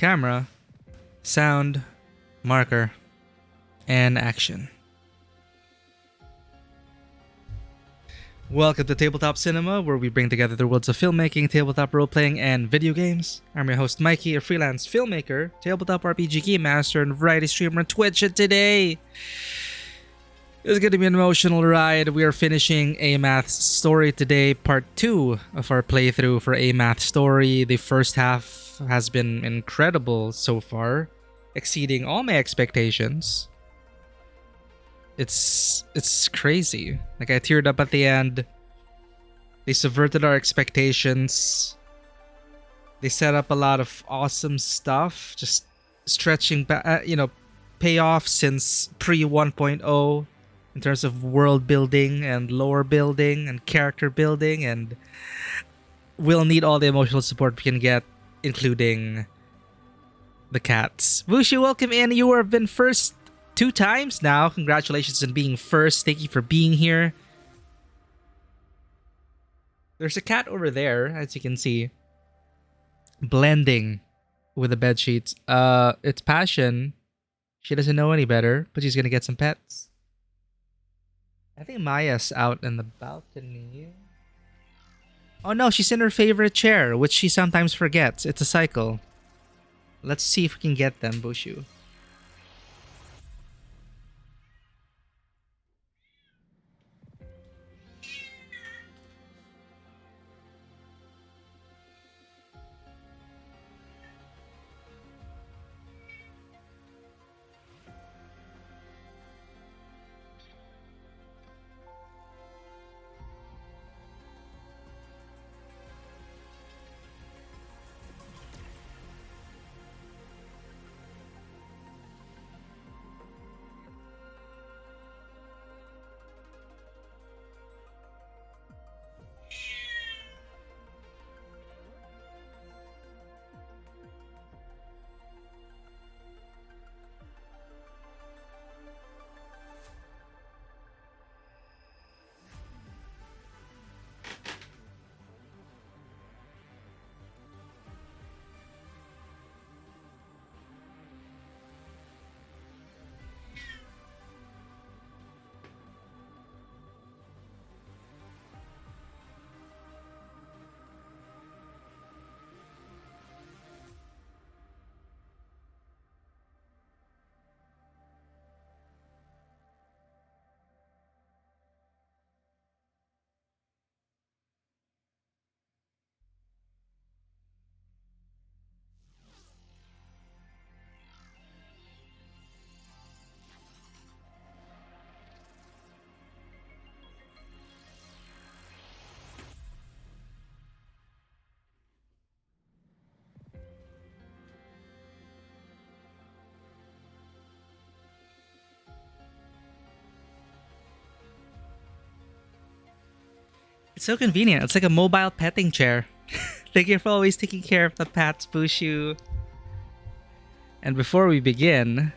camera, sound, marker, and action. Welcome to Tabletop Cinema, where we bring together the worlds of filmmaking, tabletop role-playing, and video games. I'm your host, Mikey, a freelance filmmaker, tabletop RPG game master, and variety streamer on Twitch. And today is going to be an emotional ride. We are finishing Aemeath's story today, part 2 of our playthrough for Aemeath's story. The first half has been incredible so far, exceeding all my expectations. It's crazy. Like, I teared up at the end. They subverted our expectations. They set up a lot of awesome stuff, just stretching back, payoff since pre 1.0 in terms of world building and lore building and character building, and we'll need all the emotional support we can get, including the cats. Wushi, welcome in. You have been first 2 times now. Congratulations on being first. Thank you for being here. There's a cat over there, as you can see, blending with the bed sheets. It's Passion. She doesn't know any better, but she's gonna get some pets. I think Maya's out in the balcony. Oh no, she's in her favorite chair, which she sometimes forgets. It's a cycle. Let's see if we can get them, Bushu. It's so convenient. It's like a mobile petting chair. Thank you for always taking care of the pets, Bushu. And before we begin,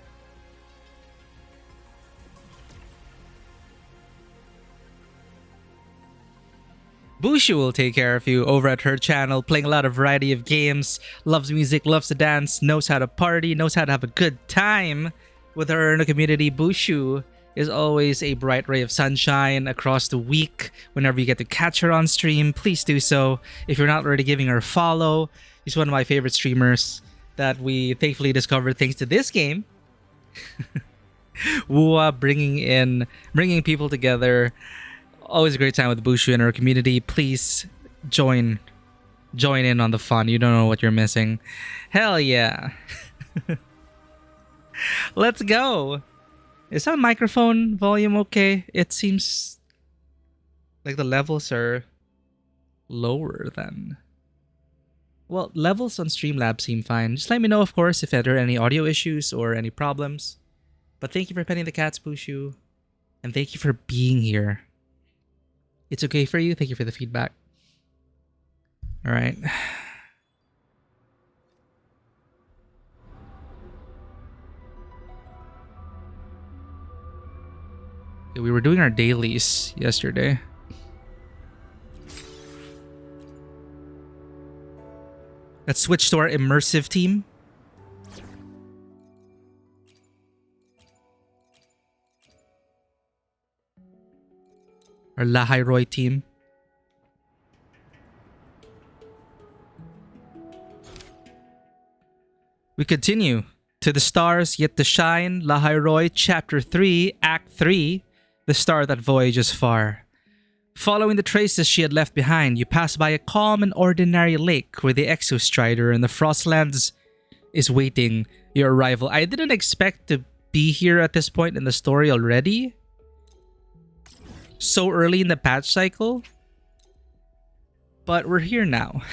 Bushu will take care of you over at her channel, playing a lot of variety of games, loves music, loves to dance, knows how to party, knows how to have a good time with her in the community. Bushu is always a bright ray of sunshine across the week. Whenever you get to catch her on stream, please do so. If you're not already giving her a follow, she's one of my favorite streamers that we thankfully discovered thanks to this game. Wua bringing people together. Always a great time with Bushu and her community. Please join in on the fun. You don't know what you're missing. Hell yeah. Let's go. Is that microphone volume okay? It seems like the levels are lower than... Well, levels on Streamlabs seem fine. Just let me know, of course, if there are any audio issues or any problems. But thank you for petting the cats, Bushu. And thank you for being here. It's okay for you. Thank you for the feedback. Alright. We were doing our dailies yesterday. Let's switch to our immersive team. our Lahai team. We continue. To the stars yet to shine, Lahai Chapter 3, Act 3, The Star That Voyages Far. Following the traces she had left behind, you pass by a calm and ordinary lake where the Exostrider and the Frostlands is waiting your arrival. I didn't expect to be here at this point in the story already. So early in the patch cycle. But we're here now.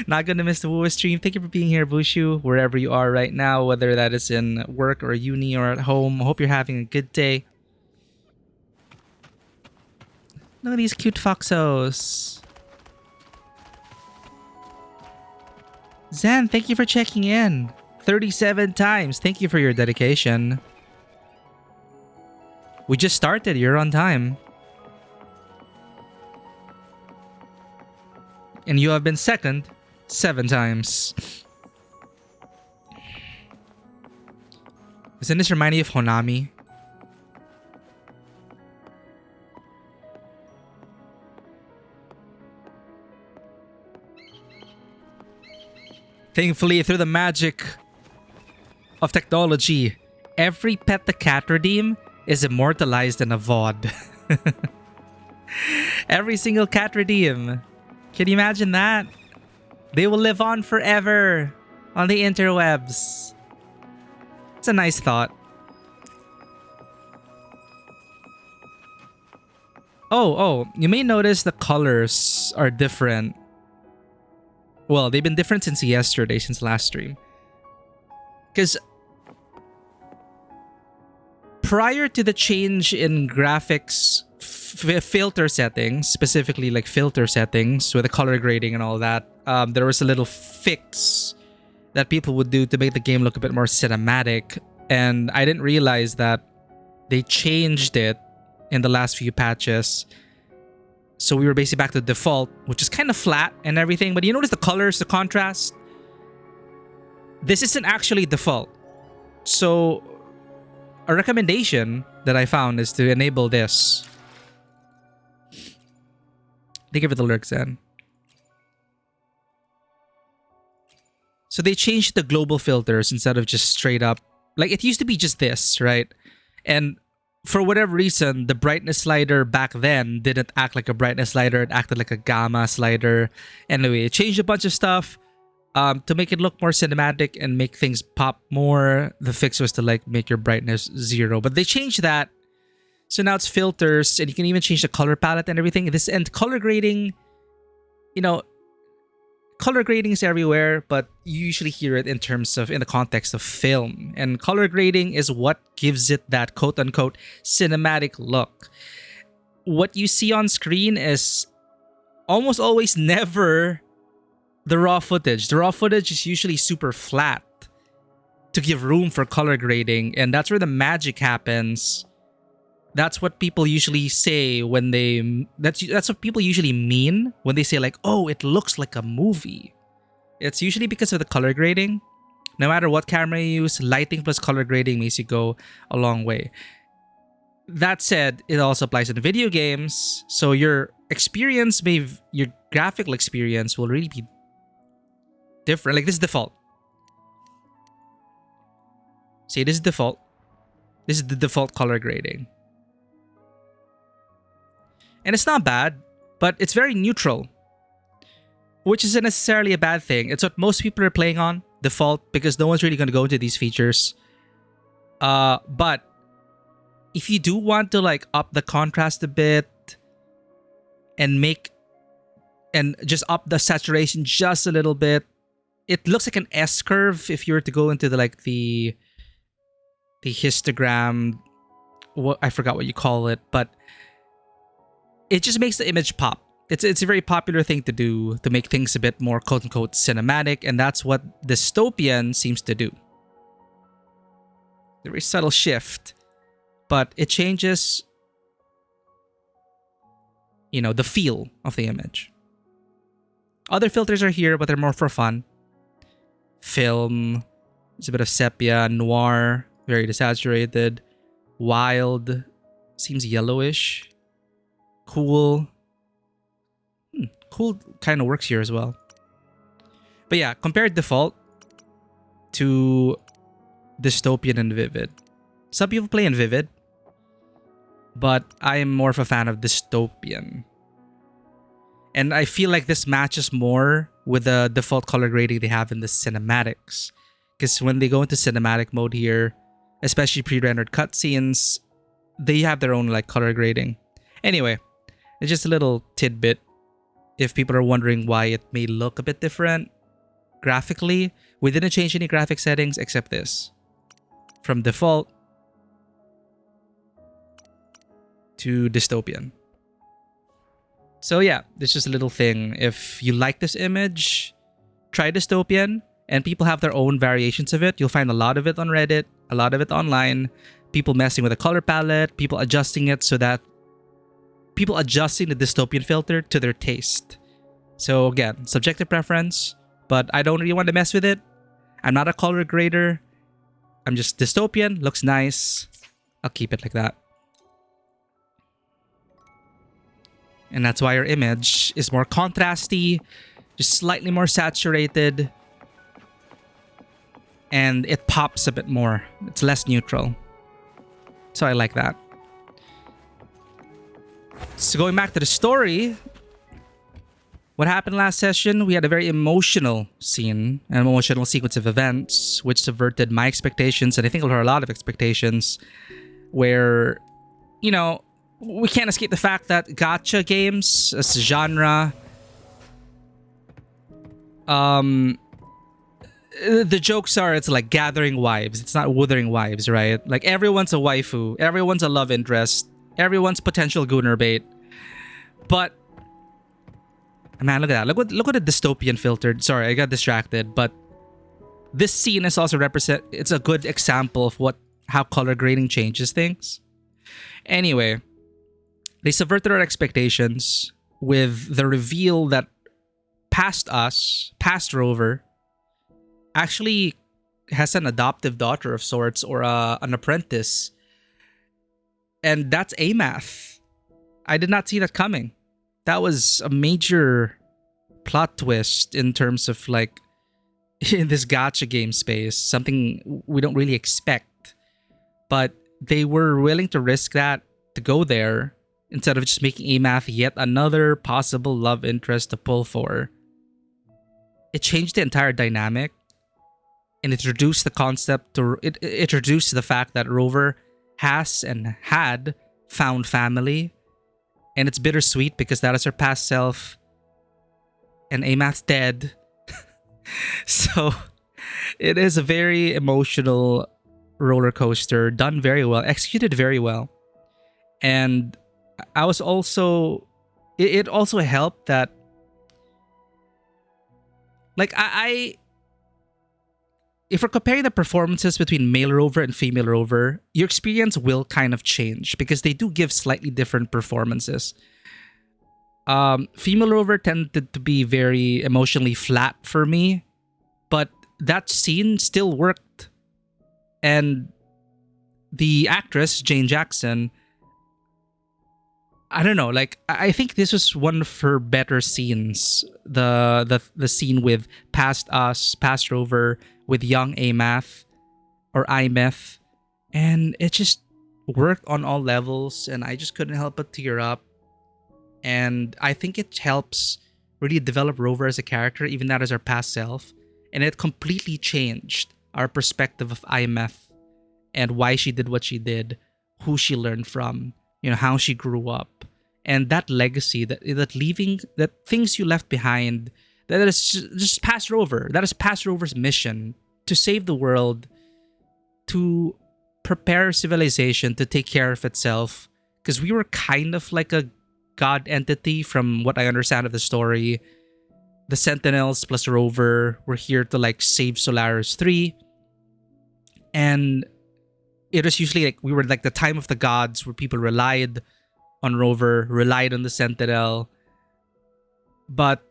Not gonna miss the Woo stream. Thank you for being here, Bushu, wherever you are right now, whether that is in work or uni or at home. I hope you're having a good day. Look at these cute foxos. Zan, thank you for checking in. 37 times. Thank you for your dedication. We just started. You're on time. And you have been second 7 times. Doesn't this remind you of Honami? Thankfully, through the magic of technology, every pet the cat redeem is immortalized in a VOD. Every single cat redeem. Can you imagine that? They will live on forever on the interwebs. It's a nice thought. Oh, you may notice the colors are different. Well, they've been different since yesterday, since last stream. Because prior to the change in graphics filter settings, specifically like filter settings with the color grading and all that, there was a little fix that people would do to make the game look a bit more cinematic, and I didn't realize that they changed it in the last few patches. So we were basically back to default, which is kind of flat and everything, but you notice the colors, the contrast? This isn't actually default. So a recommendation that I found is to enable this. They give it the lurks in. So they changed the global filters instead of just straight up. Like, it used to be just this, right? And for whatever reason, the brightness slider back then didn't act like a brightness slider. It acted like a gamma slider. Anyway, it changed a bunch of stuff to make it look more cinematic and make things pop more. The fix was to like make your brightness 0. But they changed that. So now it's filters, and you can even change the color palette and everything. This and color grading, you know, color grading is everywhere, but you usually hear it in terms of in the context of film. And color grading is what gives it that quote-unquote cinematic look. What you see on screen is almost always never the raw footage. The raw footage is usually super flat to give room for color grading, and that's where the magic happens. That's what people usually say when they... That's what people usually mean when they say like, oh, it looks like a movie. It's usually because of the color grading. No matter what camera you use, lighting plus color grading makes you go a long way. That said, it also applies in video games. So your experience your graphical experience will really be different. Like, this is default. See, this is default. This is the default color grading. And it's not bad, but it's very neutral, which isn't necessarily a bad thing. It's what most people are playing on, default, because no one's really going to go into these features. But if you do want to like up the contrast a bit and just up the saturation just a little bit, it looks like an S curve if you were to go into the histogram. I forgot what you call it, but it just makes the image pop. It's a very popular thing to do to make things a bit more quote-unquote cinematic, and that's what Dystopian seems to do. A very subtle shift, but it changes, you know, the feel of the image. Other filters are here, but they're more for fun. Film, there's a bit of sepia, noir, very desaturated, wild, Seems yellowish. Cool. Cool kind of works here as well. But yeah, compare default to dystopian and vivid. Some people play in vivid, but I am more of a fan of dystopian. And I feel like this matches more with the default color grading they have in the cinematics. Because when they go into cinematic mode here, especially pre-rendered cutscenes, they have their own like color grading. Anyway, it's just a little tidbit. If people are wondering why it may look a bit different graphically, we didn't change any graphic settings except this. From default to dystopian. So yeah, this is just a little thing. If you like this image, try dystopian, and people have their own variations of it. You'll find a lot of it on Reddit, a lot of it online. People messing with the color palette, people adjusting it so that people adjusting the dystopian filter to their taste. So again, subjective preference, but I don't really want to mess with it. I'm not a color grader. I'm just dystopian, looks nice. I'll keep it like that. And that's why our image is more contrasty, just slightly more saturated, and it pops a bit more. It's less neutral. So I like that. So going back to the story, what happened last session, we had a very emotional scene, an emotional sequence of events, which subverted my expectations, and I think a lot of expectations, where, you know, we can't escape the fact that gacha games as a genre, the jokes are it's like gathering wives. It's not wuthering wives, right? Like everyone's a waifu, everyone's a love interest, everyone's potential gooner bait. But man, look at that. Look what a dystopian filtered. Sorry, I got distracted. But this scene is also it's a good example of how color grading changes things. Anyway, they subverted our expectations with the reveal that past Rover, actually has an adoptive daughter of sorts, or an apprentice. And that's Aemeath. I did not see that coming. That was a major plot twist in terms of like in this gacha game space, something we don't really expect. But they were willing to risk that to go there instead of just making Aemeath yet another possible love interest to pull for. It changed the entire dynamic and it introduced the concept to it introduced the fact that Rover has and had found family. And it's bittersweet because that is her past self. And Aemeath's dead. So it is a very emotional roller coaster, done very well, executed very well. And I was also... It also helped that... Like, if we're comparing the performances between male Rover and female Rover, your experience will kind of change because they do give slightly different performances. Female Rover tended to be very emotionally flat for me, but that scene still worked. And the actress, Jane Jackson, I don't know, like, I think this was one of her better scenes. The scene with past Rover, with young Aemeath, or Aemeath, and it just worked on all levels, and I just couldn't help but tear up. And I think it helps really develop Rover as a character, even that as our past self, and it completely changed our perspective of Aemeath and why she did what she did, who she learned from, you know, how she grew up, and that legacy, that things you left behind. That is just past Rover. That is past Rover's mission to save the world, to prepare civilization to take care of itself. Because we were kind of like a god entity from what I understand of the story. The Sentinels plus Rover were here to like save Solaris 3. And it was usually like we were like the time of the gods where people relied on Rover, relied on the Sentinel. But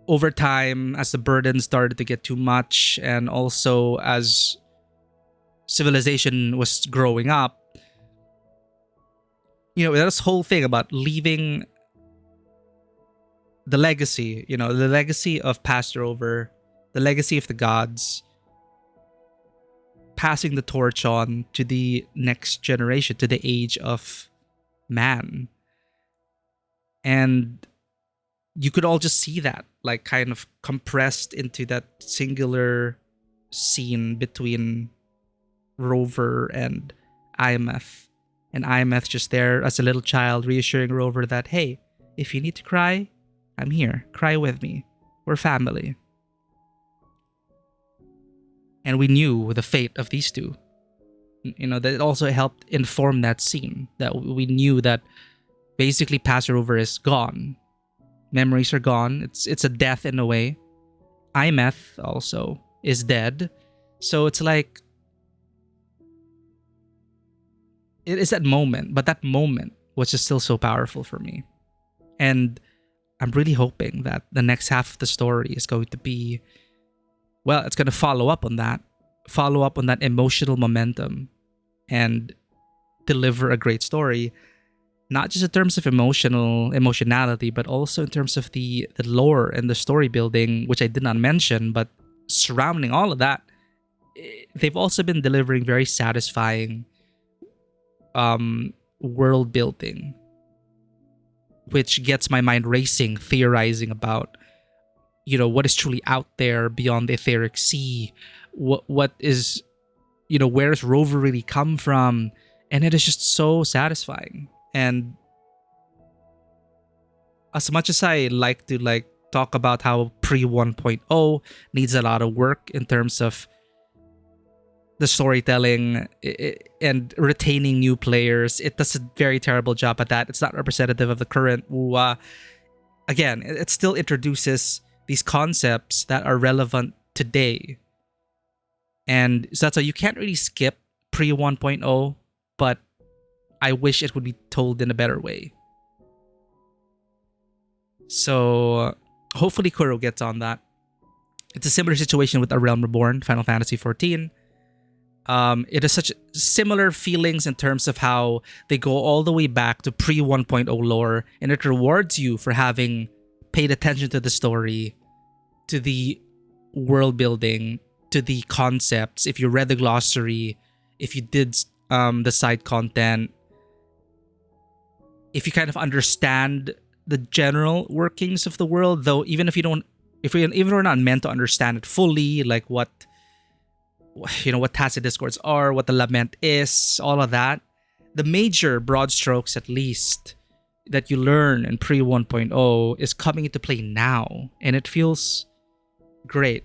over time, as the burden started to get too much, and also as civilization was growing up, this whole thing about leaving the legacy, the legacy of passed over, the legacy of the gods, passing the torch on to the next generation, to the age of man. And you could all just see that, like, kind of compressed into that singular scene between Rover and Aemeath. And Aemeath just there as a little child, reassuring Rover that, hey, if you need to cry, I'm here. Cry with me. We're family. And we knew the fate of these two. That it also helped inform that scene. That we knew that basically Passover is gone. Memories are gone. It's a death in a way. Aemeath also is dead. So it's like, it is that moment, but that moment was just still so powerful for me. And I'm really hoping that the next half of the story is going to be, well, it's going to follow up on that emotional momentum and deliver a great story, not just in terms of emotionality, but also in terms of the lore and the story building, which I did not mention, but surrounding all of that, they've also been delivering very satisfying world building, which gets my mind racing, theorizing about, what is truly out there beyond the etheric sea, what is, where's Rover really come from, and it is just so satisfying. And as much as I like to talk about how pre 1.0 needs a lot of work in terms of the storytelling and retaining new players, it does a very terrible job at that. It's not representative of the current WoW. Again, it still introduces these concepts that are relevant today. And so that's why you can't really skip pre 1.0, but I wish it would be told in a better way. So hopefully Kuro gets on that. It's a similar situation with A Realm Reborn, Final Fantasy XIV. It is such similar feelings in terms of how they go all the way back to pre 1.0 lore, and it rewards you for having paid attention to the story, to the world building, to the concepts. If you read the glossary, if you did the side content, if you kind of understand the general workings of the world, though even if we're not meant to understand it fully, like what tacit discords are, what the lament is, all of that, the major broad strokes at least that you learn in pre 1.0 is coming into play now, and it feels great.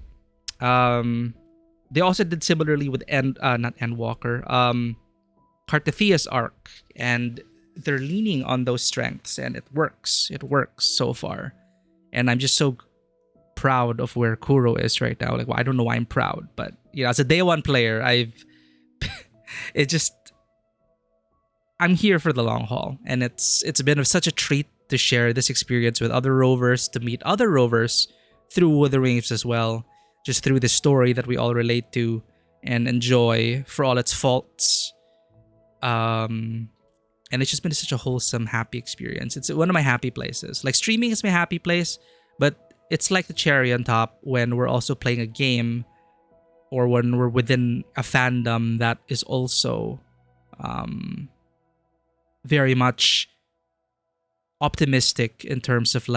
They also did similarly with not Endwalker, Carthethia's arc, and they're leaning on those strengths, and it works so far. And I'm just so proud of where Kuro is right now. Like, well, I don't know why I'm proud, but as a day one player, I'm here for the long haul, and it's been such a treat to share this experience with other rovers, to meet other rovers through Wuthering as well, just through the story that we all relate to and enjoy for all its faults. And it's just been such a wholesome, happy experience. It's one of my happy places. Like, streaming is my happy place, but it's like the cherry on top when we're also playing a game, or when we're within a fandom that is also very much optimistic in terms of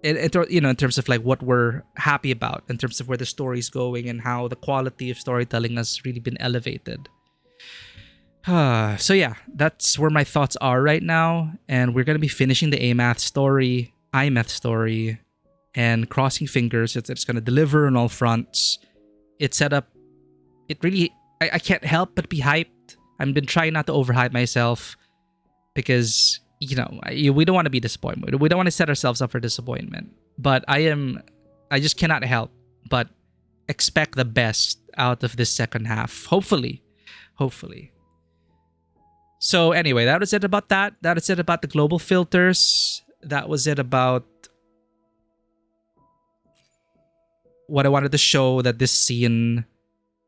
in terms of what we're happy about, in terms of where the story's going and how the quality of storytelling has really been elevated. So yeah, that's where my thoughts are right now, and we're gonna be finishing the Aemeath story, and crossing fingers that it's gonna deliver on all fronts. It's set up. It really, I can't help but be hyped. I've been trying not to overhype myself because we don't want to be disappointed. We don't want to set ourselves up for disappointment. But I just cannot help but expect the best out of this second half. Hopefully. So anyway, that was it about that. That is it about the global filters. That was it about what I wanted to show, that this scene,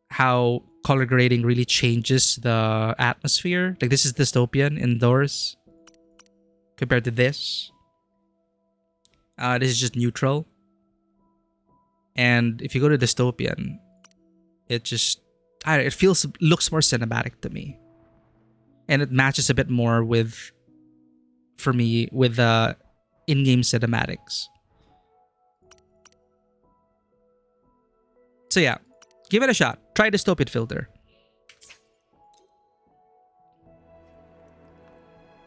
how color grading really changes the atmosphere. Like this is dystopian indoors compared to this. This is just neutral. And if you go to dystopian, it just looks more cinematic to me. And it matches a bit more with, for me, with the in-game cinematics. So yeah, give it a shot. Try dystopian filter.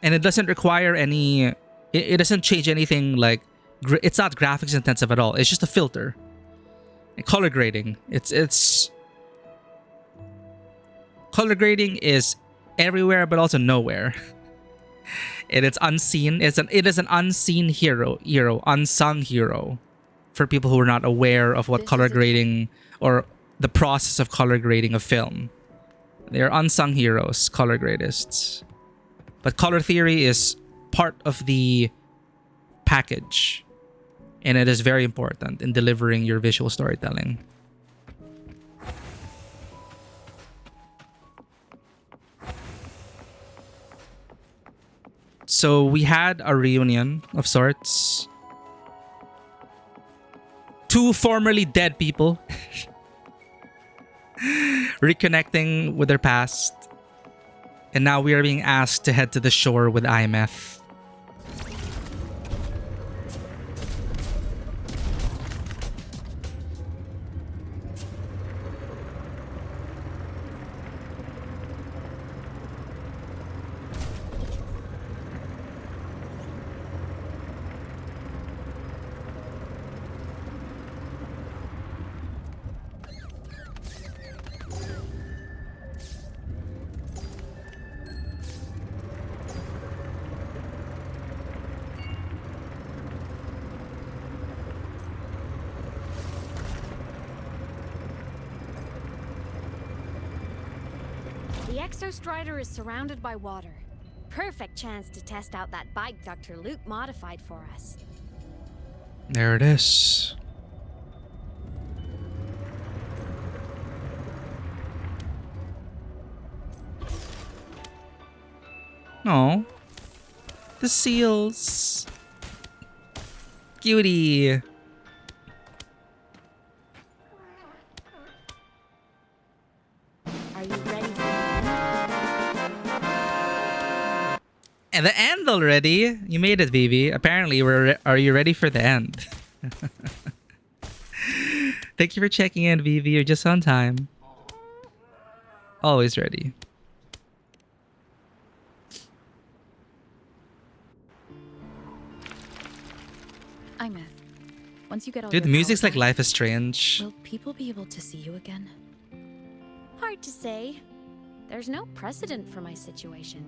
And it doesn't require any, it doesn't change anything like, it's not graphics intensive at all. It's just a filter. And color grading. It's color grading is everywhere but also nowhere. And it's unseen. It is an unseen hero, unsung hero for people who are not aware of what color grading or the process of color grading a film. They're unsung heroes, color gradists. But color theory is part of the package. And it is very important in delivering your visual storytelling. So we had a reunion of sorts. Two formerly dead people reconnecting with their past. And now we are being asked to head to the shore with Aemeath. The Exostrider is surrounded by water. Perfect chance to test out that bike Dr. Luke modified for us. There it is. Oh, the seals. Cutie. Are you ready for And the end already. You made it, Vivi. Apparently, are you ready for the end? Thank you for checking in, Vivi. You're just on time. Always ready. Aemeath, once you get all Dude, the your music's power like back, Life is Strange. will people be able to see you again? Hard to say. There's no precedent for my situation.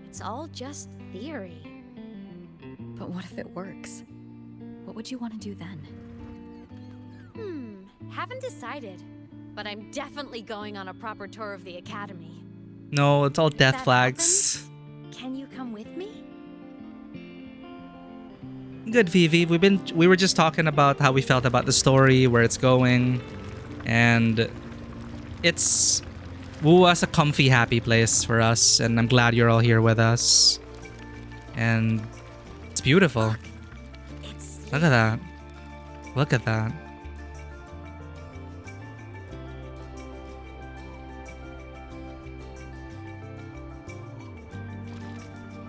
It's all just theory. But what if it works? What would you want to do then? Haven't decided. But I'm definitely going on a proper tour of the academy. No, it's all If death that flags. happens, can you come with me? Good, Vivi. We were just talking about how we felt about the story, where it's going, and it's a comfy, happy place for us. And I'm glad you're all here with us. And it's beautiful. Look at that. Look at that.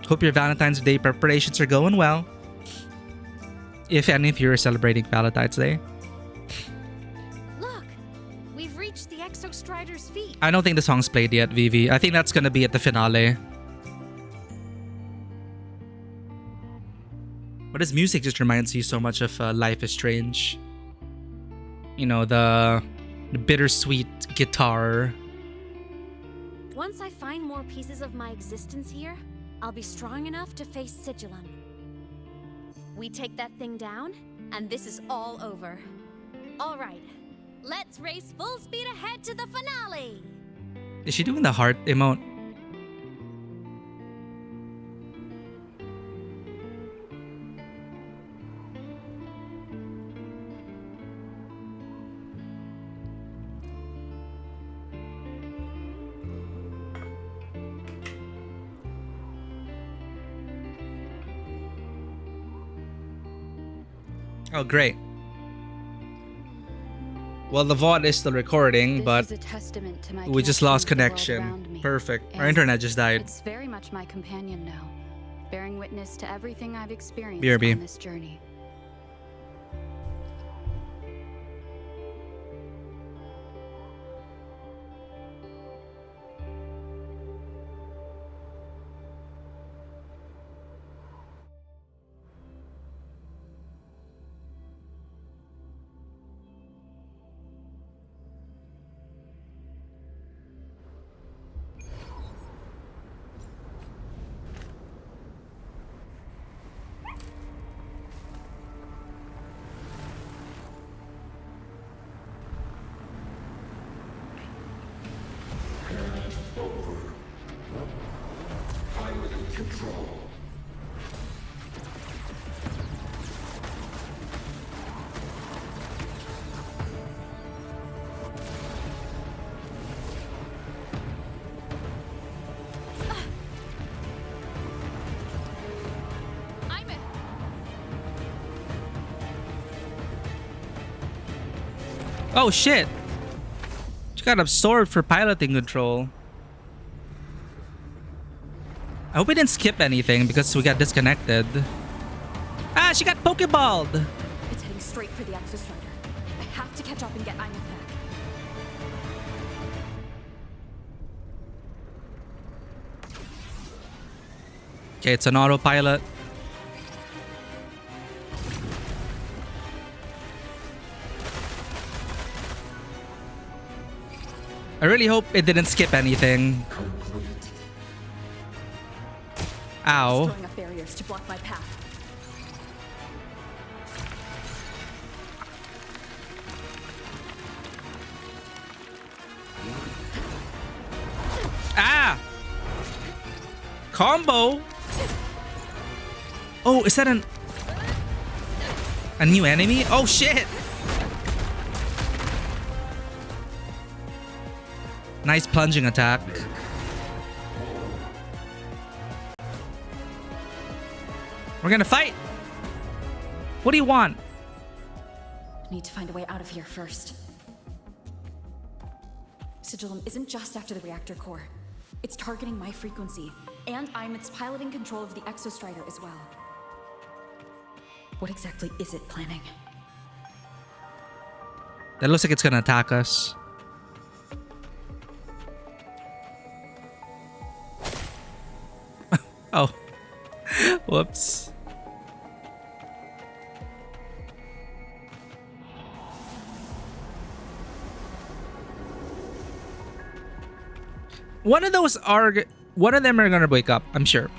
Hope your Valentine's Day preparations are going well. If any of you are celebrating Valentine's Day. Look, we've reached the Exostrider's feet. I don't think the song's played yet, Vivi. I think that's gonna be at the finale. But his music just reminds you so much of Life is Strange. You know, the bittersweet guitar. Once I find more pieces of my existence here, I'll be strong enough to face Sigillum. We take that thing down, and this is all over. All right, let's race full speed ahead to the finale! Is she doing the heart emote? Oh, great. Well, the VOD is still recording, but This is a testament to my we just connection lost with the world connection. around me. Perfect. Our And internet just died. It's very much my companion now, bearing witness to everything I've experienced BRB. on this journey. Oh shit! She got absorbed for piloting control. I hope we didn't skip anything because we got disconnected. Ah, she got pokeballed! It's heading straight for the Exostrider. I have to catch up and get Aemeath back. Okay, it's an autopilot. I really hope it didn't skip anything. Ow. Throwing up barriers to block my path. Ah! Combo! Oh, is that a new enemy? Oh shit! Nice plunging attack. We're gonna fight! What do you want? Need to find a way out of here first. Sigillum isn't just after the reactor core. It's targeting my frequency, and Aemeath's piloting control of the Exostrider as well. What exactly is it planning? That looks like it's gonna attack us. Oh. Whoops. One of them are gonna wake up, I'm sure.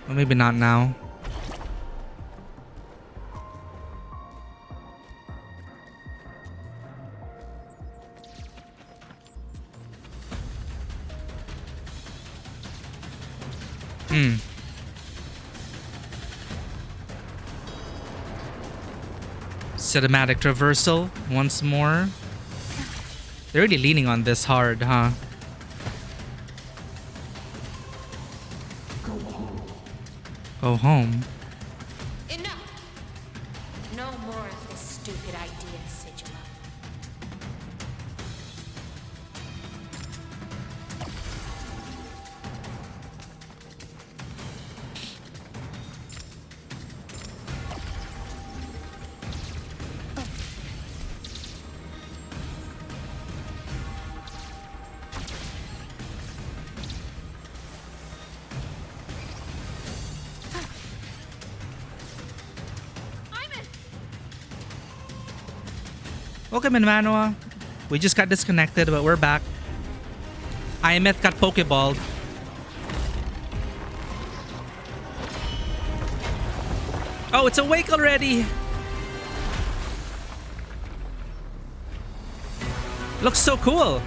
Well, maybe not now. Cinematic traversal once more. They're really leaning on this hard, huh? Go home. Enough! No more of this stupid idea, Sigillum. Welcome in, Manua. We just got disconnected, but we're back. Aemeath got pokeballed. Oh, it's awake already. Looks so cool.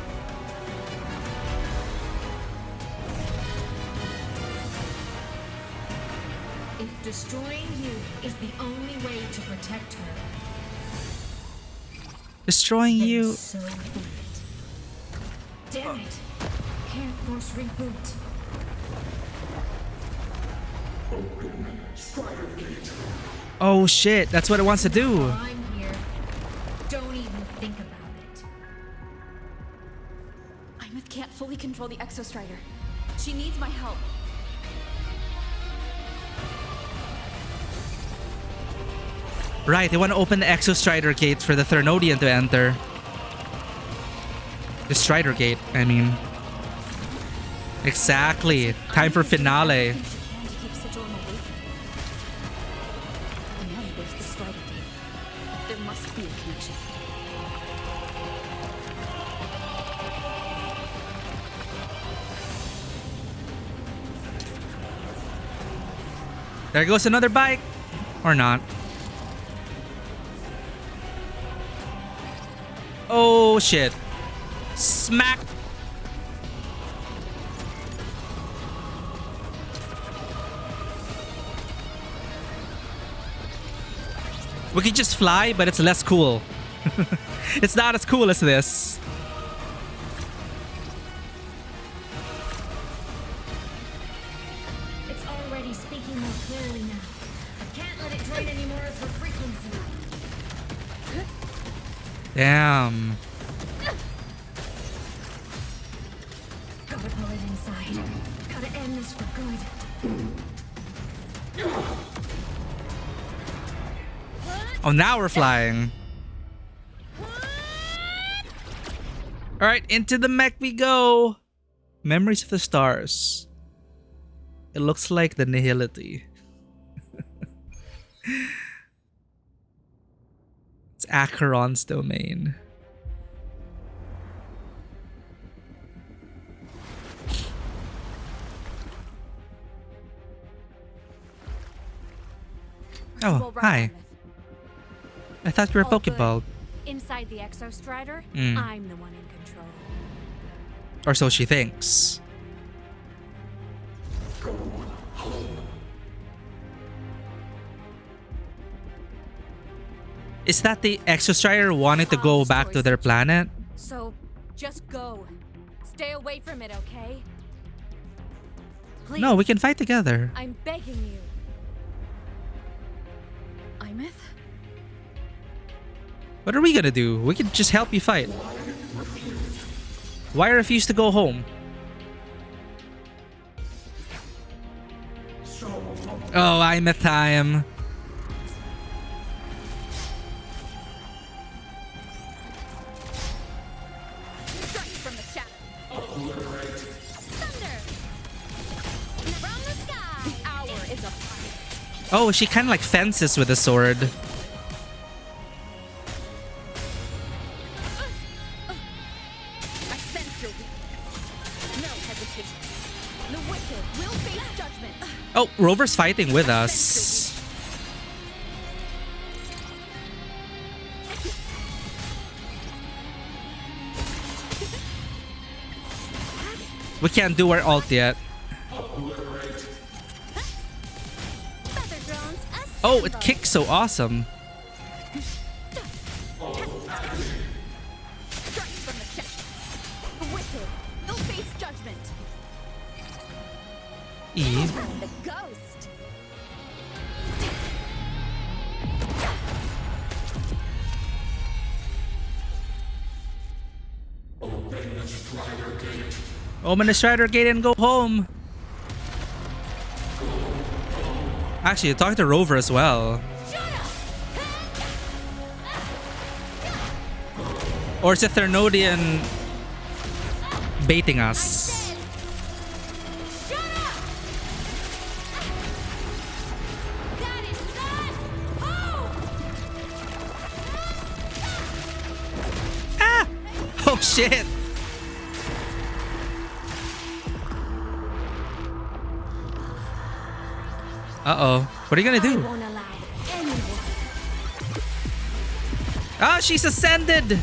If destroying you is the only way to protect her, Destroying then you. so be it. Damn it! Can't force reboot. Oh shit, that's what it wants to do. I'm here. Don't even think about it. Aemeath can't fully control the Exostrider. She needs my help. Right, they want to open the Exostrider gate for the Thernodian to enter. The Strider gate, I mean. Exactly. Time for finale. She can to keep Sigilum away from me. And now there's the Strider gate. There must be a connection. There goes another bike. Or not. Oh shit. Smack. We can just fly, but it's less cool. It's not as cool as this. It's already speaking more clearly now. I can't let it drain any more of her frequency. Damn. Gotta pull it inside. Gotta end this for good. Oh, now we're flying. Alright, into the mech we go. Memories of the stars. It looks like the nihility. It's Acheron's domain. Oh, Well, right, hi. Aemeath. I thought you were All good. Pokeball. Inside the Exostrider, Mm. I'm the one in control. Or so she thinks. Is that the Exostrider wanting to go back to their planet? So, just go. Stay away from it, okay? Please. No, we can fight together. I'm begging you. Aemeath? What are we gonna do? We can just help you fight. Why refuse to go home? Oh, I'm at time. Strike from the shadow. Thunder. From the sky. The hour is upon. Oh, she kind of like fences with a sword. I sense your weakness. No hesitation. The wicked will face judgment. Oh, Rover's fighting with us. We can't do our ult yet. Feather drones Oh, it assemble. kicks so awesome. Strike from the chest. The wicked will face judgment. E. From the ghost. Open the Strider gate and go home. Actually, talk to Rover as well. Or is it Thernodian baiting us? Shut up! That is not home! Ah! Oh shit! Uh-oh. What are you gonna I do? won't allow anyone. Ah, she's ascended!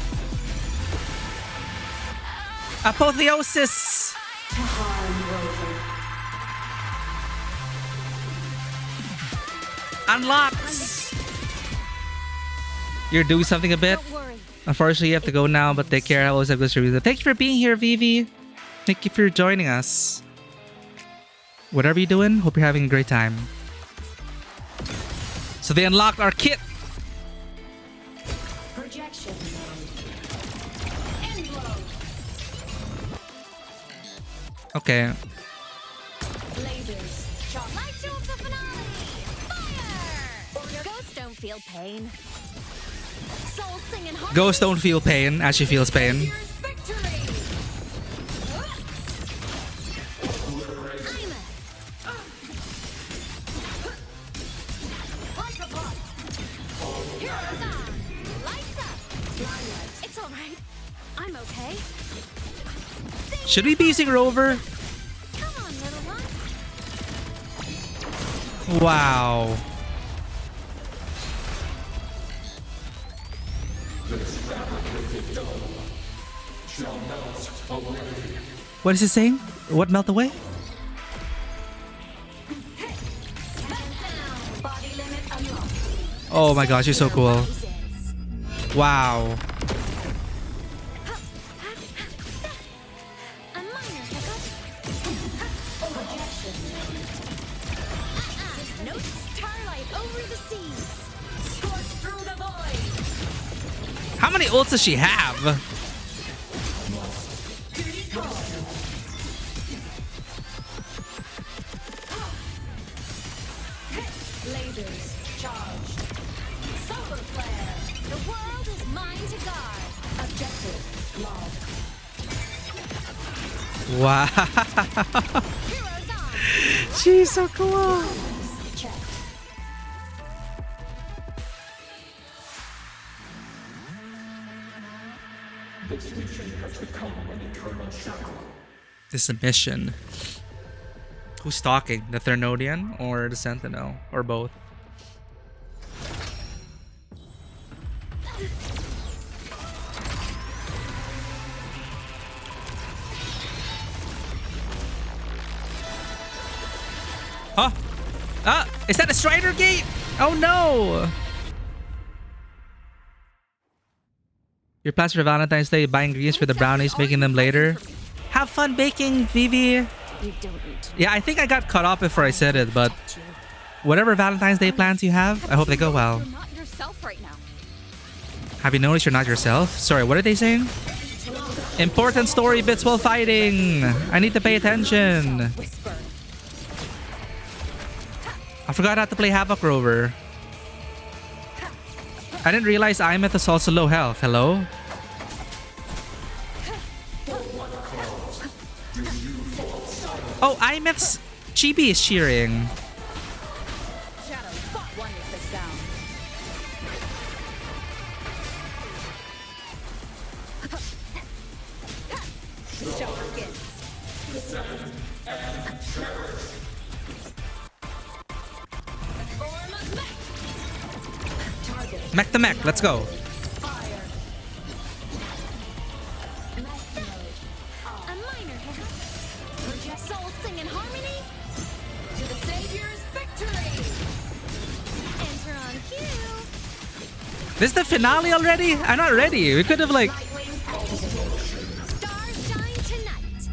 Apotheosis! Unlocks! You're doing something a bit? Don't worry. Unfortunately, you have to go now, but take care. I always have good reviews. Thank you for being here, Vivi. Thank you for joining us. Whatever you're doing, hope you're having a great time. So they unlocked our kit. Projection. End blow. Okay. Lasers. Shot. Light to the finale! Fire! Ghosts don't feel pain. Souls sing in harmony. Ghosts don't feel pain as she feels pain. Here's victory. Aemeath. Like a bot. Heroes on! Lights up! It's alright. I'm okay. Should we be using Rover? Come on, little one. Wow. What is it saying? What melt away? Body limit unlocked. Oh my gosh, you're so cool. Wow. A minor hiccup. No starlight over the seas. Scorch through the void. How many ults does she have? Lasers charged. Solar flare. The world is mine to guard. Objective logged. Wow. Heroes on! She's so cool. Check. This is a mission. Who's talking? The Thernodian or the Sentinel? Or both? Huh? Ah! Is that a Strider Gate? Oh no! Your plans for Valentine's Day, buying ingredients for the brownies, making them later. Have fun baking, Vivi. You don't need to. Yeah, I think I got cut off before I said it, but whatever Valentine's Day plans you have, I hope they go well. You're not yourself right now. Have you noticed you're not yourself? Sorry, what are they saying? Important story bits while fighting. I need to pay attention. Whisper. I forgot how to play Havoc Rover. I didn't realize Aemeath is also low health. Hello? Oh, Aemeath's chibi is cheering. Shadow. One is the sound. Show begins. Form of mech. Target. Mech to mech, let's go. Fire. Mech mode. A minor hiccup. Project Souls sing in harmony. to the savior's victory. Enter on cue. This is the finale already? I'm not ready. We could have like... Light wings activated. Stars shine tonight.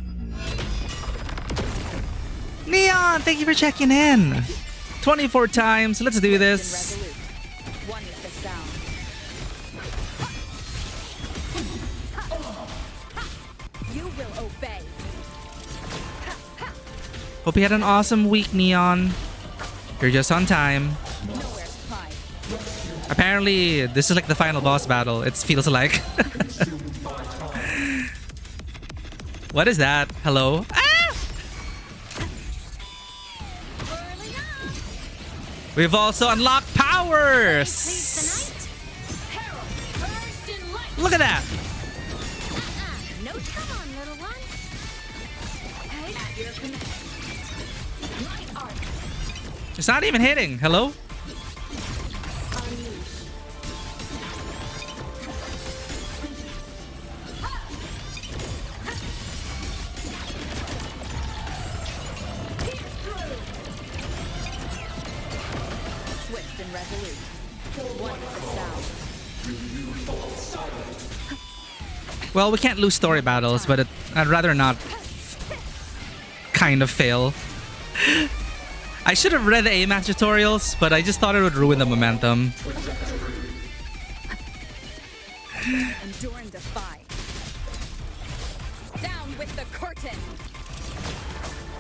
Neon, thank you for checking in. 24 times. Let's do this. Resolute. One is the sound. You will obey. Hope you had an awesome week, Neon. You're just on time. Nowhere to hide. Apparently, this is like the final boss battle. It feels like. What is that? Hello? Ah! Early on. We've also unlocked powers. Please Herald. Burst in light. Look at that. the night. No, come on, little one. Hey, At your command. Light arc. It's not even hitting. Hello? Unleash. Pierce through. Swift and resolute. One is the sound. Well, we can't lose story battles, but I'd rather not kind of fail. I should have read the Aemeath tutorials, but I just thought it would ruin the momentum. Endure and defy. Down with the curtain.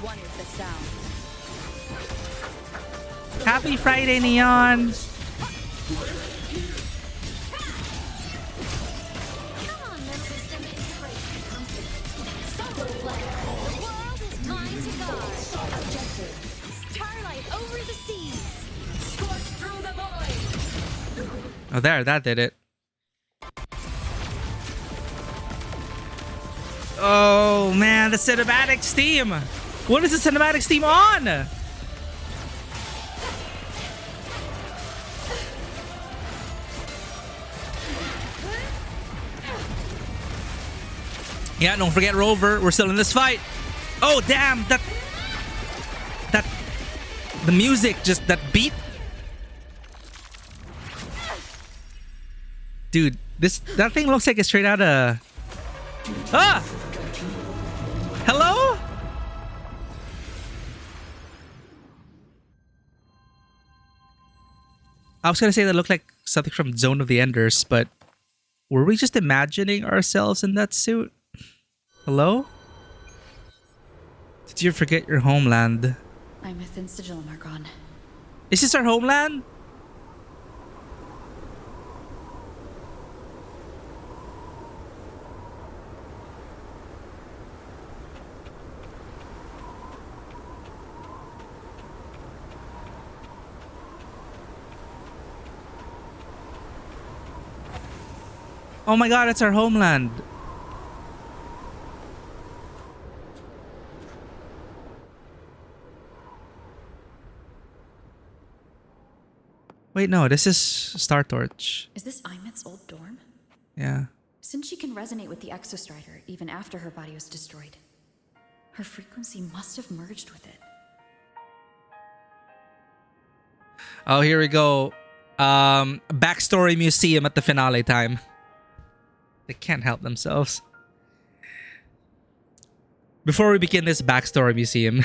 One is the sound. Happy Friday, Neon! Come on, little sister, make it break. Solar flare. The world is mine to guard. Starlight over the seas. Scorch through the void. Oh, there, that did it. Oh man, the cinematics theme! What is the cinematics theme on? Yeah, don't forget Rover. We're still in this fight. Oh damn, that the music, just that beat. Dude, that thing looks like it's straight out of Hello? I was gonna say that looked like something from Zone of the Enders, but were we just imagining ourselves in that suit? Hello? Did you forget your homeland? Aemeath and Sigillum are gone. Is this our homeland? Oh my god, it's our homeland. Wait, no, this is Star Torch. Is this Aemeath's old dorm? Yeah. Since she can resonate with the Exostrider even after her body was destroyed, her frequency must have merged with it. Oh, here we go. Backstory museum at the finale time. They can't help themselves. Before we begin this backstory museum.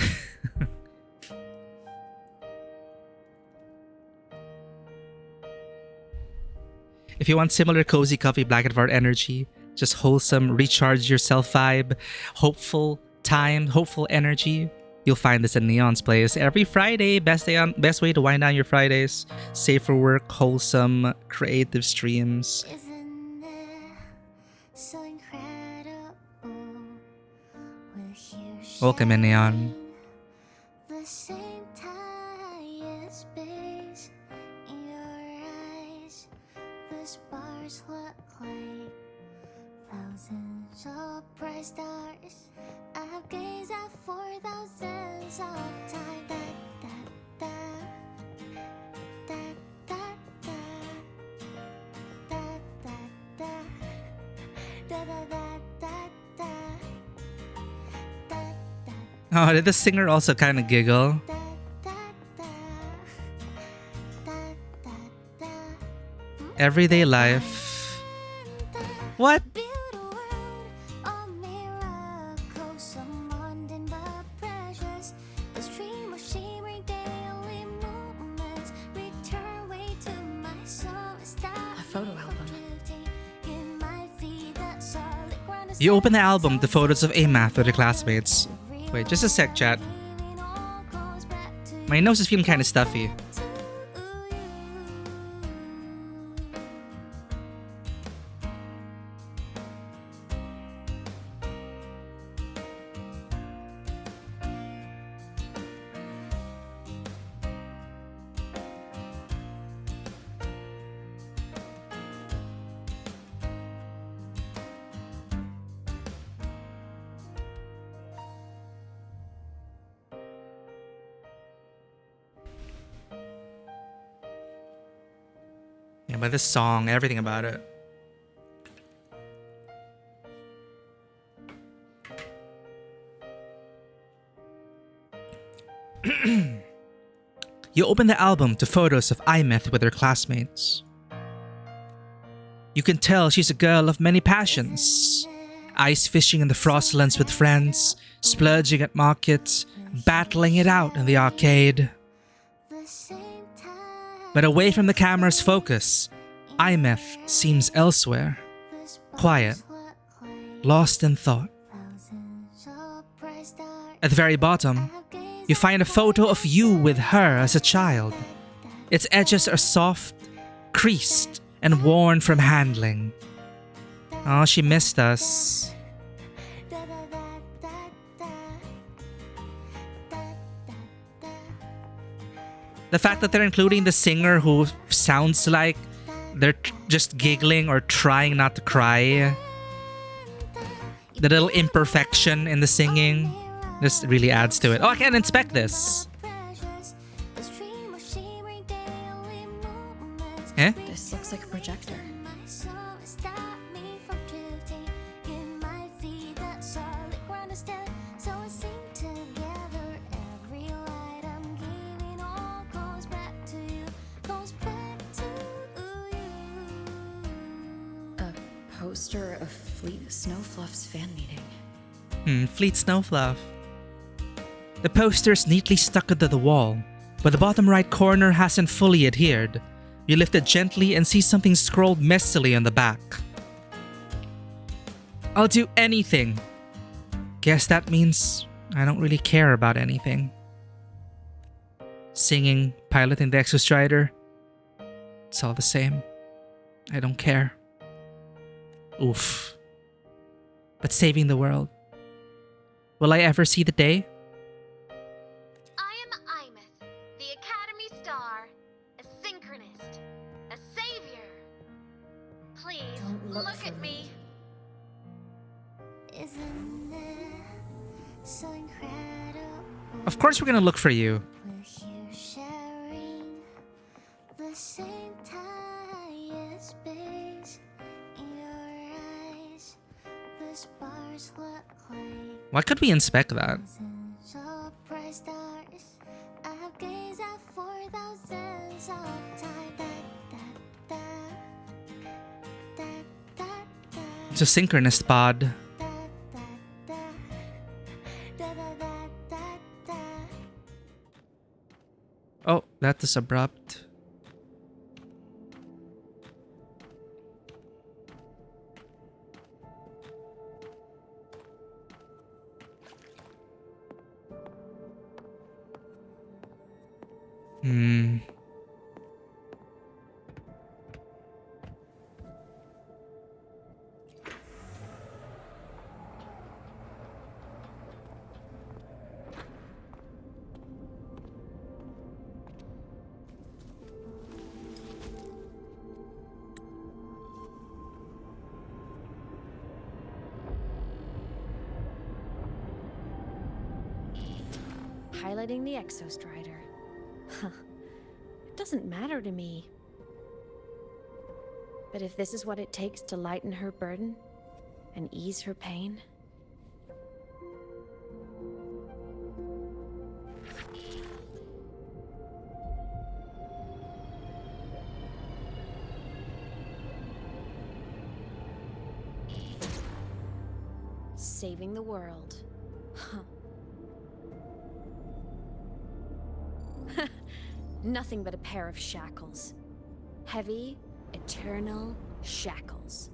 If you want similar cozy, comfy Black and Fart energy, just wholesome, recharge yourself vibe, hopeful time, hopeful energy, you'll find this in Neon's place every Friday. Best way to wind down your Fridays. Safe for work, wholesome, creative streams. Isn't it so incredible? We're here Welcome in, Neon. the same time and space in your eyes. The stars look like thousands of bright stars. I've gazed at for thousands of time. Da, da, da, da, da, da, da, da, da, da, da, da, da, da, da. Oh, did the singer also kind of giggle? Everyday life. What? A photo album. You open the album, the photos of Aemeath with her classmates. Wait, just a sec, chat. My nose is feeling kind of stuffy. Yeah, but this song, everything about it. You open the album to photos of Aemeath with her classmates. You can tell she's a girl of many passions. Ice fishing in the Frostlands with friends, splurging at markets, battling it out in the arcade. But away from the camera's focus, Aemeath seems elsewhere, quiet, lost in thought. At the very bottom, you find a photo of you with her as a child. Its edges are soft, creased, and worn from handling. Oh, she missed us. The fact that they're including the singer who sounds like they're just giggling or trying not to cry. The little imperfection in the singing just really adds to it. Oh, I can inspect this. Eh? This looks like a projector. Poster of Fleet Snowfluff's fan meeting. Fleet Snowfluff. The poster's neatly stuck into the wall, but the bottom right corner hasn't fully adhered. You lift it gently and see something scrolled messily on the back. I'll do anything. Guess that means I don't really care about anything. Singing, piloting the Exostrider. It's all the same. I don't care. Oof. But saving the world. Will I ever see the day? I am Aemeath, the Academy Star, a synchronist, a savior. Please, Don't look look for at me. Isn't it so incredible? Of course we're gonna look for you. We're here sharing the same time space. In your eyes, the sparks look like Why could we inspect that? thousands of bright stars. I've gazed at for thousands of time. Da, da, da, da, It's a synchronist pod. da, da, da, da, da, da, da, da. Oh, that is abrupt. Piloting the Exostrider. Huh. It doesn't matter to me. But if this is what it takes to lighten her burden and ease her pain, saving the world. Huh. Nothing but a pair of shackles. Heavy, eternal shackles.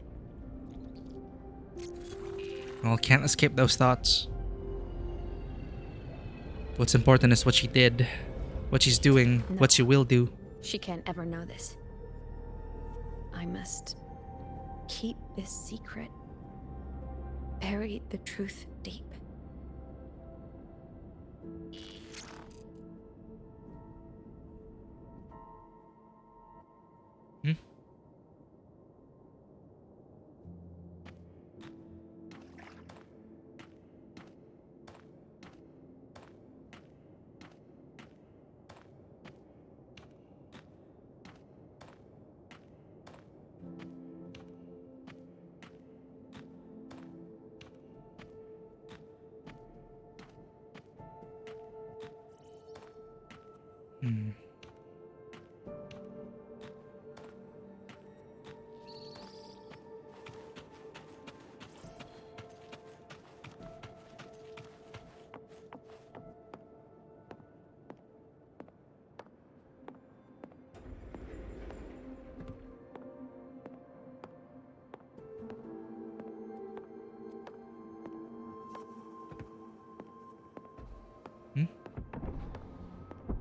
Well, can't escape those thoughts. What's important is what she did, what she's doing, what she will do. She can't ever know this. I must keep this secret. Bury the truth deep.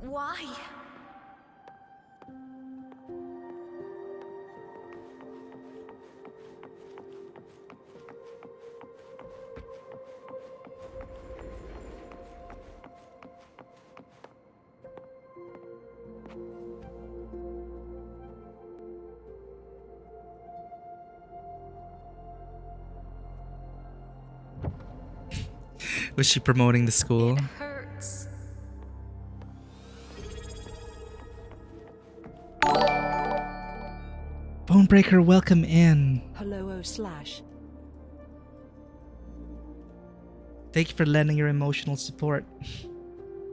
Why? Was she promoting the school? It hurts. Bonebreaker, welcome in. Hello O slash. Thank you for lending your emotional support.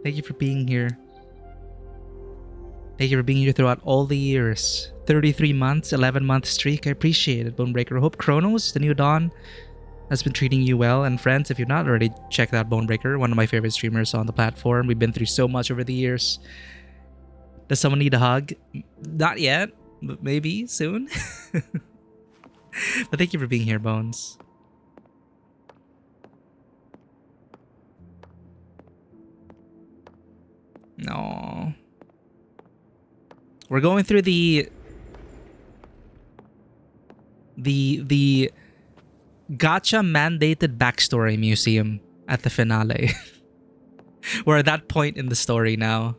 Thank you for being here. Thank you for being here throughout all the years. 33 months, 11-month streak. I appreciate it, Bonebreaker. Hope Chronos, the new Dawn, has been treating you well. And friends, if you've not already checked out Bonebreaker, one of my favorite streamers on the platform. We've been through so much over the years. Does someone need a hug? Not yet, but maybe soon. But thank you for being here, Bones. No. We're going through the gacha mandated backstory museum at the finale. We're at that point in the story now.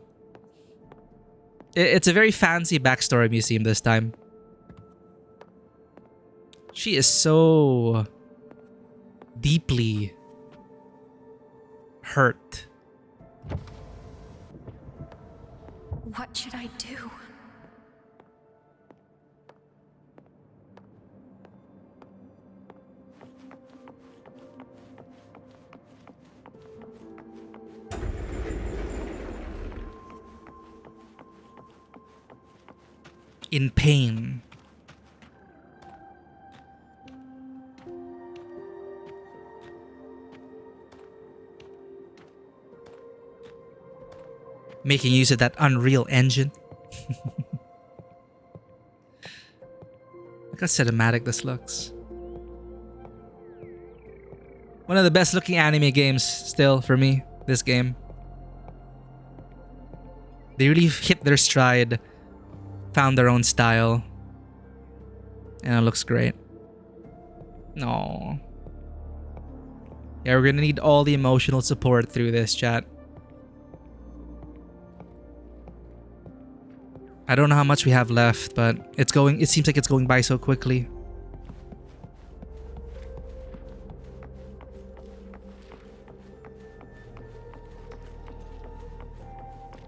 It's a very fancy backstory museum this time. She is so deeply hurt. What should I do? In pain. Making use of that Unreal Engine. Look how cinematic this looks. One of the best looking anime games still for me, this game. They really hit their stride, found their own style, and it looks great. No. Yeah, we're gonna need all the emotional support through this, chat. I don't know how much we have left, but it seems like it's going by so quickly.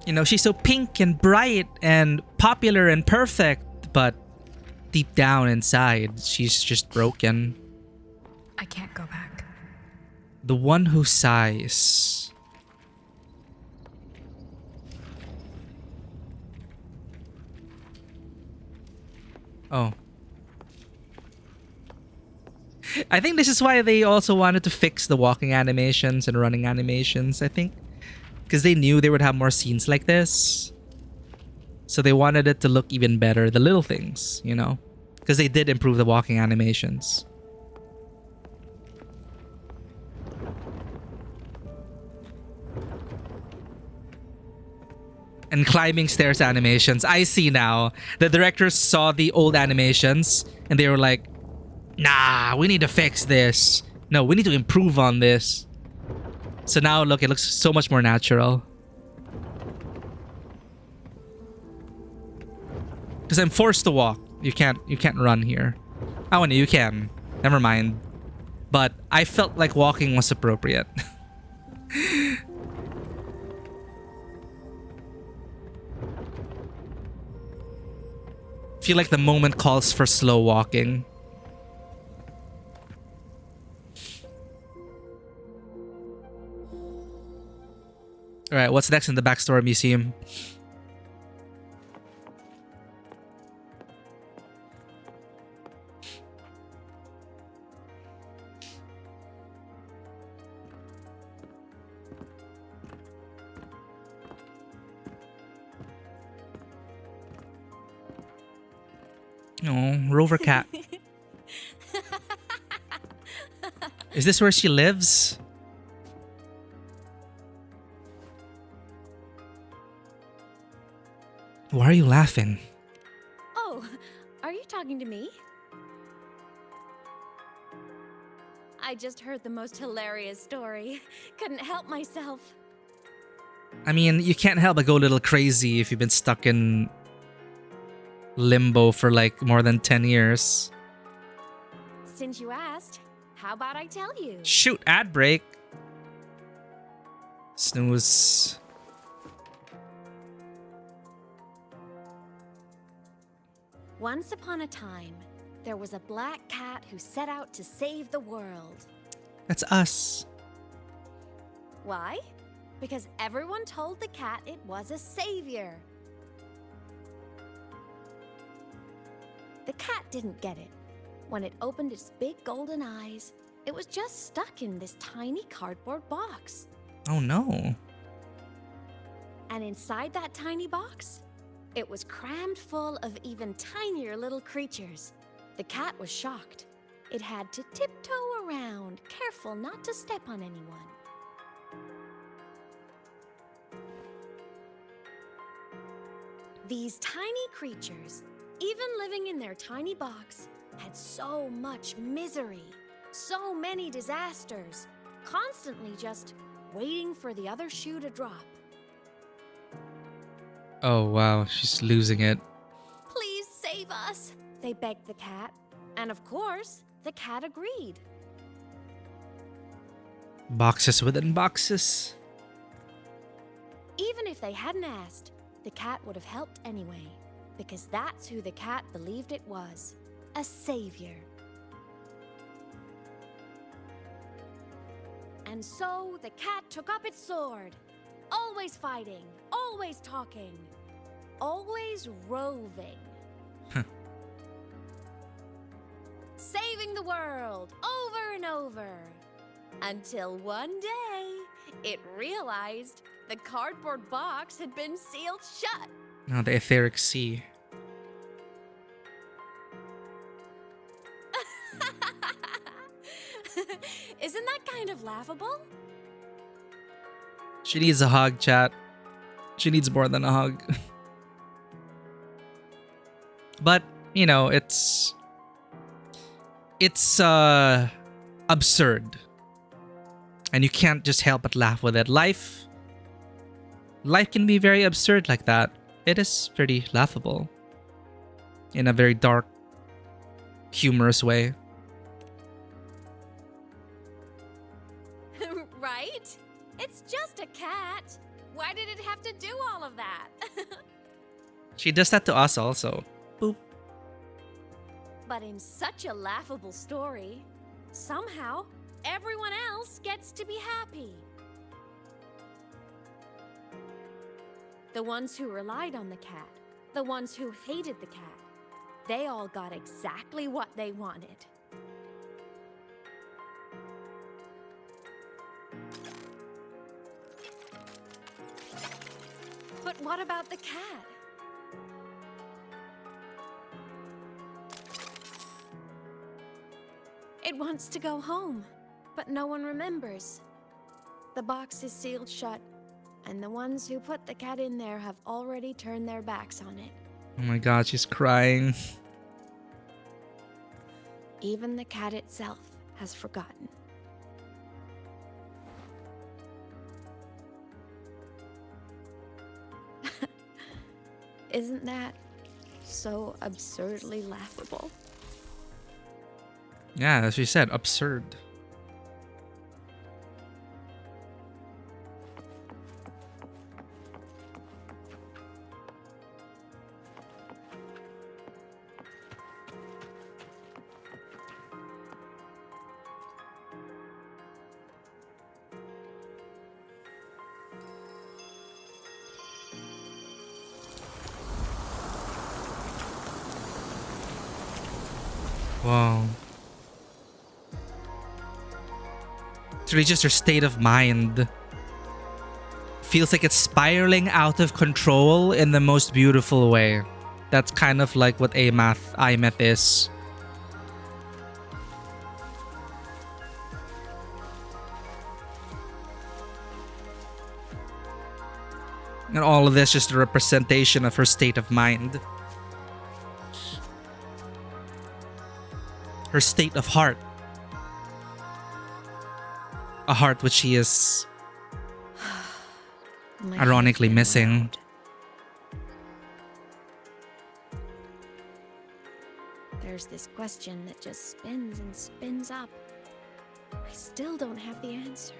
You know, she's so pink and bright and popular and perfect, but deep down inside, she's just broken. I can't go back. The one who sighs. Oh. I think this is why they also wanted to fix the walking animations and running animations, I think. Because they knew they would have more scenes like this. So they wanted it to look even better. The little things, you know. Because they did improve the walking animations. And climbing stairs animations. I see now. The directors saw the old animations and they were like, nah, we need to fix this. No, we need to improve on this. So now look, it looks so much more natural. Because I'm forced to walk. You can't run here. Oh, no, you can. Never mind. But I felt like walking was appropriate. Feel like the moment calls for slow walking. Alright, what's next in the backstory museum? Oh, Rover Cat. Is this where she lives? Why are you laughing? Oh, are you talking to me? I just heard the most hilarious story. Couldn't help myself. I mean, you can't help but go a little crazy if you've been stuck in limbo for like more than 10 years. Since you asked, how about I tell you? Shoot, ad break. Snooze. Once upon a time, there was a black cat who set out to save the world. That's us. Why? Because everyone told the cat it was a savior. The cat didn't get it. When it opened its big golden eyes, it was just stuck in this tiny cardboard box. Oh no. And inside that tiny box, it was crammed full of even tinier little creatures. The cat was shocked. It had to tiptoe around, careful not to step on anyone. These tiny creatures, even living in their tiny box, had so much misery, so many disasters, constantly just waiting for the other shoe to drop. Oh wow, she's losing it. Please save us, they begged the cat. And of course, the cat agreed. Boxes within boxes. Even if they hadn't asked, the cat would have helped anyway, because that's who the cat believed it was, a savior. And so the cat took up its sword, always fighting, always talking, always roving. Saving the world over and over. Until one day, it realized the cardboard box had been sealed shut. Oh, the etheric sea. Isn't that kind of laughable? She needs a hug, chat. She needs more than a hug. But, you know, it's absurd. And you can't just help but laugh with it. Life can be very absurd like that. It is pretty laughable. In a very dark, humorous way. Right? It's just a cat. Why did it have to do all of that? She does that to us also. Boop. But in such a laughable story, somehow everyone else gets to be happy. The ones who relied on the cat, the ones who hated the cat, they all got exactly what they wanted. But what about the cat? It wants to go home, but no one remembers. The box is sealed shut, and the ones who put the cat in there have already turned their backs on it. Oh my god, she's crying. Even the cat itself has forgotten. Isn't that so absurdly laughable? Yeah, as she said, absurd. Wow. It's really just her state of mind. Feels like it's spiraling out of control in the most beautiful way. That's kind of like what Aemeath is. And all of this just a representation of her state of mind. Her state of heart. A heart which she is My ironically head's been missing. loud. There's this question that just spins and spins up. I still don't have the answer.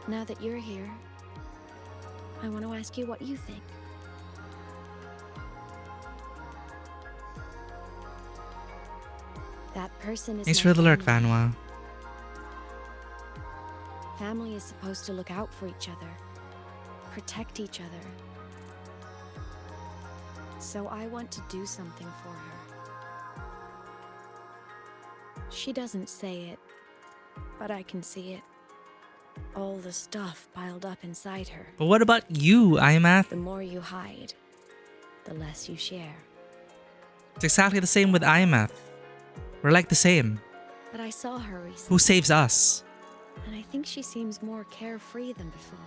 Now that you're here, I want to ask you what you think. That person is Thanks my for the lurk, family. Vanwa. Family is supposed to look out for each other, protect each other. So I want to do something for her. She doesn't say it, but I can see it. All the stuff piled up inside her. But what about you, Aemeath? The more you hide, the less you share. It's exactly the same with Aemeath. We're like the same. But I saw her recently, Who saves us? and I think she seems more carefree than before.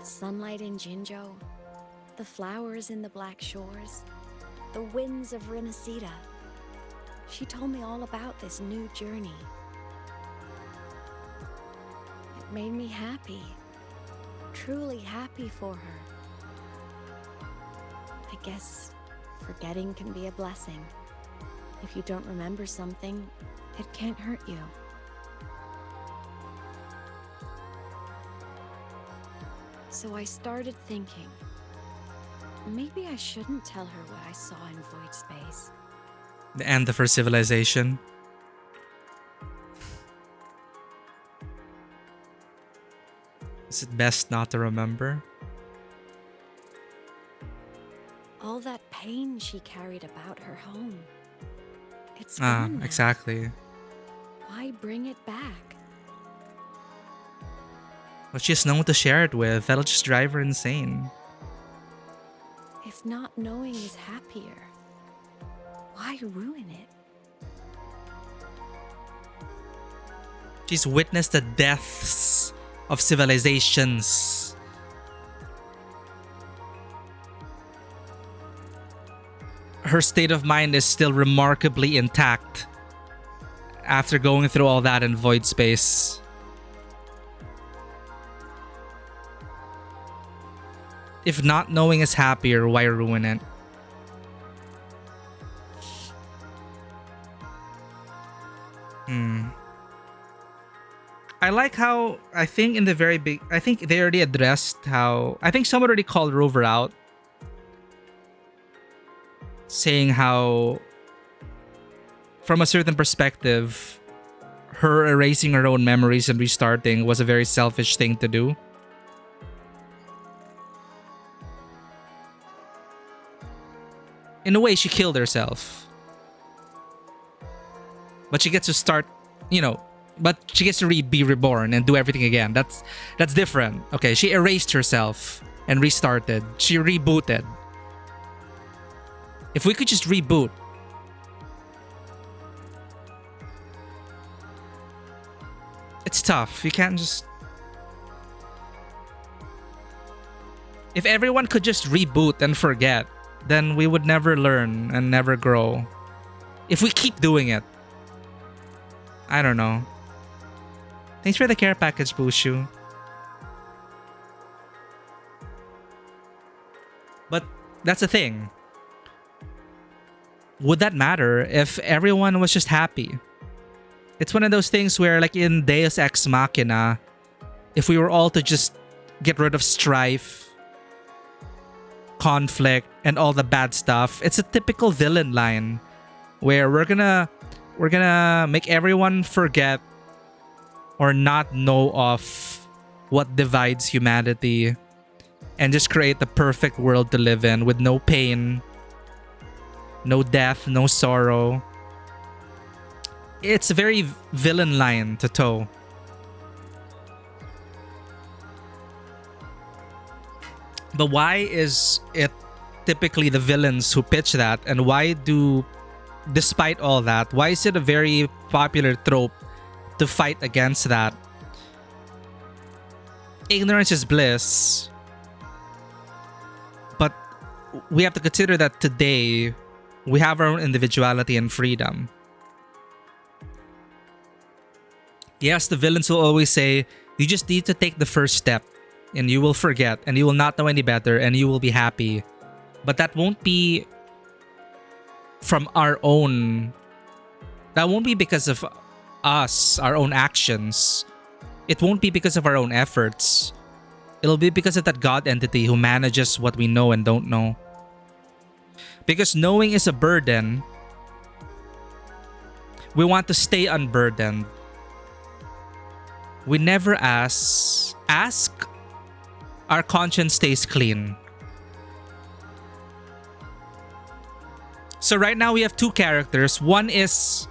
The sunlight in Jinjo, the flowers in the Black Shores, the winds of Rinasita. She told me all about this new journey. It made me happy, truly happy for her. I guess forgetting can be a blessing. If you don't remember something, it can't hurt you. So I started thinking, maybe I shouldn't tell her what I saw in Void Space. The end of her civilization. Is it best not to remember? All that pain she carried about her home. It's gone now. Exactly. Why bring it back? Well, she has no one to share it with. That'll just drive her insane. If not knowing is happier, why ruin it? She's witnessed the deaths of civilizations. Her state of mind is still remarkably intact after going through all that in Void Space. If not knowing is happier, why ruin it? I like how, I think in the very big, I think they already addressed how, I think someone already called Rover out, saying how, from a certain perspective, her erasing her own memories and restarting was a very selfish thing to do. In a way, she killed herself. But she gets to start, you know, but she gets to be reborn and do everything again. That's different. Okay, she erased herself and restarted. She rebooted. If we could just reboot. It's tough. You can't just... If everyone could just reboot and forget, then we would never learn and never grow. If we keep doing it. I don't know. Thanks for the care package, Bushu. But that's the thing. Would that matter if everyone was just happy? It's one of those things where, like in Deus Ex Machina, if we were all to just get rid of strife, conflict, and all the bad stuff, it's a typical villain line where we're gonna make everyone forget or not know of what divides humanity, and just create the perfect world to live in with no pain, no death, no sorrow. It's a very villain line to toe. But why is it typically the villains who pitch that? And despite all that, why is it a very popular trope to fight against that? Ignorance is bliss. But we have to consider that today, we have our own individuality and freedom. Yes, the villains will always say, you just need to take the first step and you will forget and you will not know any better and you will be happy. But that won't be from our own. That won't be because of us, our own actions. It won't be because of our own efforts. It'll be because of that God entity who manages what we know and don't know. Because knowing is a burden, we want to stay unburdened. We never ask, our conscience stays clean. So right now we have two characters. One is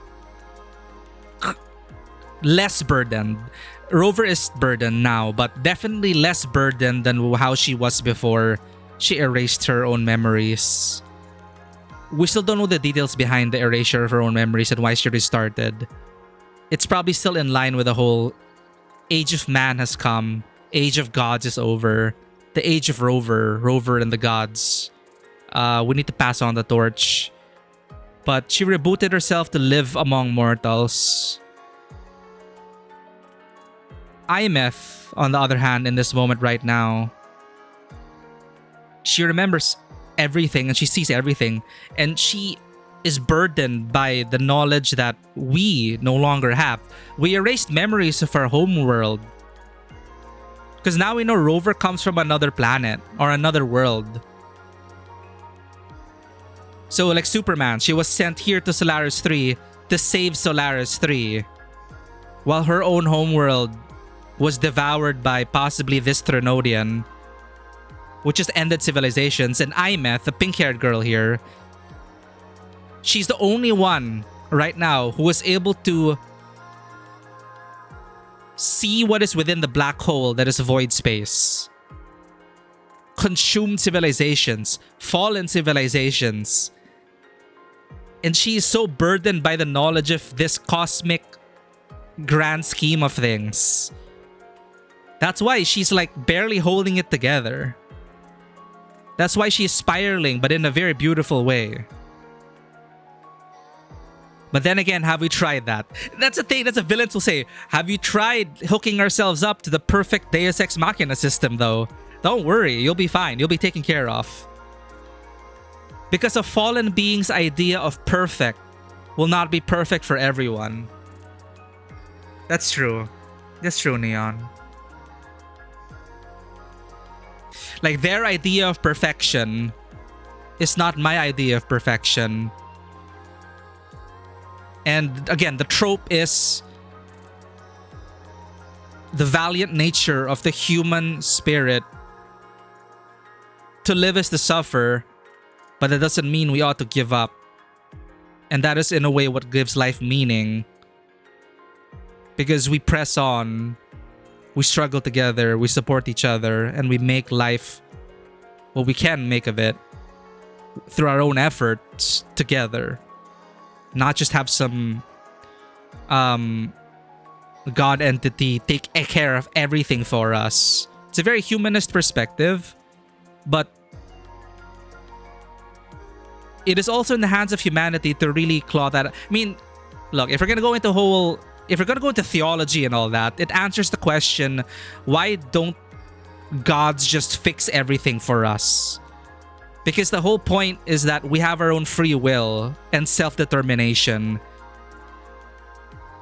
less burdened. Rover is burdened now, but definitely less burdened than how she was before she erased her own memories. We still don't know the details behind the erasure of her own memories and why she restarted. It's probably still in line with the whole age of man has come, age of gods is over, the age of Rover and the gods. We need to pass on the torch. But she rebooted herself to live among mortals. Aemeath, on the other hand, in this moment right now, she remembers everything and she sees everything, and she is burdened by the knowledge that we no longer have. We erased memories of our home world because now we know Rover comes from another planet or another world. So like Superman, she was sent here to Solaris 3 to save Solaris 3, while her own homeworld was devoured by possibly this Threnodian, which just ended civilizations. And Aemeath, the pink-haired girl here, she's the only one right now who was able to see what is within the black hole that is void space. Consumed civilizations, fallen civilizations. And she is so burdened by the knowledge of this cosmic grand scheme of things. That's why she's like barely holding it together. That's why she's spiraling, but in a very beautiful way. But then again, have we tried that? That's a thing, that's a villains will say. Have you tried hooking ourselves up to the perfect Deus Ex Machina system though? Don't worry, you'll be fine. You'll be taken care of. Because a fallen being's idea of perfect will not be perfect for everyone. That's true. That's true, Neon. Like, their idea of perfection is not my idea of perfection. And again, the trope is the valiant nature of the human spirit. To live is to suffer, but that doesn't mean we ought to give up. And that is in a way what gives life meaning. Because we press on, we struggle together, we support each other, and we make life what we can make of it through our own efforts together. Not just have some God entity take care of everything for us. It's a very humanist perspective, but it is also in the hands of humanity to really claw that. I mean, look, if we're gonna go into theology and all that, it answers the question, why don't gods just fix everything for us? Because the whole point is that we have our own free will and self-determination.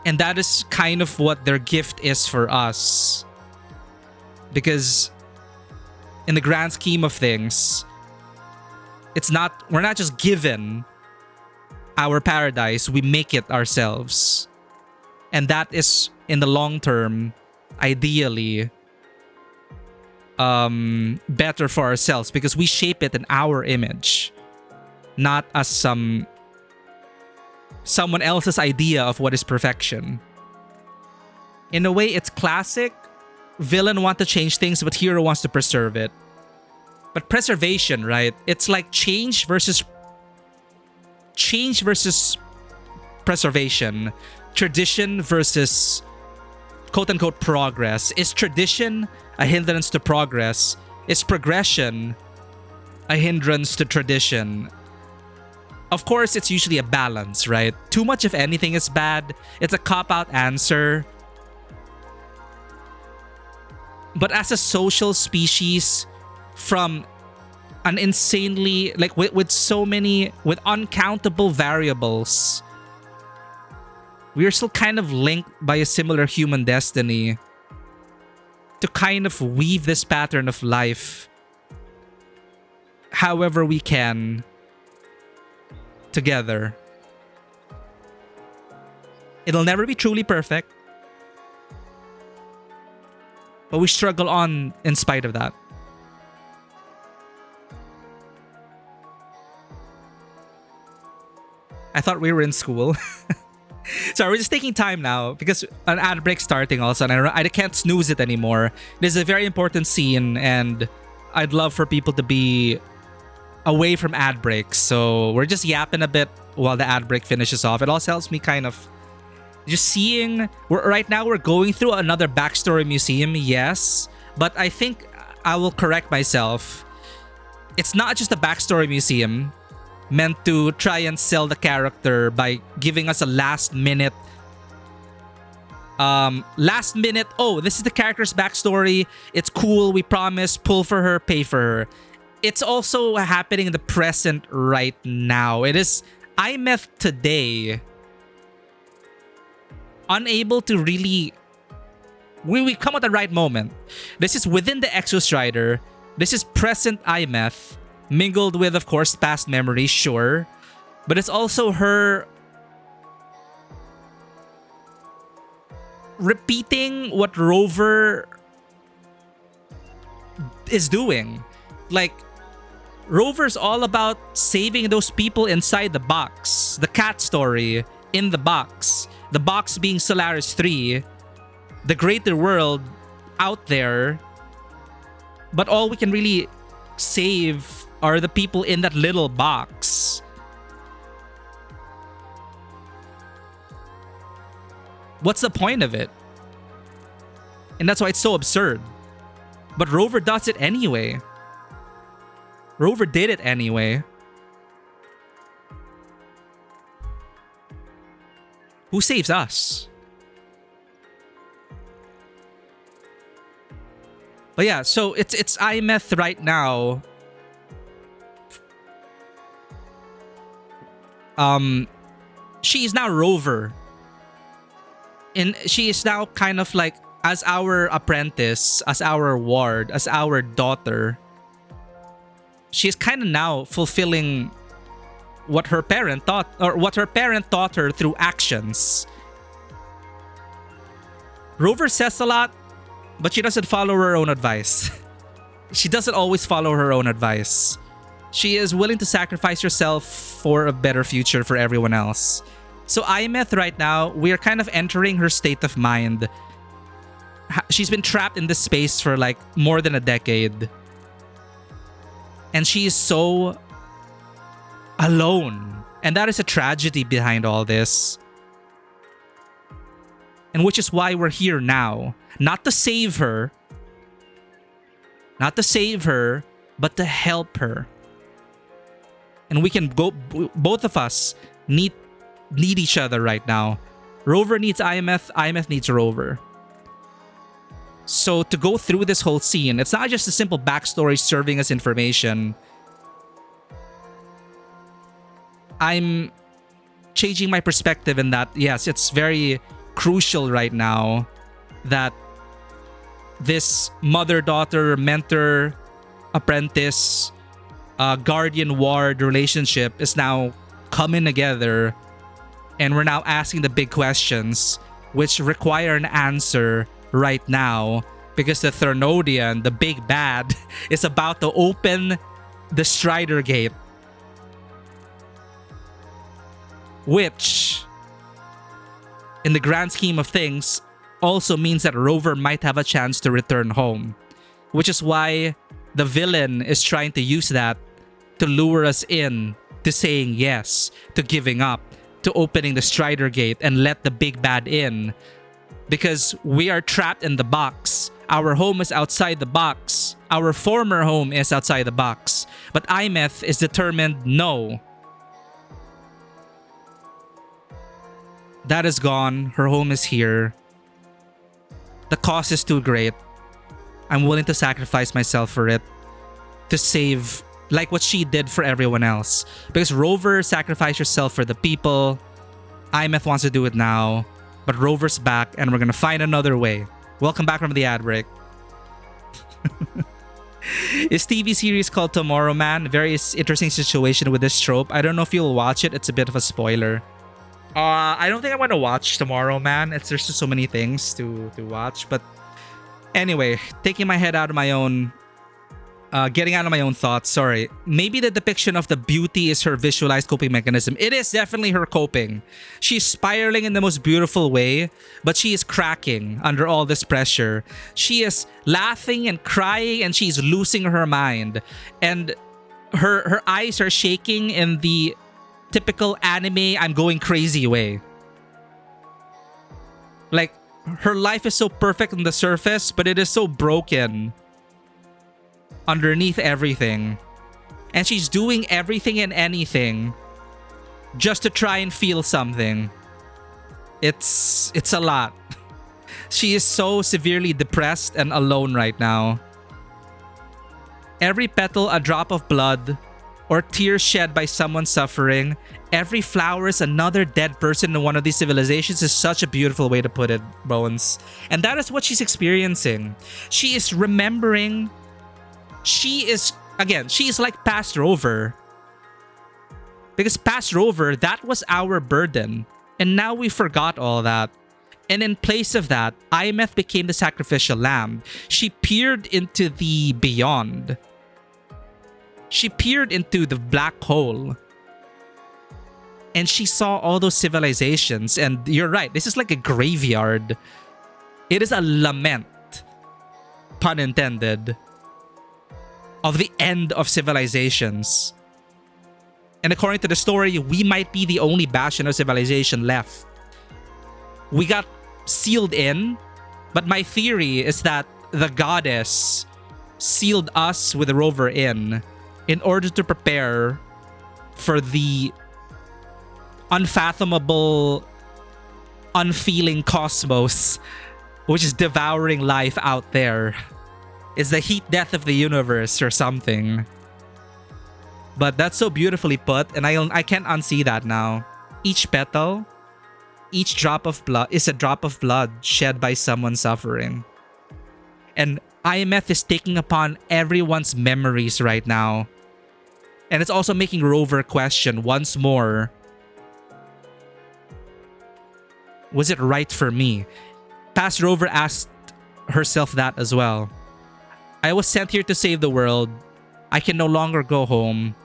And that is kind of what their gift is for us. Because in the grand scheme of things, we're not just given our paradise, we make it ourselves. And that is, in the long term, ideally, better for ourselves because we shape it in our image, not as someone else's idea of what is perfection. In a way, it's classic. Villain want to change things, but hero wants to preserve it. But preservation, right? It's like change versus preservation. Tradition versus quote-unquote progress. Is tradition a hindrance to progress? Is progression a hindrance to tradition? Of course, it's usually a balance, right? Too much of anything is bad. It's a cop-out answer. But as a social species, from an insanely, like with so many, with uncountable variables, we are still kind of linked by a similar human destiny to kind of weave this pattern of life however we can together. It'll never be truly perfect, but we struggle on in spite of that. I thought we were in school. So we're just taking time now because an ad break starting also, and I can't snooze it anymore. This is a very important scene, and I'd love for people to be away from ad breaks. So we're just yapping a bit while the ad break finishes off. It also helps me kind of just seeing. Right now we're going through another backstory museum, yes, but I think I will correct myself. It's not just a backstory museum meant to try and sell the character by giving us a last minute, oh, this is the character's backstory, it's cool, we promise, pull for her, pay for her. It's also happening in the present right now. It is Aemeath today, unable to really, we come at the right moment. This is within the Exostrider. This is present Aemeath, mingled with, of course, past memories, sure. But it's also her repeating what Rover is doing. Like, Rover's all about saving those people inside the box. The cat story in the box. The box being Solaris 3. The greater world out there. But all we can really save are the people in that little box. What's the point of it? And that's why it's so absurd. But Rover does it anyway. Rover did it anyway. Who saves us? But yeah, so it's Aemeath right now. She is now Rover. And she is now kind of like as our apprentice, as our ward, as our daughter. She's kind of now fulfilling what her parent taught, or what her parent taught her through actions. Rover says a lot, but she doesn't follow her own advice. She doesn't always follow her own advice. She is willing to sacrifice herself for a better future for everyone else. So Aemeath right now, we are kind of entering her state of mind. She's been trapped in this space for like more than a decade. And she is so alone. And that is a tragedy behind all this. And which is why we're here now. Not to save her. Not to save her, but to help her. And we can go, both of us need each other right now. Rover needs Aemeath, Aemeath needs Rover. So to go through this whole scene, it's not just a simple backstory serving as information. I'm changing my perspective in that, yes, it's very crucial right now that this mother-daughter, mentor, apprentice, guardian-ward relationship is now coming together, and we're now asking the big questions which require an answer right now. because the Thernodian, the big bad, is about to open the Strider Gate. Which, in the grand scheme of things, also means that Rover might have a chance to return home. Which is why the villain is trying to use that to lure us in to saying yes, to giving up, to opening the Strider Gate and let the big bad in. Because we are trapped in the box. Our home is outside the box. Our former home is outside the box. But Aemeath is determined, no. That is gone. Her home is here. The cost is too great. I'm willing to sacrifice myself for it. To save, like what she did for everyone else. Because Rover sacrificed herself for the people. Aemeath wants to do it now. But Rover's back and we're gonna find another way. Welcome back from the ad break. Is TV series called Tomorrow Man? Very interesting situation with this trope. I don't know if you'll watch it. It's a bit of a spoiler. I don't think I want to watch Tomorrow Man. There's just so many things to watch. But anyway, taking my head out of my own... getting out of my own thoughts, sorry. Maybe the depiction of the beauty is her visualized coping mechanism. It is definitely her coping. She's spiraling in the most beautiful way, but she is cracking under all this pressure. She is laughing and crying and she's losing her mind. And her eyes are shaking in the typical anime I'm going crazy way. Like, her life is so perfect on the surface, but it is so broken underneath everything. And she's doing everything and anything just to try and feel something. It's a lot. She is so severely depressed and alone right now. Every petal a drop of blood or tears shed by someone suffering. Every flower is another dead person in one of these civilizations is such a beautiful way to put it, Bones. And that is what she's experiencing. She is remembering. She is like past Rover. Because past Rover, that was our burden. And now we forgot all that. And in place of that, Aemeath became the sacrificial lamb. She peered into the beyond. She peered into the black hole. And she saw all those civilizations. And you're right, this is like a graveyard. It is a lament, pun intended, of the end of civilizations. And according to the story, we might be the only bastion of civilization left. We got sealed in, but my theory is that the goddess sealed us with the Rover in order to prepare for the unfathomable, unfeeling cosmos, which is devouring life out there. It's the heat death of the universe or something. But that's so beautifully put, and I can't unsee that now. Each petal, each drop of blood is a drop of blood shed by someone suffering. And Aemeath is taking upon everyone's memories right now. And it's also making Rover question once more, was it right for me? Past Rover asked herself that as well. I was sent here to save the world. I can no longer go home.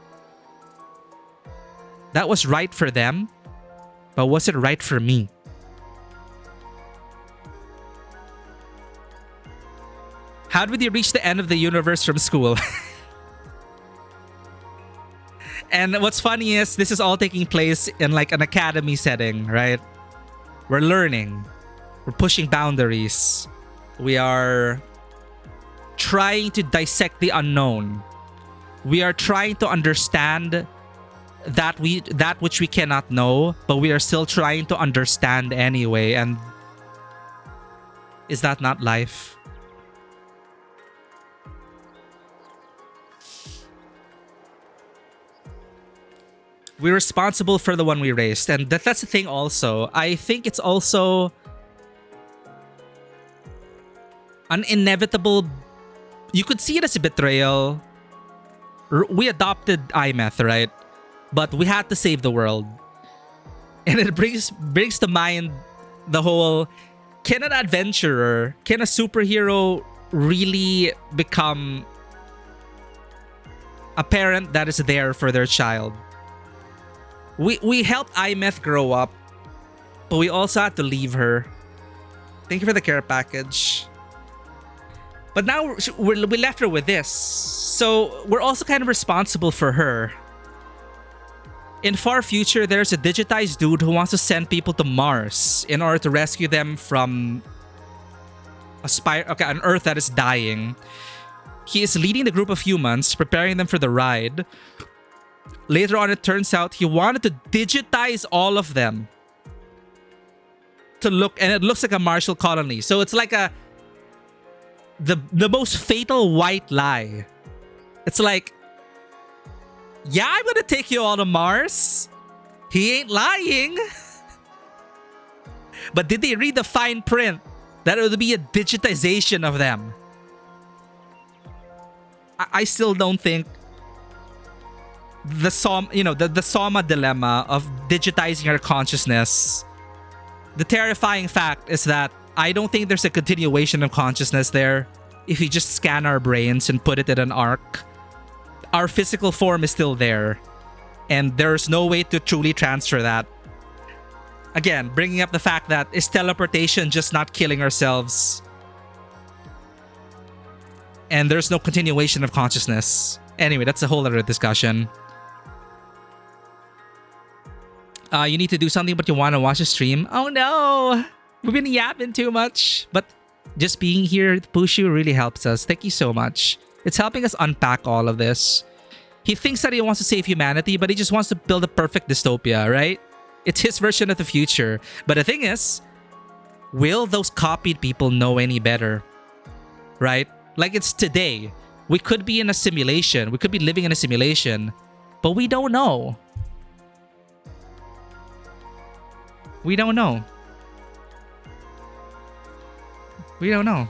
That was right for them, but was it right for me? How did we reach the end of the universe from school? And what's funny is this is all taking place in like an academy setting, right? We're learning. We're pushing boundaries. We are trying to dissect the unknown. We are trying to understand that which we cannot know, but we are still trying to understand anyway. And is that not life? We're responsible for the one we raised, and that's the thing also. I think it's also an inevitable... You could see it as a betrayal. We adopted Aemeath, right? But we had to save the world. And it brings to mind the whole... Can an adventurer, can a superhero really become a parent that is there for their child. We helped Aemeath grow up, but we also had to leave her. Thank you for the care package. But now we left her with this. So we're also kind of responsible for her. In far future, there's a digitized dude who wants to send people to Mars in order to rescue them from an Earth that is dying. He is leading the group of humans, preparing them for the ride. Later on, it turns out he wanted to digitize all of them to look, and it looks like a Martial colony. So it's like the most fatal white lie. It's like, yeah, I'm gonna take you all to Mars. He ain't lying. But did they read the fine print that it would be a digitization of them? I still don't think the Soma dilemma of digitizing our consciousness. The terrifying fact is that I don't think there's a continuation of consciousness there. If you just scan our brains and put it in an arc, our physical form is still there, and there's no way to truly transfer that. Again, bringing up the fact that is teleportation just not killing ourselves, and there's no continuation of consciousness. Anyway, that's a whole other discussion. You need to do something, but you want to watch a stream. Oh no, we've been yapping too much. But just being here to push you really helps us. Thank you so much. It's helping us unpack all of this. He thinks that he wants to save humanity, but he just wants to build a perfect dystopia, right? It's his version of the future. But the thing is, will those copied people know any better? Right? Like it's today. We could be in a simulation. We could be living in a simulation, but we don't know. We don't know. We don't know.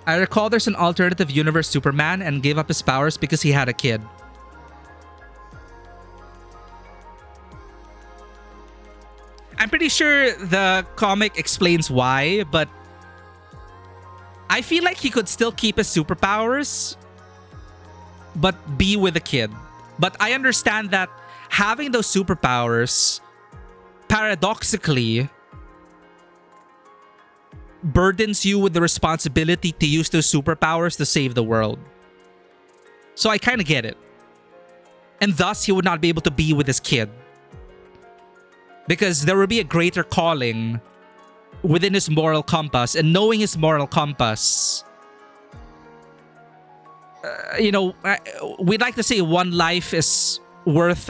I recall there's an alternative universe Superman and gave up his powers because he had a kid. I'm pretty sure the comic explains why, but I feel like he could still keep his superpowers, but be with a kid. But I understand that having those superpowers paradoxically burdens you with the responsibility to use those superpowers to save the world. So I kind of get it. And thus, he would not be able to be with his kid, because there would be a greater calling within his moral compass, and knowing his moral compass, we'd like to say one life is worth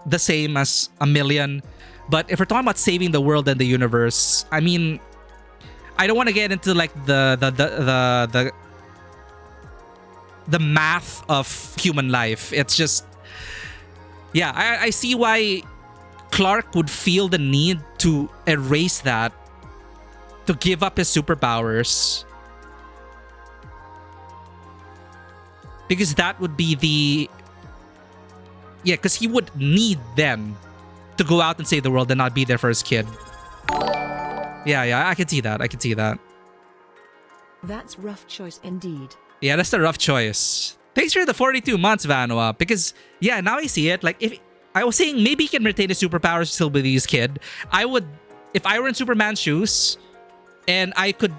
the same as a million. But if we're talking about saving the world and the universe, I mean, I don't want to get into like the math of human life. It's just, yeah, I see why Clark would feel the need to erase that, to give up his superpowers, because that would be the, yeah, because he would need them to go out and save the world and not be there for his kid. Yeah, I can see that. I can see that. That's rough choice indeed. Yeah, that's a rough choice. Thanks for the 42 months, Vanua. Because, yeah, now I see it. Like, if I was saying maybe he can retain his superpowers still with his kid, I would, if I were in Superman's shoes and I could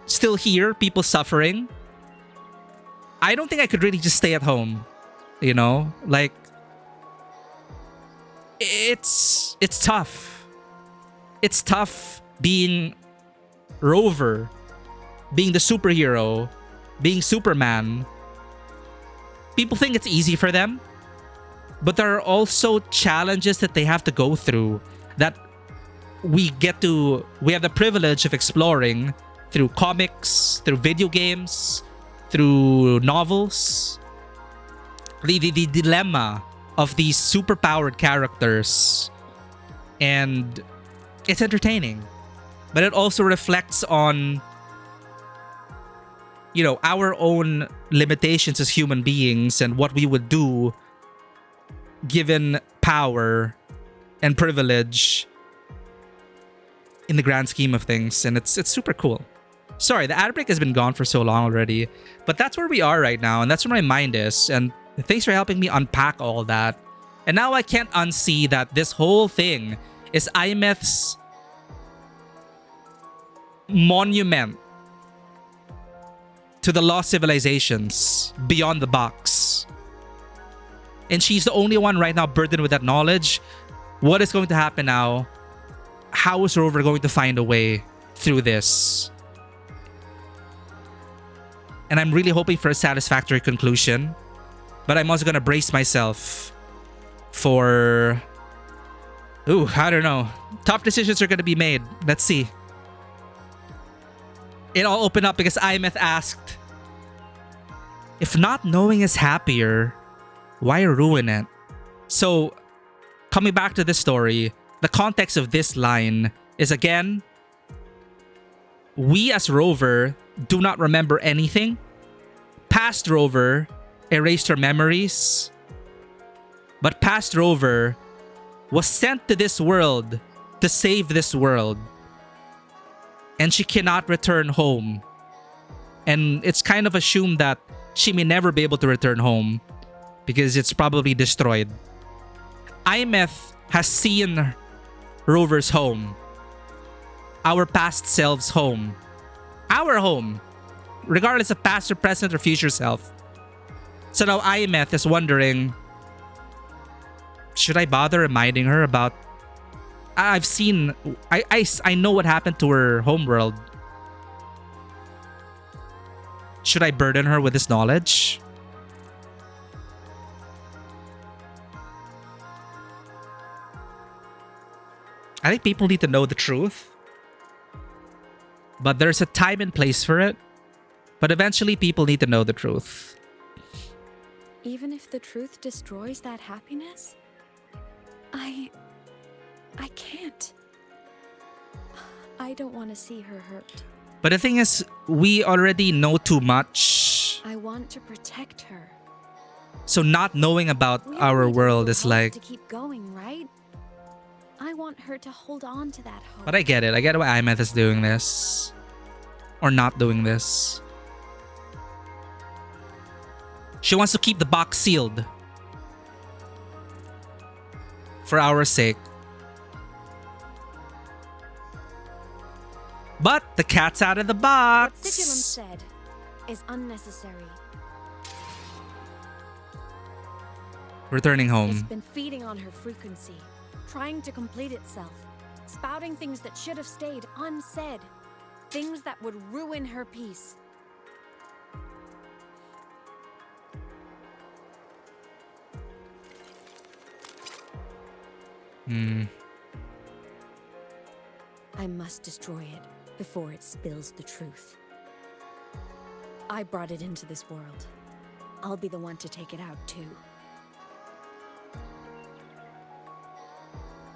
still hear people suffering, I don't think I could really just stay at home. You know? Like, it's tough. It's tough being Rover, being the superhero, being Superman. People think it's easy for them, but there are also challenges that they have to go through that we have the privilege of exploring through comics, through video games, through novels. The dilemma of these superpowered characters, and it's entertaining, but it also reflects on, you know, our own limitations as human beings and what we would do given power and privilege in the grand scheme of things, and it's super cool. Sorry, the ad break has been gone for so long already, but that's where we are right now, and that's where my mind is. And thanks for helping me unpack all that. And now I can't unsee that this whole thing is Aemeath's monument to the lost civilizations beyond the box. And she's the only one right now burdened with that knowledge. What is going to happen now? How is Rover going to find a way through this? And I'm really hoping for a satisfactory conclusion. But I'm also going to brace myself for... Ooh, I don't know. Tough decisions are going to be made. Let's see. It all opened up because Aemeath asked, if not knowing is happier, why ruin it? So, coming back to this story, the context of this line is, again, we as Rover do not remember anything. Past Rover erased her memories. But past Rover was sent to this world to save this world. And she cannot return home. And it's kind of assumed that she may never be able to return home because it's probably destroyed. Aemeath has seen Rover's home. Our past selves' home. Our home. Regardless of past or present or future self. So now Aemeath is wondering, should I bother reminding her about... I've seen... I know what happened to her homeworld. Should I burden her with this knowledge? I think people need to know the truth. But there's a time and place for it. But eventually people need to know the truth. Even if the truth destroys that happiness? I can't. I don't want to see her hurt. But the thing is, we already know too much. I want to protect her. So not knowing about We our all need a world little is hope like... to keep going, right? I want her to hold on to that hope. But I get it. I get why Aemeath is doing this. Or not doing this. She wants to keep the box sealed. For our sake. But the cat's out of the box. What Sigilum said is unnecessary. Returning It's home. been feeding on her frequency, trying to complete itself, spouting things that should have stayed unsaid, things that would ruin her peace. I must destroy it before it spills the truth. I brought it into this world. I'll be the one to take it out too.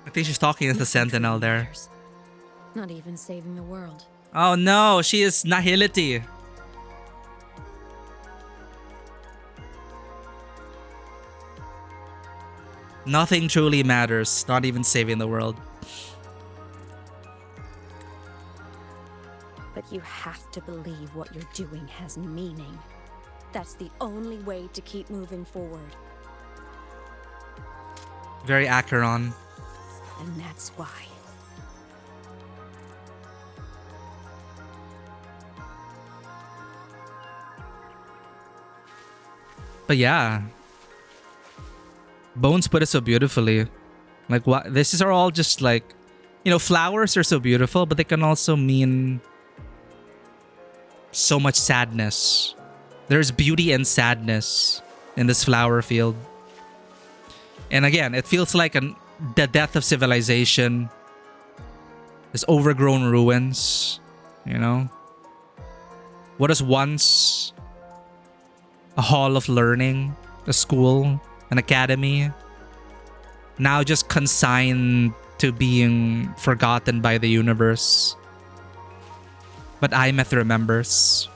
I think she's talking as the Nothing Sentinel truly there. matters. Not even saving the world. Oh no, she is nihility. Nothing truly matters, not even saving the world. But you have to believe what you're doing has meaning. That's the only way to keep moving forward. Very Acheron. And that's why. But yeah. Bones put it so beautifully. Like, what? This is are all just like, you know, flowers are so beautiful, but they can also mean so much sadness. There's beauty and sadness in this flower field. And again, it feels like the death of civilization. This overgrown ruins, you know? What is once a hall of learning, a school, an academy, now just consigned to being forgotten by the universe. But Aemeath remembers.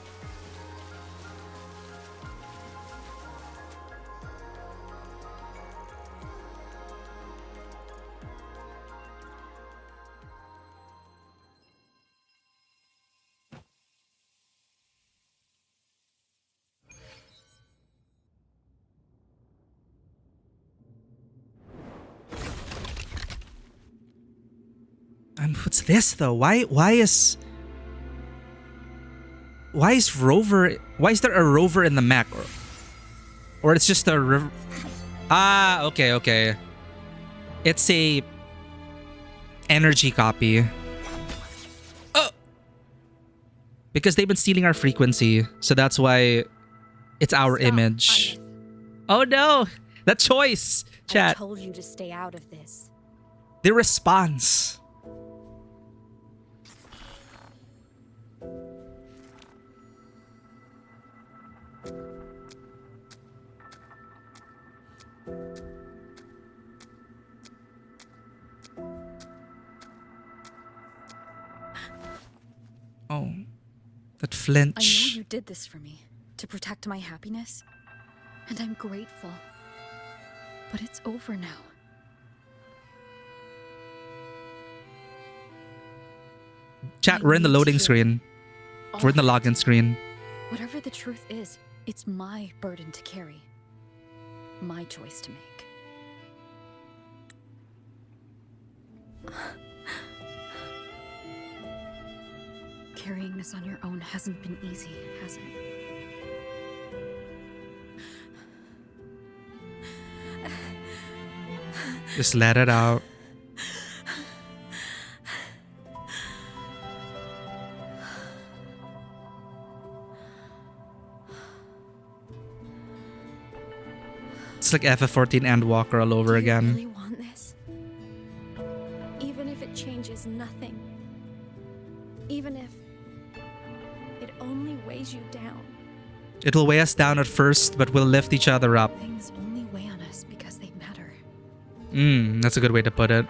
And what's this though? Why is Rover? Why is there a rover in the mech? Or it's just a river? Ah, okay. It's a energy copy. Oh, because they've been stealing our frequency, so that's why it's our Stop, image. Aemeath. Oh no, that choice, I chat. told you to stay out of this. The response. Oh, that I know flinch. you did this for me, to protect my happiness, and I'm grateful. But it's over now. Chat, I we're in the need to loading hear screen. all We're in the of it. login screen. Whatever the truth is, it's my burden to carry. My choice to make. Carrying this on your own hasn't been easy, has it? Just let it out. It's like FF14 and Walker all over Do you again. really want this? Even if it changes nothing. Even if it only weighs you down. It'll weigh us down at first, but we'll lift each other up. Things only weigh on us because they matter. That's a good way to put it.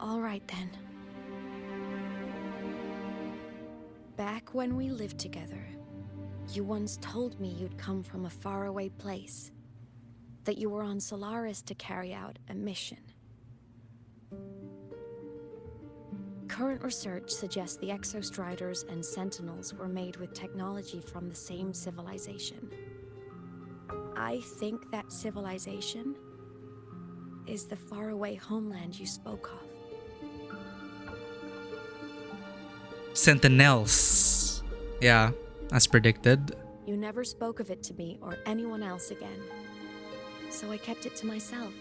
All right then. Back when we lived together, you once told me you'd come from a faraway place. That you were on Solaris to carry out a mission. Current research suggests the Exostriders and Sentinels were made with technology from the same civilization. I think that civilization is the faraway homeland you spoke of. Sentinels. Yeah, as predicted. You never spoke of it to me or anyone else again. So I kept it to myself.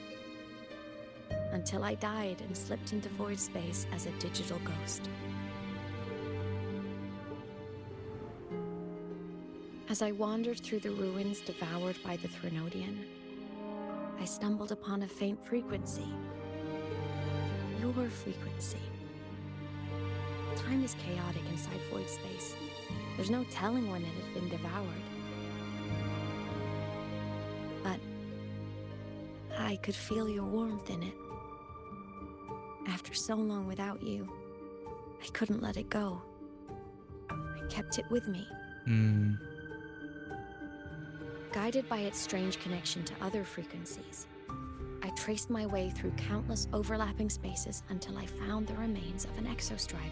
Until I died and slipped into void space as a digital ghost. As I wandered through the ruins devoured by the Threnodian, I stumbled upon a faint frequency. Your frequency. Time is chaotic inside void space. There's no telling when it had been devoured. But I could feel your warmth in it. After so long without you, I couldn't let it go. I kept it with me. Guided by its strange connection to other frequencies, I traced my way through countless overlapping spaces until I found the remains of an Exostrider.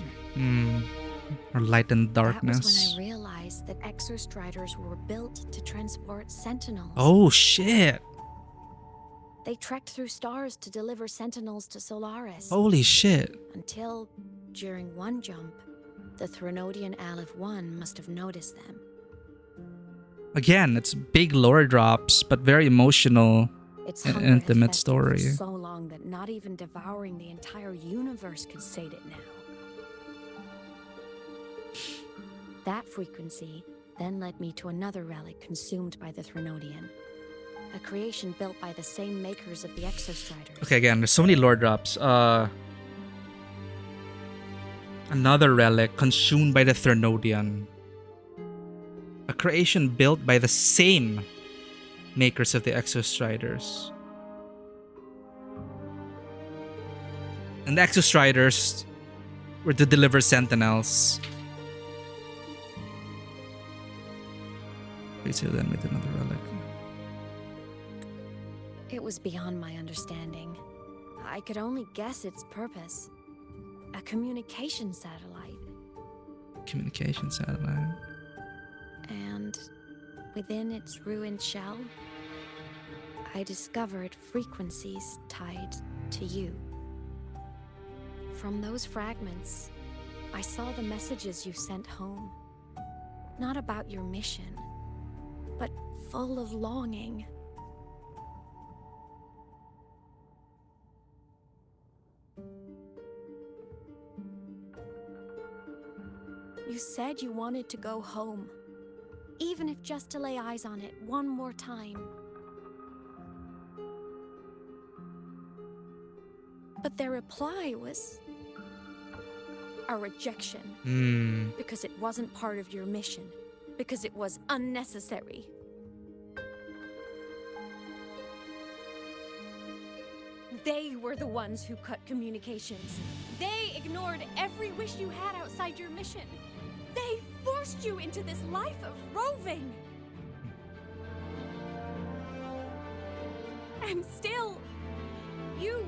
Or light and That was darkness. when I realized that Exostriders were built to transport Sentinels. Oh shit. They trekked through stars to deliver Sentinels to Solaris. Holy shit. Until, during one jump, the Threnodian Aleph 1 must have noticed them. Again, it's big lore drops, but very emotional. Its An hunger had intimate festered story. for so long that not even devouring the entire universe could sate it now. That frequency then led me to another relic consumed by the Threnodian. A creation built by the same makers of the Exostriders. Okay, again, there's so many lore drops. Another relic consumed by the Threnodian. A creation built by the same makers of the Exostriders. And the Exostriders were to deliver Sentinels. Wait till then with another relic. It was beyond my understanding. I could only guess its purpose. A communication satellite. Communication satellite. And Within its ruined shell, I discovered frequencies tied to you. From those fragments, I saw the messages you sent home. Not about your mission, but full of longing. You said you wanted to go home, even if just to lay eyes on it one more time. But their reply was a rejection. Because it wasn't part of your mission. Because it was unnecessary. They were the ones who cut communications. They ignored every wish you had outside your mission. They forced you into this life of roving. And still, you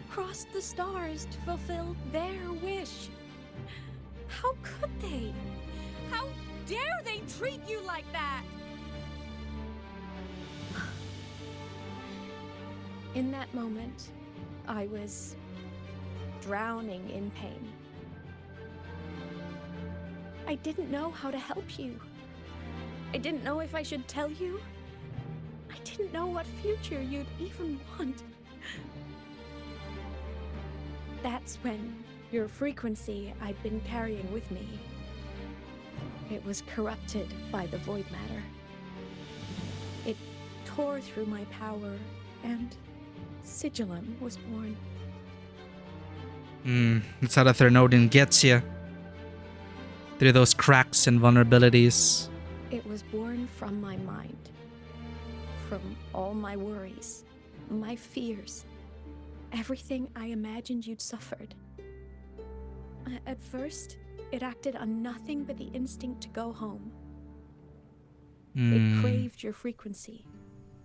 crossed the stars to fulfill their wish. How could they? How dare they treat you like that? In that moment, I was drowning in pain. I didn't know how to help you. I didn't know if I should tell you. I didn't know what future you'd even want. That's when your frequency I'd been carrying with me, it was corrupted by the void matter. It tore through my power, and Sigilum was born. That's how the Thernodian gets you. Through those cracks and vulnerabilities. It was born from my mind. From all my worries, my fears. Everything I imagined you'd suffered. At first, it acted on nothing but the instinct to go home. It craved your frequency,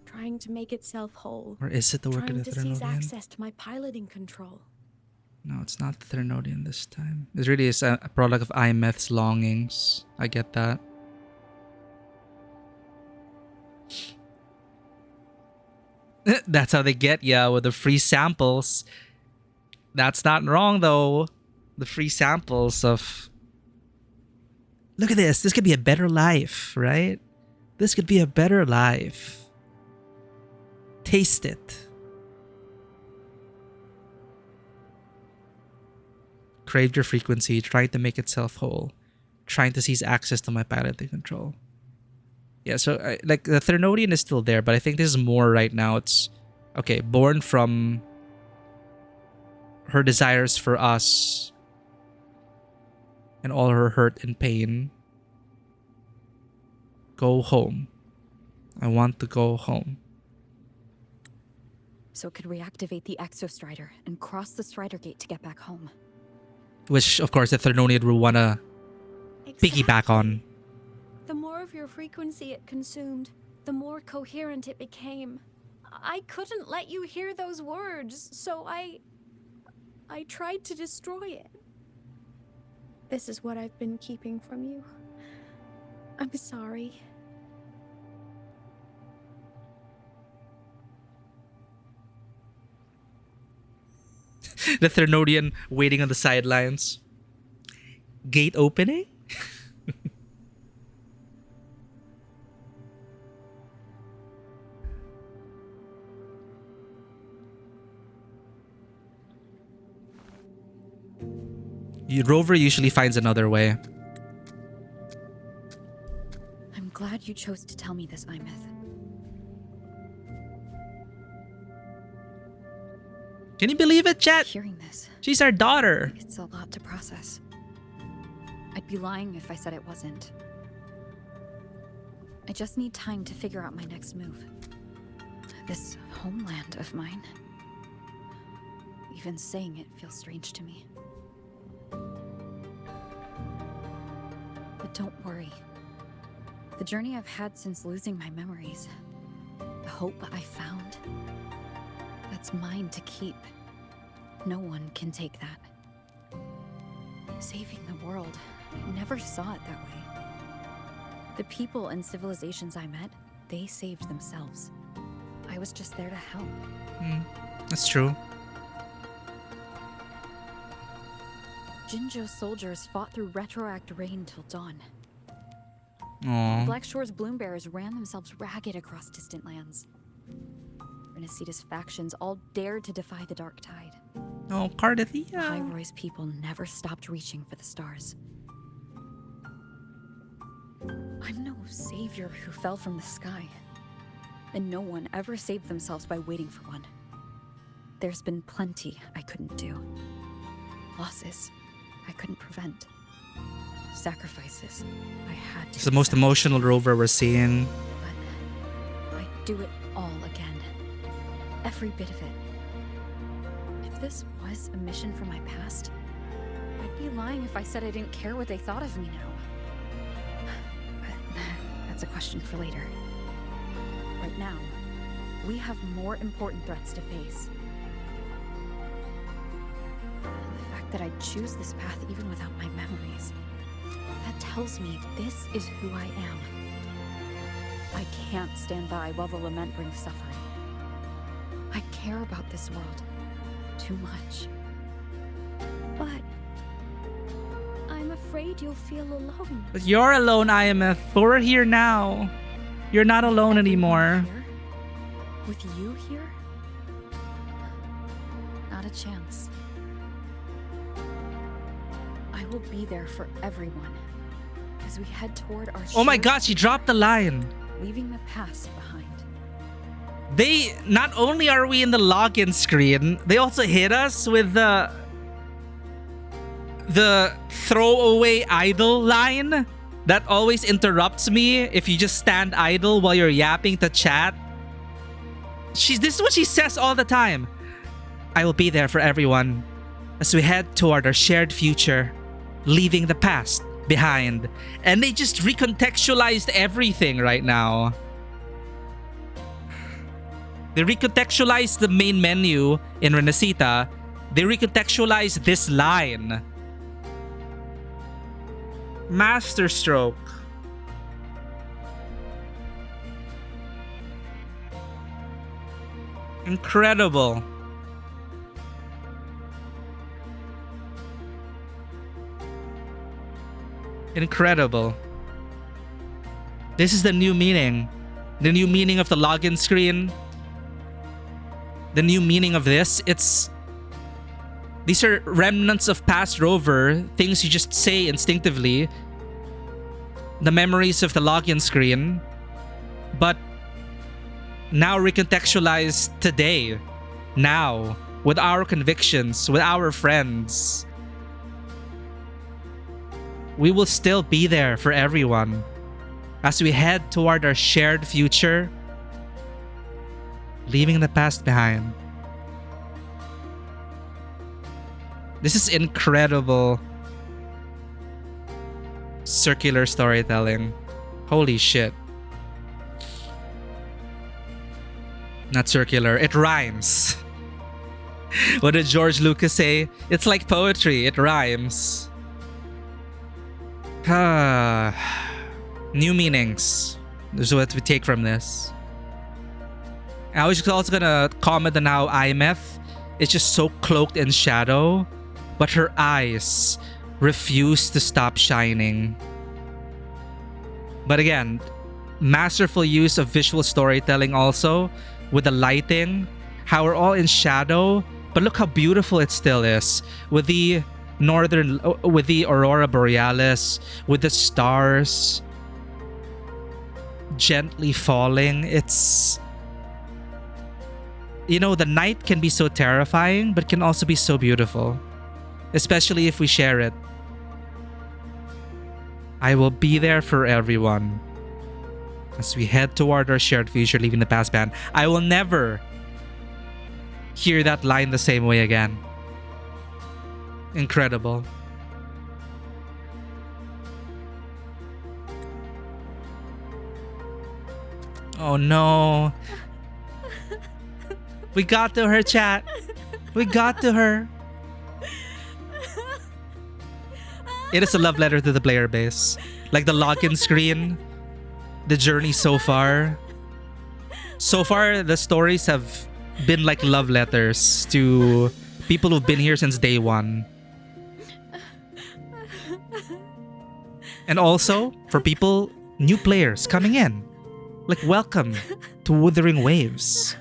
trying to make itself whole. Or is it the work of trying the to seize Thernodian? access to my piloting control. No, it's not the Thernodian this time. It really is a product of Aemeath's longings. I get that. That's how they get ya with the free samples. That's not wrong though. The free samples of... Look at this. This could be a better life, right? This could be a better life. Taste it. Craved your frequency, trying to make itself whole. Trying to seize access to my piloting control. Yeah, so like the Thernodian is still there, but I think this is more right now. It's okay, born from her desires for us and all her hurt and pain. Go home. I want to go home. So it could reactivate the Exostrider and cross the Strider Gate to get back home. Which, of course, the Thernodian will want to piggyback on. The more of your frequency it consumed, the more coherent it became. I couldn't let you hear those words, so I tried to destroy it. This is what I've been keeping from you. I'm sorry. The Thernodian waiting on the sidelines. Gate opening? Rover usually finds another way. I'm glad you chose to tell me this, Aemeath. Can you believe it, chat? Hearing this, She's our daughter. it's a lot to process. I'd be lying if I said it wasn't. I just need time to figure out my next move. This homeland of mine. Even saying it feels strange to me. But don't worry. The journey I've had since losing my memories, the hope I found, that's mine to keep. No one can take that. Saving the world. I never saw it that way. The people and civilizations I met, they saved themselves. I was just there to help. That's true. Jinzhou's soldiers fought through retroact rain till dawn. Aww. Black Shore's bloom bearers ran themselves ragged across distant lands. Renacita's factions all dared to defy the dark tide. Oh, Cardathia. High Roy's people never stopped reaching for the stars. I'm no savior who fell from the sky. And no one ever saved themselves by waiting for one. There's been plenty I couldn't do. Losses I couldn't prevent. Sacrifices I had to It's the most accept. emotional rover we're seeing. But I'd do it all again. Every bit of it. If this was a mission from my past, I'd be lying if I said I didn't care what they thought of me now. But that's a question for later. Right now, we have more important threats to face. And the fact that I choose this path even without my memories, that tells me this is who I am. I can't stand by while the lament brings suffering. I care about this world too much. But I'm afraid you'll feel alone. But you're alone, Aemeath. We're here now. You're not alone Everyone anymore. here? With you here? Not a chance. I will be there for everyone as we head toward our Oh my shared god, she dropped the line. leaving the past behind. They not only are we in the login screen, they also hit us with the throwaway idle line that always interrupts me if you just stand idle while you're yapping to chat. This is what she says all the time. I will be there for everyone as we head toward our shared future, leaving the past behind. And they just recontextualized everything right now. They recontextualized the main menu in Renacita. They recontextualized this line. Masterstroke. Incredible. Incredible. This is the new meaning. The new meaning of the login screen. The new meaning of this. These are remnants of past rover, things you just say instinctively. The memories of the login screen. But now recontextualized today. Now. With our convictions. With our friends. We will still be there for everyone. As we head toward our shared future. Leaving the past behind. This is incredible circular storytelling. Holy shit. Not circular, it rhymes. What did George Lucas say? It's like poetry, it rhymes. New meanings. This is what we take from this. I was also gonna comment on how Aemeath is just so cloaked in shadow, but her eyes refuse to stop shining. But again, masterful use of visual storytelling also with the lighting, how we're all in shadow, but look how beautiful it still is with the aurora borealis, with the stars gently falling. It's, you know, the night can be so terrifying, but can also be so beautiful, especially if we share it. I will be there for everyone as we head toward our shared future, leaving the past behind. I will never hear that line the same way again. Incredible. Oh no. We got to her, chat. We got to her. It is a love letter to the player base. Like the login screen, the journey so far. So far, the stories have been like love letters to people who've been here since day one. And also, for people, new players coming in. Like, welcome to Wuthering Waves.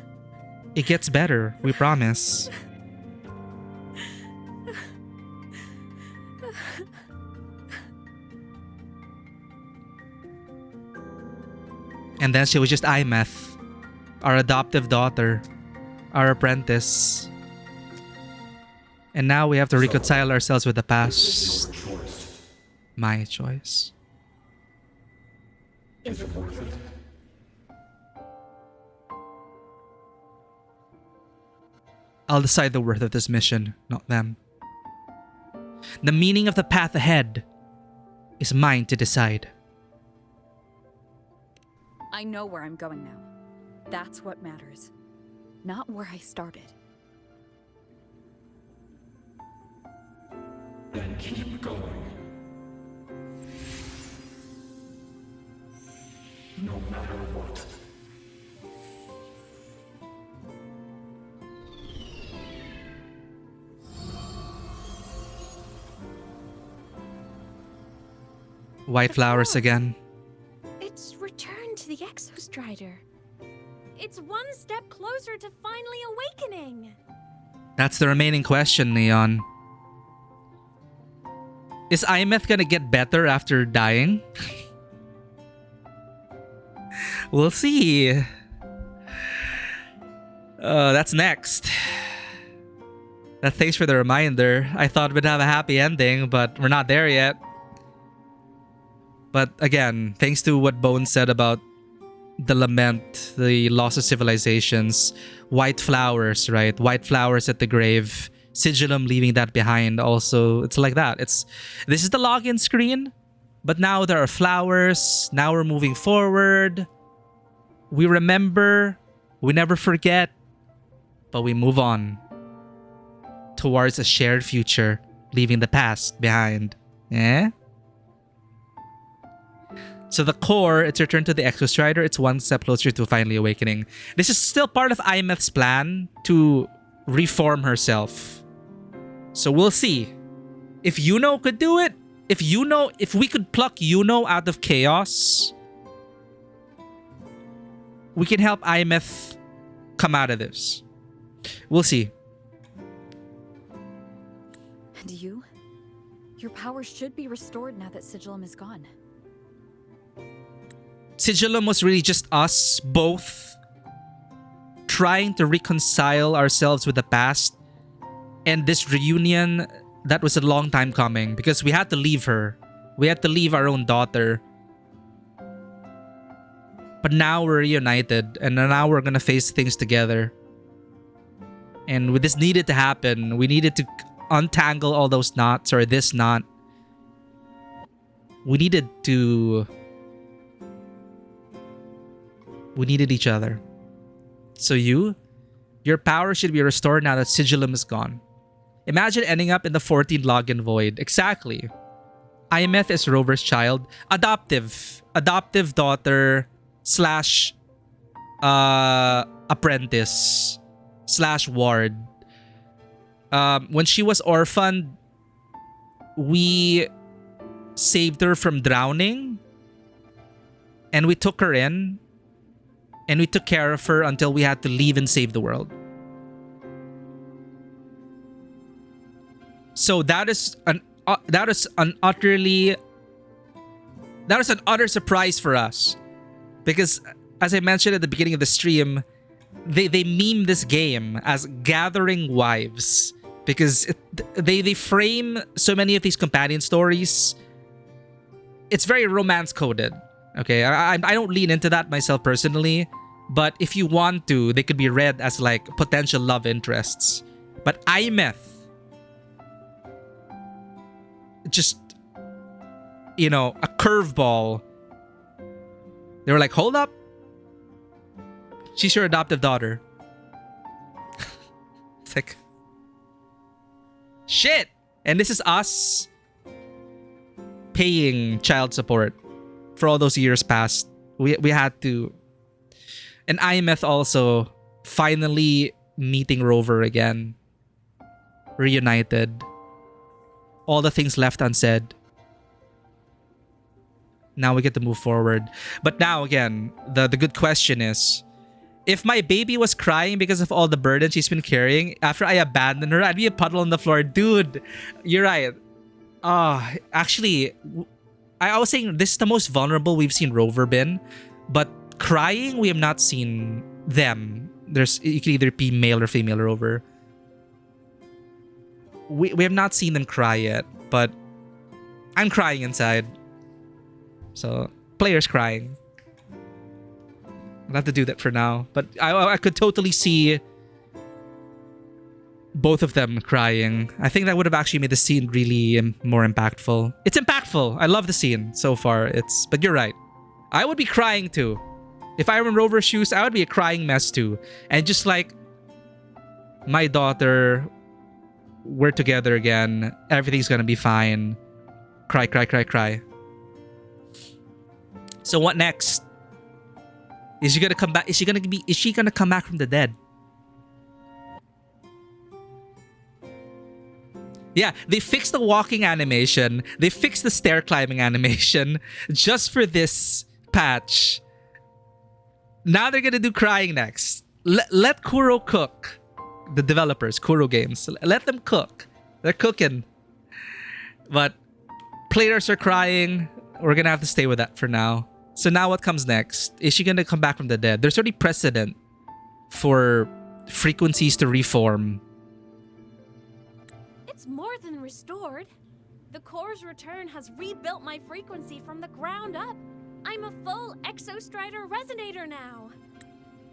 It gets better, we promise. And then she was just Aemeath, our adoptive daughter, our apprentice. And now we have to reconcile ourselves with the past. My choice. Is it worth it? I'll decide the worth of this mission, not them. The meaning of the path ahead is mine to decide. I know where I'm going now. That's what matters. Not where I started. Then keep going. No matter what. White flowers again. It's returned to the Exostrider. It's one step closer to finally awakening. That's the remaining question, Neon. Is Aemeath gonna get better after dying? We'll see. That's next. Thanks for the reminder. I thought we'd have a happy ending, but we're not there yet. But again, thanks to what Bones said about the lament, the loss of civilizations, white flowers, right? White flowers at the grave, Sigillum leaving that behind. Also, it's like that. This is the login screen, but now there are flowers. Now we're moving forward. We remember, we never forget, but we move on towards a shared future, leaving the past behind. Yeah? So the core, it's returned to the Exostrider. It's one step closer to finally awakening. This is still part of Aemeath's plan to reform herself. So we'll see. If Yuno could do it, if we could pluck Yuno out of chaos, we can help Aemeath come out of this. We'll see. And you? Your powers should be restored now that Sigillum is gone. Sigillum was really just us both trying to reconcile ourselves with the past, and this reunion that was a long time coming because we had to leave her. We had to leave our own daughter. But now we're reunited, and now we're gonna face things together. And with this needed to happen, we needed to untangle all those knots, or this knot. We needed each other. So your power should be restored now that Sigillum is gone. Imagine ending up in the 14 login void. Exactly. Aemeath is Rover's child. Adoptive daughter / apprentice / ward. When she was orphaned, we saved her from drowning. And we took her in. And we took care of her until we had to leave and save the world. So that is an utter surprise for us, because as I mentioned at the beginning of the stream, they meme this game as Gathering Wives, because they frame so many of these companion stories. It's very romance coded. Okay, I don't lean into that myself personally, but if you want to, they could be read as like potential love interests. But Aemeath, just, a curveball. They were like, hold up, she's your adoptive daughter. It's like, shit. And this is us paying child support for all those years past. We had to. And Aemeath also finally meeting Rover again. Reunited. All the things left unsaid. Now we get to move forward. But now again, the good question is, if my baby was crying because of all the burden she's been carrying, after I abandoned her, I'd be a puddle on the floor. Dude, you're right. Actually, I was saying this is the most vulnerable we've seen Rover been. But crying, we have not seen them. You can either be male or female Rover. We have not seen them cry yet, but I'm crying inside. So, players crying. I'll have to do that for now. But I could totally see both of them crying. I think that would have actually made the scene really more impactful. It's impactful. I love the scene so far. But you're right. I would be crying too. If I were in Rover's shoes, I would be a crying mess too. And just like my daughter, we're together again. Everything's gonna be fine. Cry, cry, cry, cry. So what next? Is she gonna come back? Is she gonna come back from the dead? Yeah, they fixed the walking animation. They fixed the stair climbing animation just for this patch. Now they're gonna do crying next. Let Kuro cook. The developers, Kuro Games. Let them cook. They're cooking. But players are crying. We're gonna have to stay with that for now. So now what comes next? Is she gonna come back from the dead? There's already precedent for frequencies to reform. It's more than restored. The core's return has rebuilt my frequency from the ground up. I'm a full Exostrider resonator now.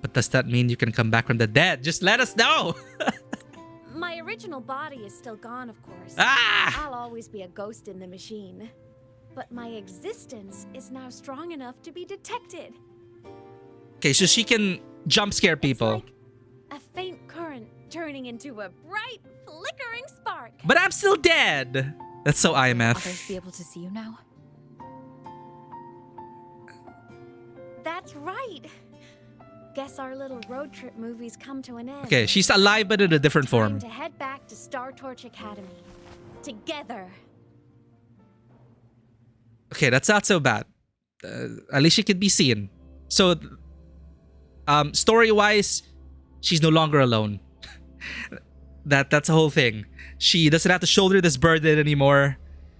But does that mean you can come back from the dead? Just let us know! My original body is still gone, of course. Ah! I'll always be a ghost in the machine. But my existence is now strong enough to be detected. Okay, so she can jump scare people. It's like a faint current turning into a bright, flickering spark. But I'm still dead! That's so IMF. Others be able to see you now? That's right. Guess our little road trip movie's come to an end. Okay, she's alive but in a different form. Time to head back to Star Torch Academy. Together. Okay, that's not so bad. At least she can be seen. So, story-wise, she's no longer alone. That's the whole thing. She doesn't have to shoulder this burden anymore.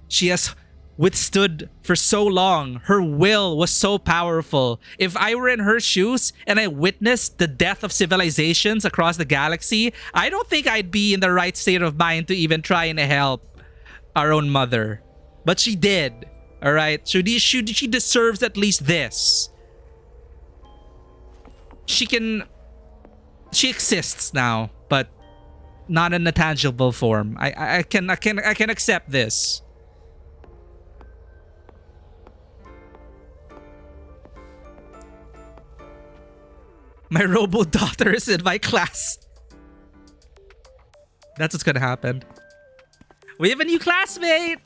She has withstood for so long. Her will was so powerful. If I were in her shoes and I witnessed the death of civilizations across the galaxy, I don't think I'd be in the right state of mind to even try and help our own mother. But she did. All right, so she deserves at least this. She exists now, but not in a tangible form. I can accept this. My robo daughter is in my class. That's what's gonna happen. We have a new classmate.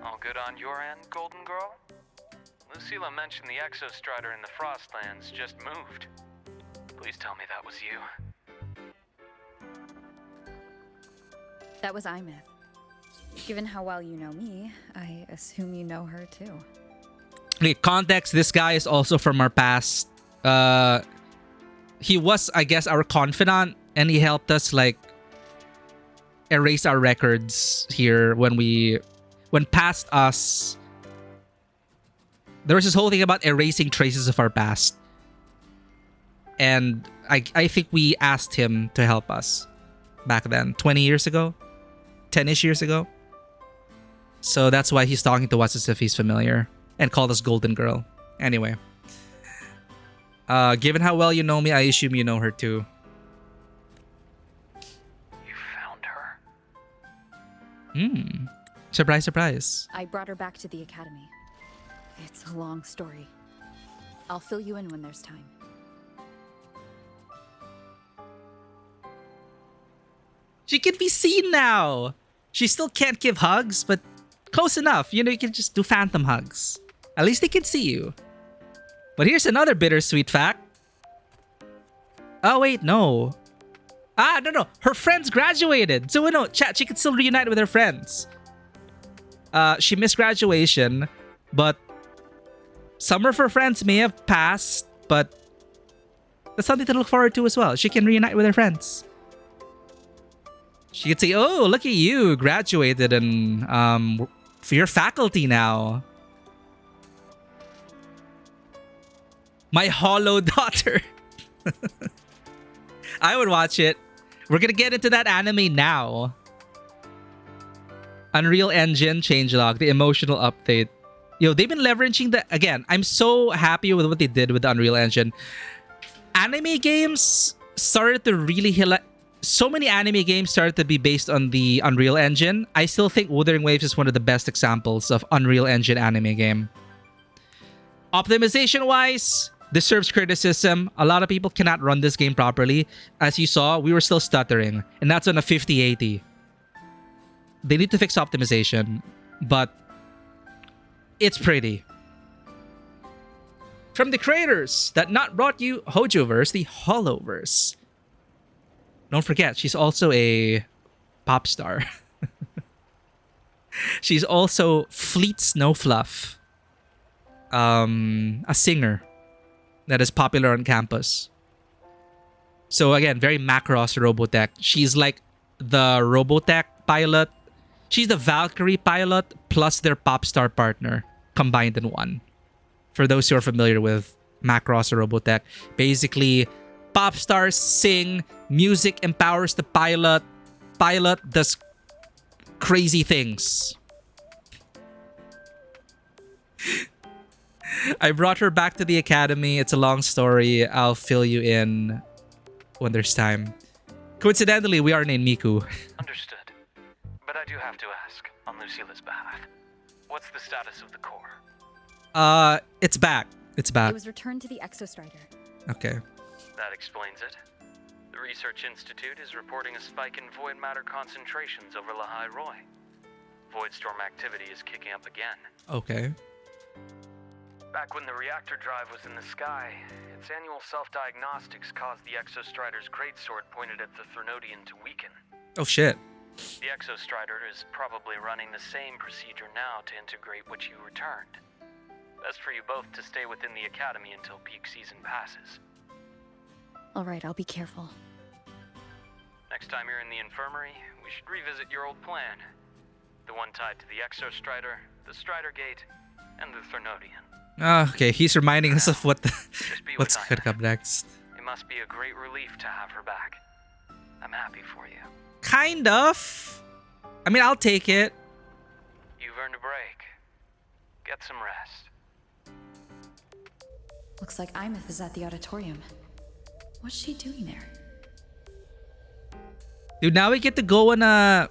All good on your end, Golden Girl? Lucilla mentioned the Exostrider in the Frostlands just moved. Please tell me that was you. That was Aemeath. Given how well you know me, I assume you know her too. Okay, context, this guy is also from our past. He was, I guess, our confidant, and he helped us like erase our records here when past us. There was this whole thing about erasing traces of our past. And I think we asked him to help us back then, 20 years ago, 10-ish years ago. So that's why he's talking to us as if he's familiar and called us Golden Girl. Anyway. Given how well you know me, I assume you know her too. You found her? Surprise, surprise. I brought her back to the academy. It's a long story. I'll fill you in when there's time. She can be seen now. She still can't give hugs, but close enough. You know, you can just do phantom hugs. At least they can see you. But here's another bittersweet fact. Oh, wait, no. No. Her friends graduated. So, no, chat, she can still reunite with her friends. She missed graduation, but some of her friends may have passed, but that's something to look forward to as well. She can reunite with her friends. She could say, oh, look at you, graduated and for your faculty now. My hollow daughter. I would watch it. We're gonna get into that anime now. Unreal Engine changelog, the emotional update. Yo, they've been leveraging the... Again, I'm so happy with what they did with the Unreal Engine. Anime games started to really... So many anime games started to be based on the Unreal Engine. I still think Wuthering Waves is one of the best examples of Unreal Engine anime game. Optimization-wise, deserves criticism. A lot of people cannot run this game properly. As you saw, we were still stuttering. And that's on a 5080. They need to fix optimization. But it's pretty. From the creators that not brought you Hojoverse, the Hollowverse. Don't forget, she's also a pop star. She's also Fleet Snowfluff. A singer that is popular on campus. So again, very Macross Robotech. She's like the Robotech pilot. She's the Valkyrie pilot plus their pop star partner combined in one. For those who are familiar with Macross or Robotech, basically pop stars sing, music empowers the pilot, pilot does crazy things. I brought her back to the academy. It's a long story. I'll fill you in when there's time. Coincidentally, we are named Miku. Understood. But I do have to ask, on Lucila's behalf, what's the status of the core? It's back. It's It back. was returned to the Exostrider. Okay. That explains it. The Research Institute is reporting a spike in void matter concentrations over Lahai Roy. Voidstorm activity is kicking up again. Okay. Back when the reactor drive was in the sky, its annual self-diagnostics caused the Exostrider's greatsword pointed at the Thernodian to weaken. Oh shit. The Exostrider is probably running the same procedure now to integrate what you returned. Best for you both to stay within the academy until peak season passes. Alright, I'll be careful. Next time you're in the infirmary, we should revisit your old plan. The one tied to the Exostrider, the Strider Gate, and the Thernodian. Okay, he's reminding us of what Just be what's with gonna Ina. come next. It must be a great relief to have her back. I'm happy for you. Kind of. I mean, I'll take it. You've earned a break. Get some rest. Looks like Aemeath is at the auditorium. What's she doing there? Dude, now we get to go on a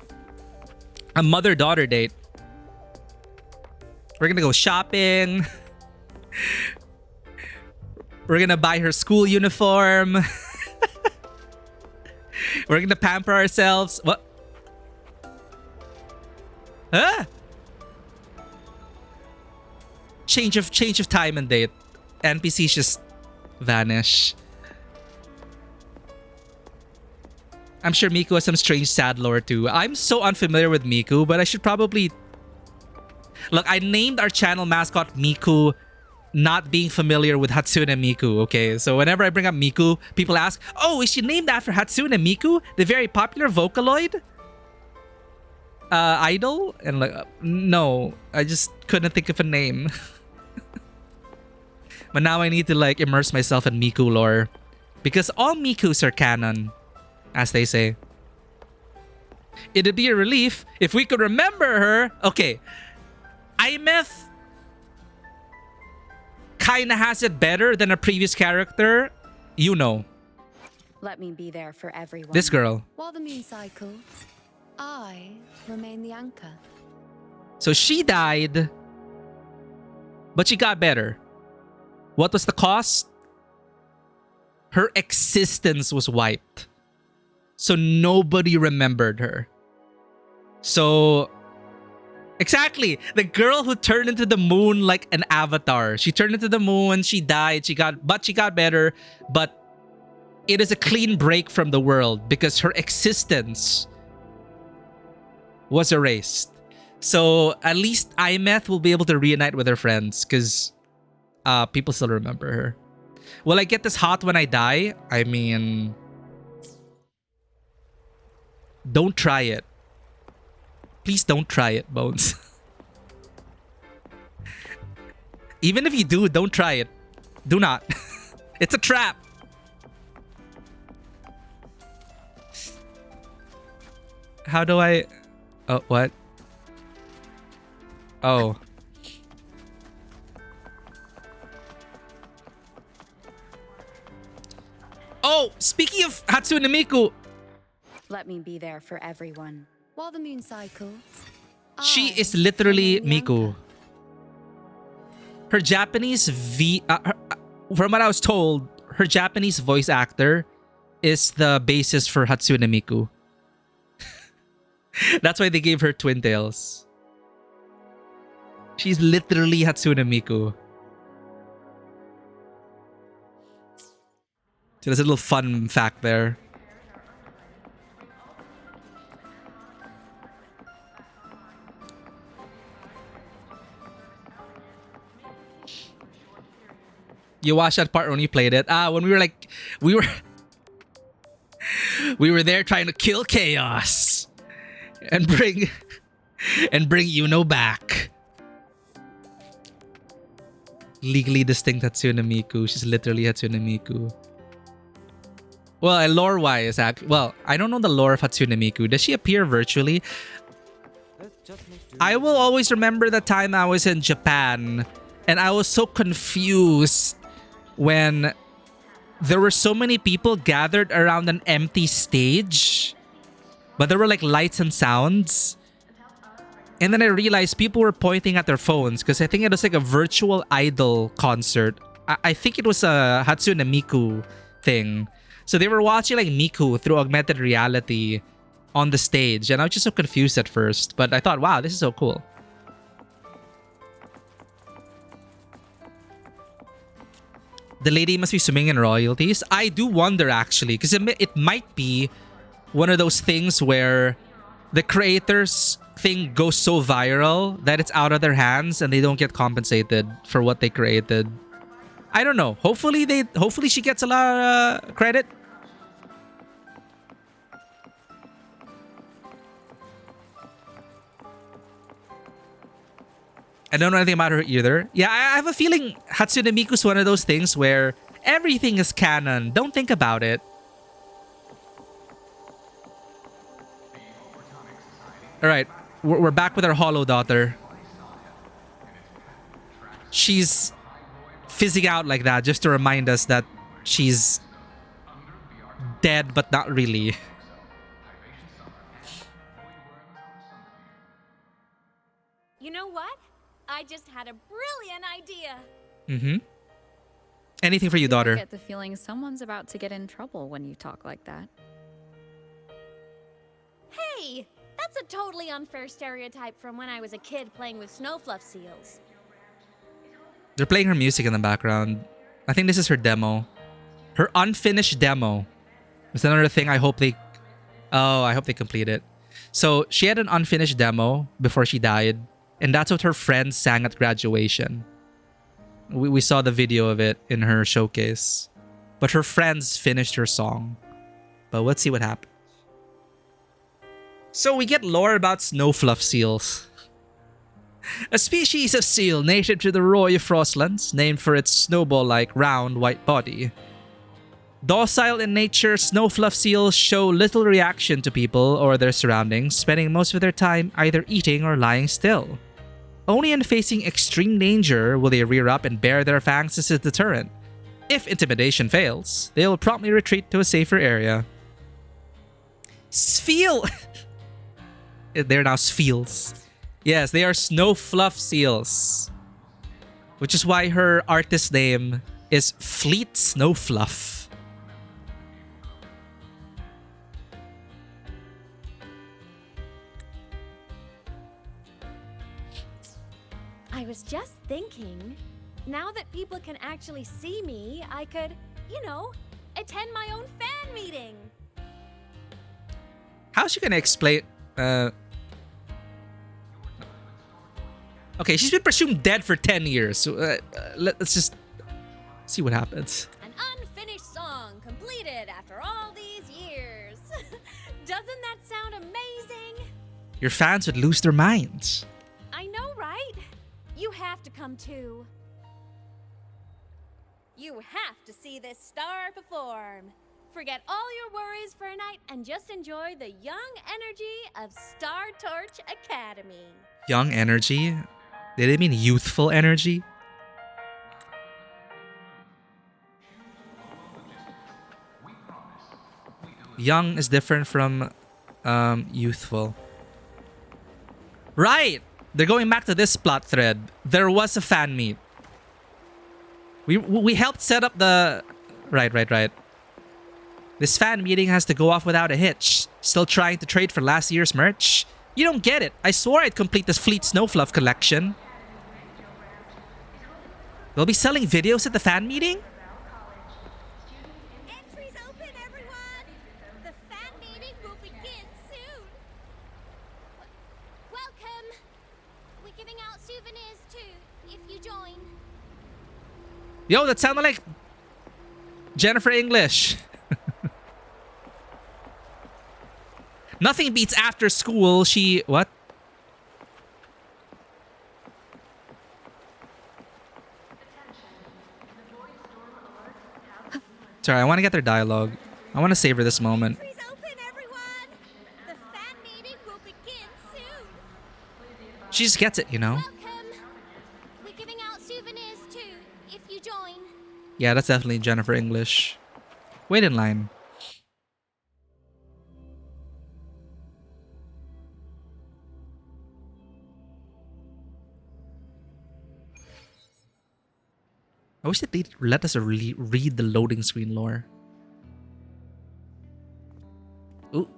mother-daughter date. We're gonna go shopping. We're gonna buy her school uniform. We're gonna pamper ourselves. What? Huh? Change of time and date. NPCs just vanish. I'm sure Miku has some strange sad lore too. I'm so unfamiliar with Miku, but I should probably... Look, I named our channel mascot Miku, not being familiar with Hatsune Miku, okay? So whenever I bring up Miku, people ask, oh, is she named after Hatsune Miku? The very popular Vocaloid? Idol? And like, no, I just couldn't think of a name. But now I need to like immerse myself in Miku lore. Because all Mikus are canon, as they say. It'd be a relief if we could remember her. Okay, Aemeath kinda has it better than a previous character. You know, Let me be there for everyone. this girl. While the moon cycles, I remain the anchor. So she died, but she got better. What was the cost? Her existence was wiped. So nobody remembered her. So Exactly. The girl who turned into the moon like an avatar. She turned into the moon, she died, she got better, but it is a clean break from the world because her existence was erased. So at least Aemeath will be able to reunite with her friends because people still remember her. Will I get this hot when I die? I mean, don't try it. Please don't try it, Bones. Even if you do, don't try it. Do not. It's a trap. How do I... Oh, what? Oh. Oh, speaking of Hatsune Miku, Let me be there for everyone. While the moon cycles, she I is literally remain Miku. younger. Her Japanese from what I was told, her Japanese voice actor is the basis for Hatsune Miku. That's why they gave her twin tails. She's literally Hatsune Miku. So there's a little fun fact there. You watched that part when you played it? When we were there trying to kill chaos and bring Yuno back. Legally distinct Hatsune Miku. She's literally Hatsune Miku. Well, lore-wise, well, I don't know the lore of Hatsune Miku. Does she appear virtually? I will always remember the time I was in Japan and I was so confused when there were so many people gathered around an empty stage, but there were like lights and sounds. And then I realized people were pointing at their phones because I think it was like a virtual idol concert. I think it was a Hatsune Miku thing. So they were watching like Miku through augmented reality on the stage. And I was just so confused at first. But I thought, wow, this is so cool. The lady must be swimming in royalties. I do wonder actually, because it might be one of those things where the creators thing goes so viral that it's out of their hands and they don't get compensated for what they created. I don't know. Hopefully she gets a lot of credit. I don't know anything about her either. Yeah, I have a feeling Hatsune Miku is one of those things where everything is canon. Don't think about it. Alright, we're back with our hollow daughter. She's fizzing out like that just to remind us that she's dead but not really. You know what? I just had a brilliant idea. Mm-hmm. Anything for you, I daughter. get the feeling someone's about to get in trouble when you talk like that. Hey, that's a totally unfair stereotype from when I was a kid playing with snowfluff seals. They're playing her music in the background. I think this is her demo. Her unfinished demo. It's another thing I hope they... Oh, I hope they complete it. So she had an unfinished demo before she died. And that's what her friends sang at graduation. We saw the video of it in her showcase. But her friends finished her song. But let's see what happens. So we get lore about snowfluff seals. A species of seal native to the Roy Frostlands, named for its snowball-like round white body. Docile in nature, snowfluff seals show little reaction to people or their surroundings, spending most of their time either eating or lying still. Only in facing extreme danger will they rear up and bare their fangs as a deterrent. If intimidation fails, they will promptly retreat to a safer area. Sfeel! They're now Sfeels. Yes, they are snowfluff seals. Which is why her artist name is Fleet Snowfluff. I was just thinking, now that people can actually see me, I could, you know, attend my own fan meeting. How's she gonna explain? Okay, she's been presumed dead for 10 years. So let's just see what happens. An unfinished song completed after all these years. Doesn't that sound amazing? Your fans would lose their minds. I know, right? You have to come too. You have to see this star perform. Forget all your worries for a night and just enjoy the young energy of Star Torch Academy. Young energy? Did they mean youthful energy? Young is different from youthful. Right! They're going back to this plot thread. There was a fan meet. We helped set up the... Right. This fan meeting has to go off without a hitch. Still trying to trade for last year's merch? You don't get it. I swore I'd complete this Fleet Snowfluff collection. They'll be selling videos at the fan meeting? Entries open, everyone! The fan meeting will begin soon. Welcome! We're giving out souvenirs too, if you join. Yo, that sounded like Jennifer English. Nothing beats after school. What? Sorry, I want to get their dialogue. I want to savor this moment. Entries open, everyone! The fan meeting will begin soon. She just gets it, you know? Welcome! We're giving out souvenirs too, if you join. Yeah, that's definitely Jennifer English. Wait in line. I wish that they'd let us read the loading screen lore. Ooh.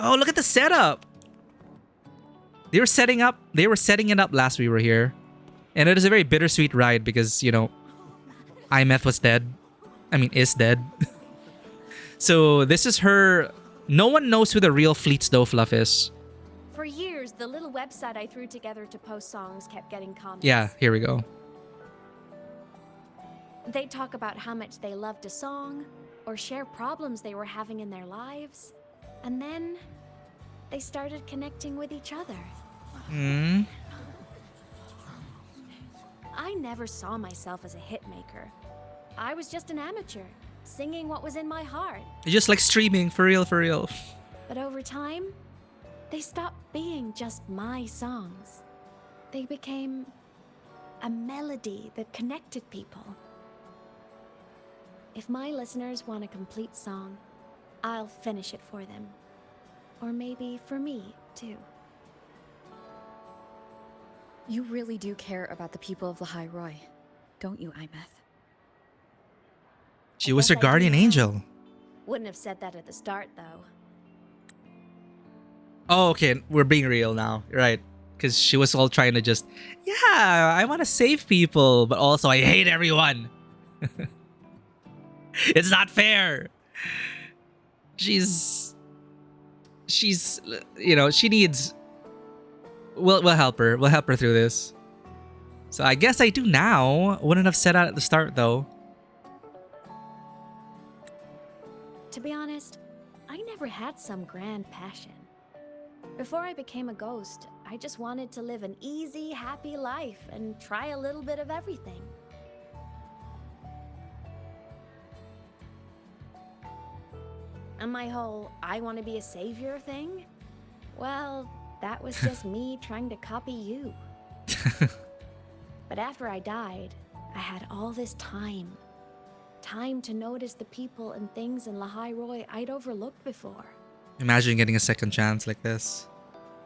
Oh, look at the setup! They were setting it up last we were here. And it is a very bittersweet ride because, you know, Aemeath was dead. I mean, is dead. So this is her... No one knows who the real Fleet Snowfluff is. For years, the little website I threw together to post songs kept getting comments. Yeah, here we go. They'd talk about how much they loved a song, or share problems they were having in their lives. And then, they started connecting with each other. I never saw myself as a hitmaker. I was just an amateur, singing what was in my heart. Just like streaming, for real. But over time, they stopped being just my songs. They became a melody that connected people. If my listeners want a complete song, I'll finish it for them. Or maybe for me, too. You really do care about the people of the High Roy, don't you, Aemeath? She was guess her I do guardian now. angel. Wouldn't have said that at the start, though. Oh, okay. We're being real now. Right. Because she was all trying to just, yeah, I want to save people, but also I hate everyone. It's not fair. She's, you know, she needs, we'll help her. We'll help her through this. So I guess I do now. Wouldn't have said that at the start, though. To be honest, I never had some grand passion. Before I became a ghost, I just wanted to live an easy, happy life and try a little bit of everything. And my whole I want to be a savior thing? Well, that was just me trying to copy you. But after I died, I had all this time. Time to notice the people and things in Lahai Roy I'd overlooked before. Imagine getting a second chance like this.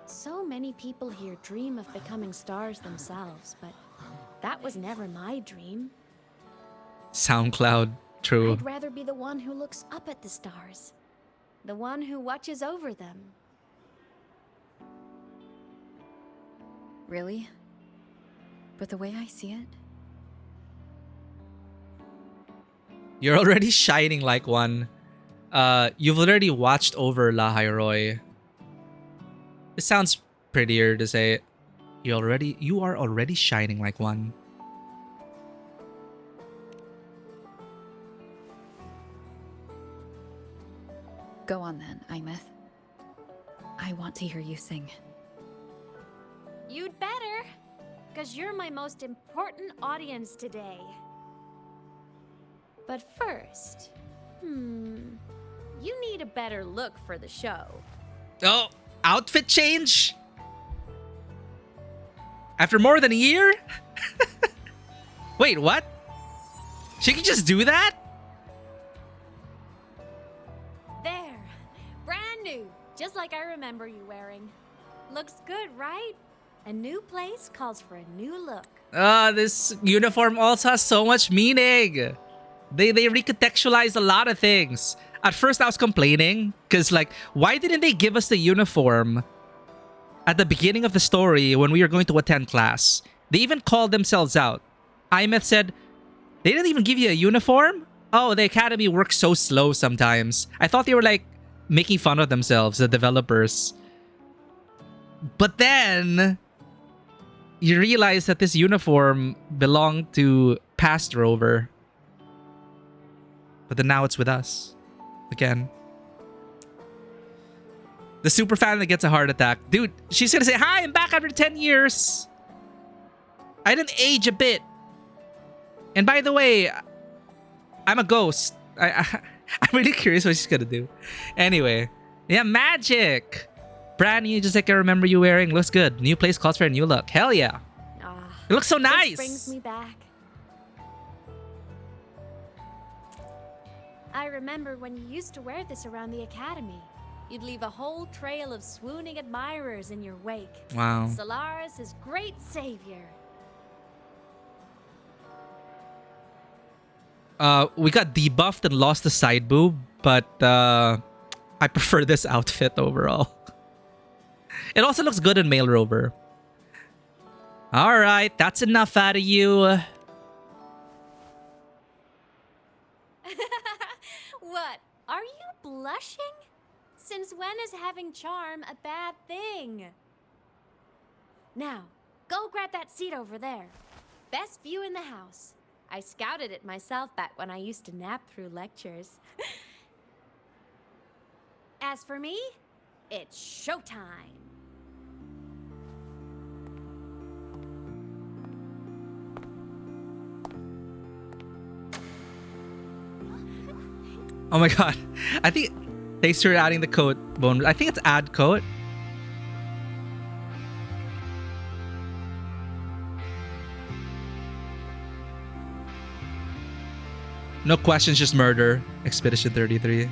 So many people here dream of becoming stars themselves, but that was never my dream. SoundCloud, true. I'd rather be the one who looks up at the stars. The one who watches over them. Really? But the way I see it, You're already shining like one. You've already watched over La Roy. It sounds prettier to say you are already shining like one. go on then, Aemeath. I want to hear you sing. You'd better, because you're my most important audience today. But first, you need a better look for the show. Oh, outfit change? After more than a year? Wait, what? She can just do that? There, brand new, just like I remember you wearing. Looks good, right? A new place calls for a new look. This uniform also has so much meaning. They recontextualize a lot of things. At first I was complaining, because like, why didn't they give us the uniform at the beginning of the story when we were going to attend class? They even called themselves out. Aemeath said, they didn't even give you a uniform? Oh, the academy works so slow sometimes. I thought they were like making fun of themselves, the developers. But then you realize that this uniform belonged to past Rover. But then now it's with us. Again. The super fan that gets a heart attack. Dude, she's gonna say, hi, I'm back after 10 years. I didn't age a bit. And by the way, I'm a ghost. I'm really curious what she's gonna do. Anyway. Yeah, magic. Brand new, just like I remember you wearing. Looks good. New place calls for a new look. Hell yeah. It looks so nice. This brings me back. I remember when you used to wear this around the academy. You'd leave a whole trail of swooning admirers in your wake. Wow. Solaris' great savior. We got debuffed and lost the side boob, but I prefer this outfit overall. It also looks good in Male Rover. Alright, that's enough out of you. What? Are you blushing? Since when is having charm a bad thing? Now, go grab that seat over there. Best view in the house. I scouted it myself back when I used to nap through lectures. As for me, it's showtime. Oh my god. I think thanks for adding the code, Bone. I think it's add code. No questions, just murder. Expedition 33.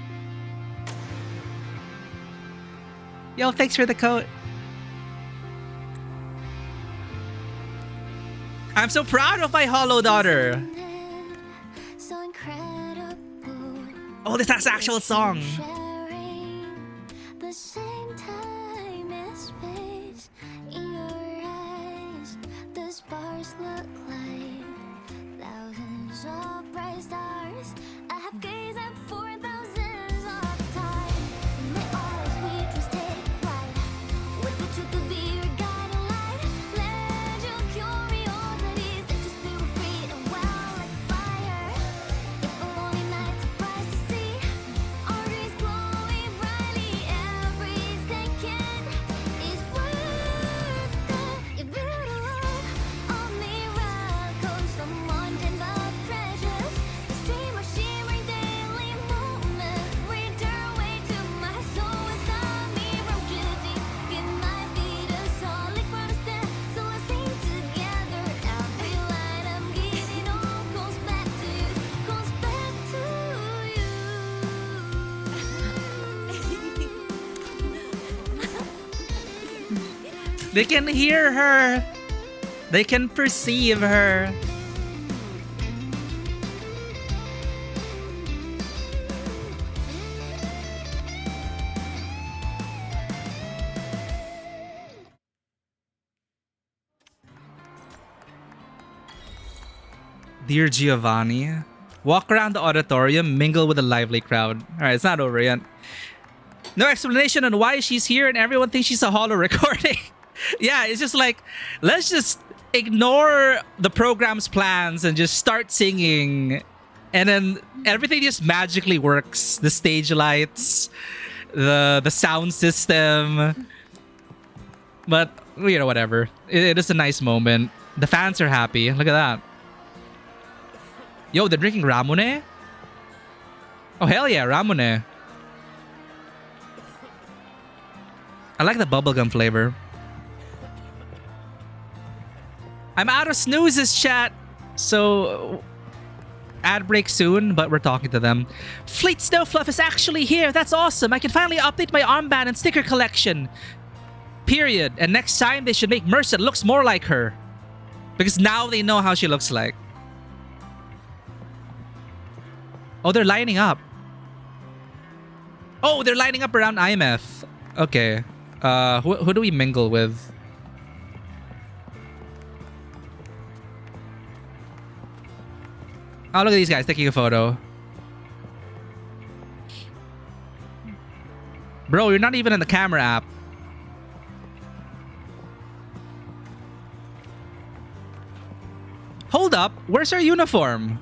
Yo, thanks for the code. I'm so proud of my hollow daughter. So incredible. Oh, this has actual song. Sharing the same time and space in your eyes. The sparks look like thousands of bright stars. I have gazed at for thousands of time. May all sweetness take flight. With the truth to be your guiding light. Let your curiosity set you spirit free and well like fire. If a lonely night surprised to see our dreams glowing brightly, every second is worth it. You're beautiful, all miracles from mountains of treasures. The stream of shimmering daily moments read their way to my soul and stop me from drifting. It might be the solid ground to stand, so let's sing together. Every light I'm giving all goes back to you, goes back to you. They can hear her. They can perceive her. Dear Giovanni, walk around the auditorium, mingle with a lively crowd. Alright, it's not over yet. No explanation on why she's here and everyone thinks she's a holo recording. Yeah, it's just like, let's just ignore the program's plans and just start singing. And then everything just magically works. The stage lights, the sound system. But, you know, whatever. It is a nice moment. The fans are happy. Look at that. Yo, they're drinking Ramune? Oh, hell yeah, Ramune. I like the bubblegum flavor. I'm out of snoozes, chat. So, ad break soon, but we're talking to them. Fleet Snowfluff is actually here. That's awesome. I can finally update my armband and sticker collection. Period. And next time, they should make merch that looks more like her. Because now they know how she looks like. Oh, they're lining up. Oh, they're lining up around Aemeath. Okay. Who do we mingle with? Oh, look at these guys taking a photo. Bro, you're not even in the camera app. Hold up. Where's our uniform?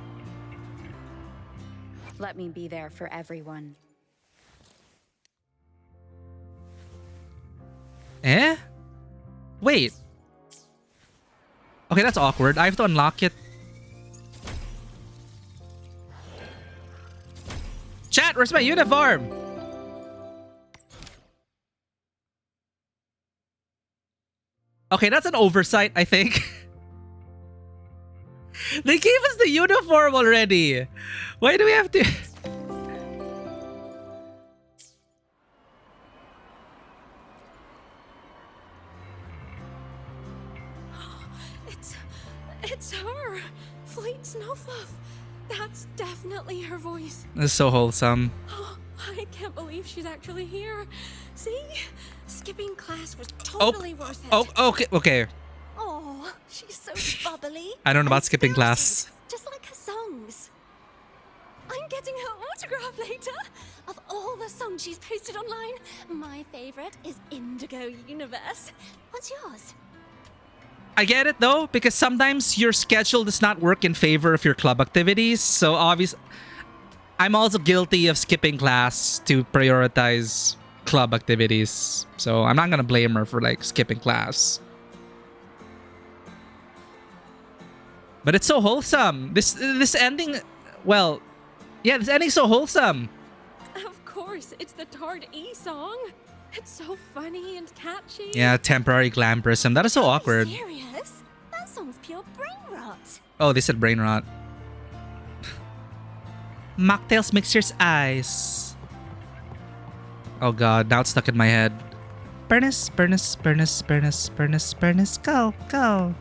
Let me be there for everyone. Eh? Wait. Okay, that's awkward. I have to unlock it. Chat, where's my uniform? Okay, that's an oversight, I think. They gave us the uniform already. Why do we have to... It's her! Fleet Snowfluff! That's definitely her voice. This is so wholesome. Oh, I can't believe she's actually here. See? Skipping class was totally worth it. Oh, okay, okay. Oh, she's so bubbly. I don't know about and skipping class. spirited, just like her songs. I'm getting her autograph later. Of all the songs she's posted online, my favorite is Indigo Universe. What's yours? I get it though, because sometimes your schedule does not work in favor of your club activities. So obviously, I'm also guilty of skipping class to prioritize club activities. So I'm not gonna blame her for like skipping class. But it's so wholesome. This ending, well, yeah, this ending's so wholesome. Of course, it's the Tard E song. It's so funny and catchy. Yeah, temporary glamperism. That is so awkward. Serious? That song's pure brain rot. Oh, they said brain rot. Mocktails mixer's eyes. Oh god, now it's stuck in my head. Burnus, Burnus, Burnus, Burnus, Burnus, Burnus, go, go.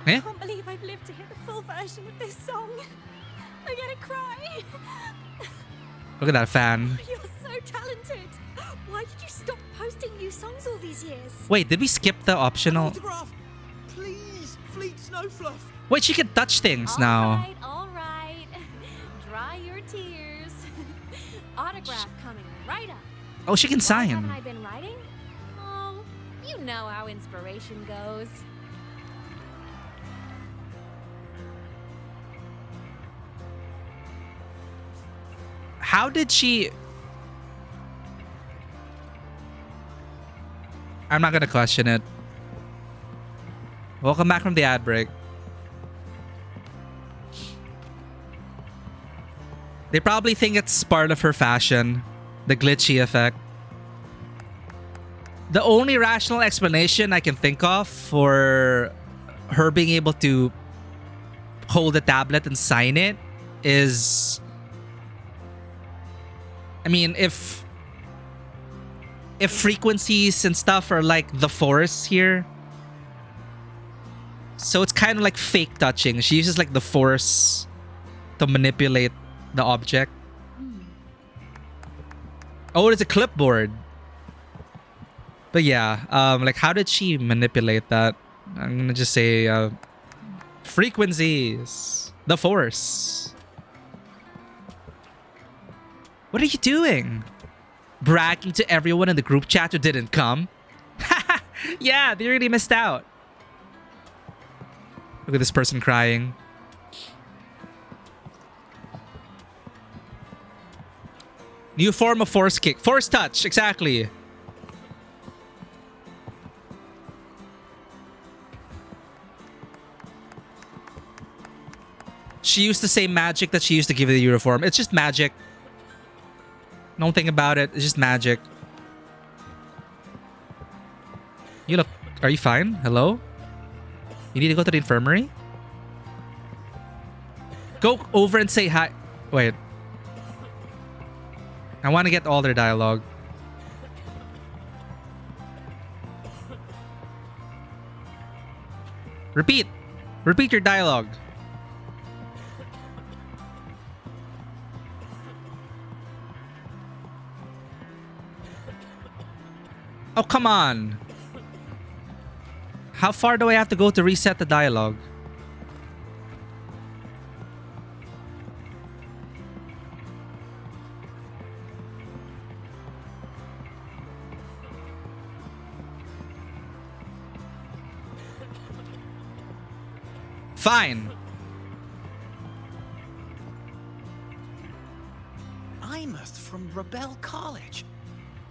Eh? I can't believe I've lived to hear the full version of this song. I'm gonna cry. Look at that fan. You're so talented. Why did you stop posting new songs all these years? Wait, did we skip the optional? Autograph, please, Fleet Snowfluff. Wait, she can touch things now. All right. Dry your tears. Autograph coming right up. Oh, she can Why haven't sign. I been writing? Oh, you know how inspiration goes. How did she... I'm not gonna question it. Welcome back from the ad break. They probably think it's part of her fashion. The glitchy effect. The only rational explanation I can think of for her being able to hold a tablet and sign it is... I mean, if frequencies and stuff are like the force here, so it's kind of like fake touching. She uses like the force to manipulate the object. Oh, it's a clipboard. But yeah, like how did she manipulate that? I'm gonna just say frequencies. The Force. What are you doing? Bragging to everyone in the group chat who didn't come? Yeah, they really missed out. Look at this person crying. New form of force kick. Force touch, exactly. She used the same magic that she used to give the uniform. It's just magic. Don't think about it. It's just magic. You look... Are you fine? Hello? You need to go to the infirmary? Go over and say hi. Wait. I want to get all their dialogue. Repeat. Repeat your dialogue. Oh, come on. How far do I have to go to reset the dialogue? Fine. Aemeath from Rebel College.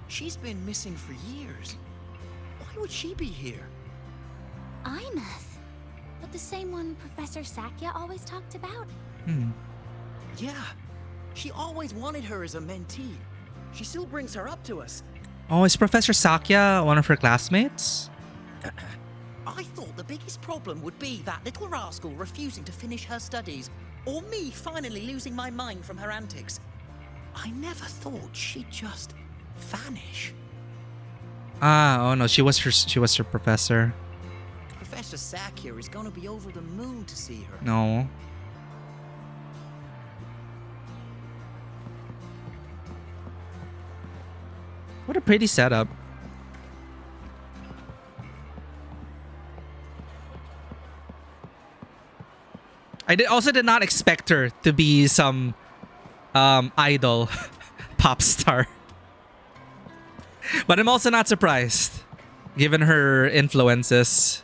She's been missing for years. Why would she be here? Aemeath. But the same one Professor Sakya always talked about? Yeah. She always wanted her as a mentee. She still brings her up to us. Oh, is Professor Sakya one of her classmates? I thought the biggest problem would be that little rascal refusing to finish her studies, or me finally losing my mind from her antics. I never thought she'd just vanish. Ah, oh no, she was her professor. Professor Sakya is gonna be over the moon to see her. No. What a pretty setup. I also did not expect her to be some idol pop star. But I'm also not surprised, given her influences.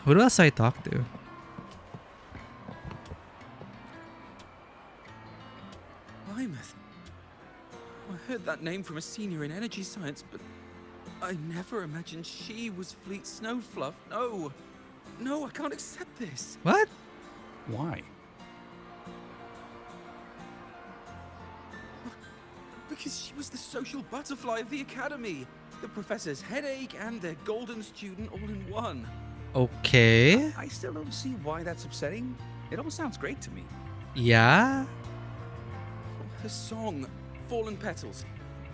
Who else I talk to? Aemeath. I heard that name from a senior in energy science, but I never imagined she was Fleet Snowfluff. No. No, I can't accept this. What? Why? Because she was the social butterfly of the academy. The professor's headache and their golden student all in one. Okay. I still don't see why that's upsetting. It all sounds great to me. Yeah? Her song, Fallen Petals.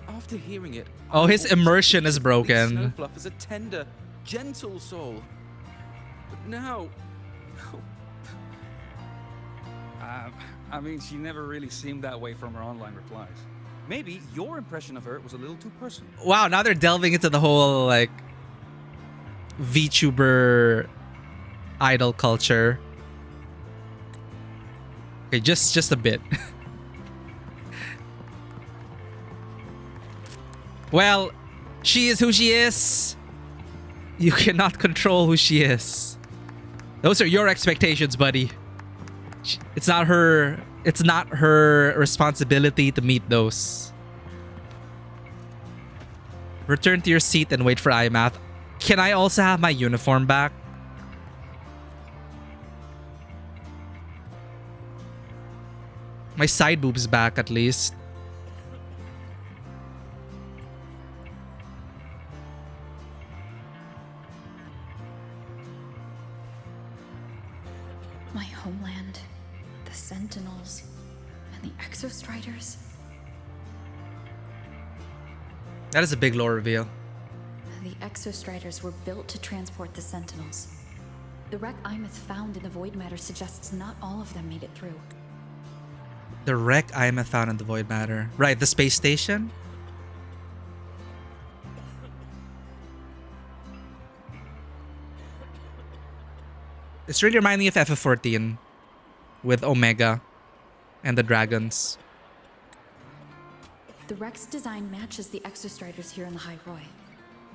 After hearing it, Oh, his I immersion is Fleet broken. Snowfluff as a tender, gentle soul. But now... I mean, she never really seemed that way from her online replies. Maybe your impression of her was a little too personal. Wow, now they're delving into the whole, like, VTuber idol culture. Okay, just a bit. Well, she is who she is. You cannot control who she is. Those are your expectations, buddy. It's not her responsibility to meet those. Return to your seat and wait for Aemeath. Can I also have my uniform back? My side boobs back, at least. My homeland, the Sentinels, and the Exostriders. That is a big lore reveal. The Exostriders were built to transport the Sentinels. The wreck Aemeath found in the void matter suggests not all of them made it through. The wreck Aemeath found in the void matter. Right, the space station? It's really reminding me of FF14 with Omega and the dragons. The wreck's design matches the Exostriders here in the High Roy.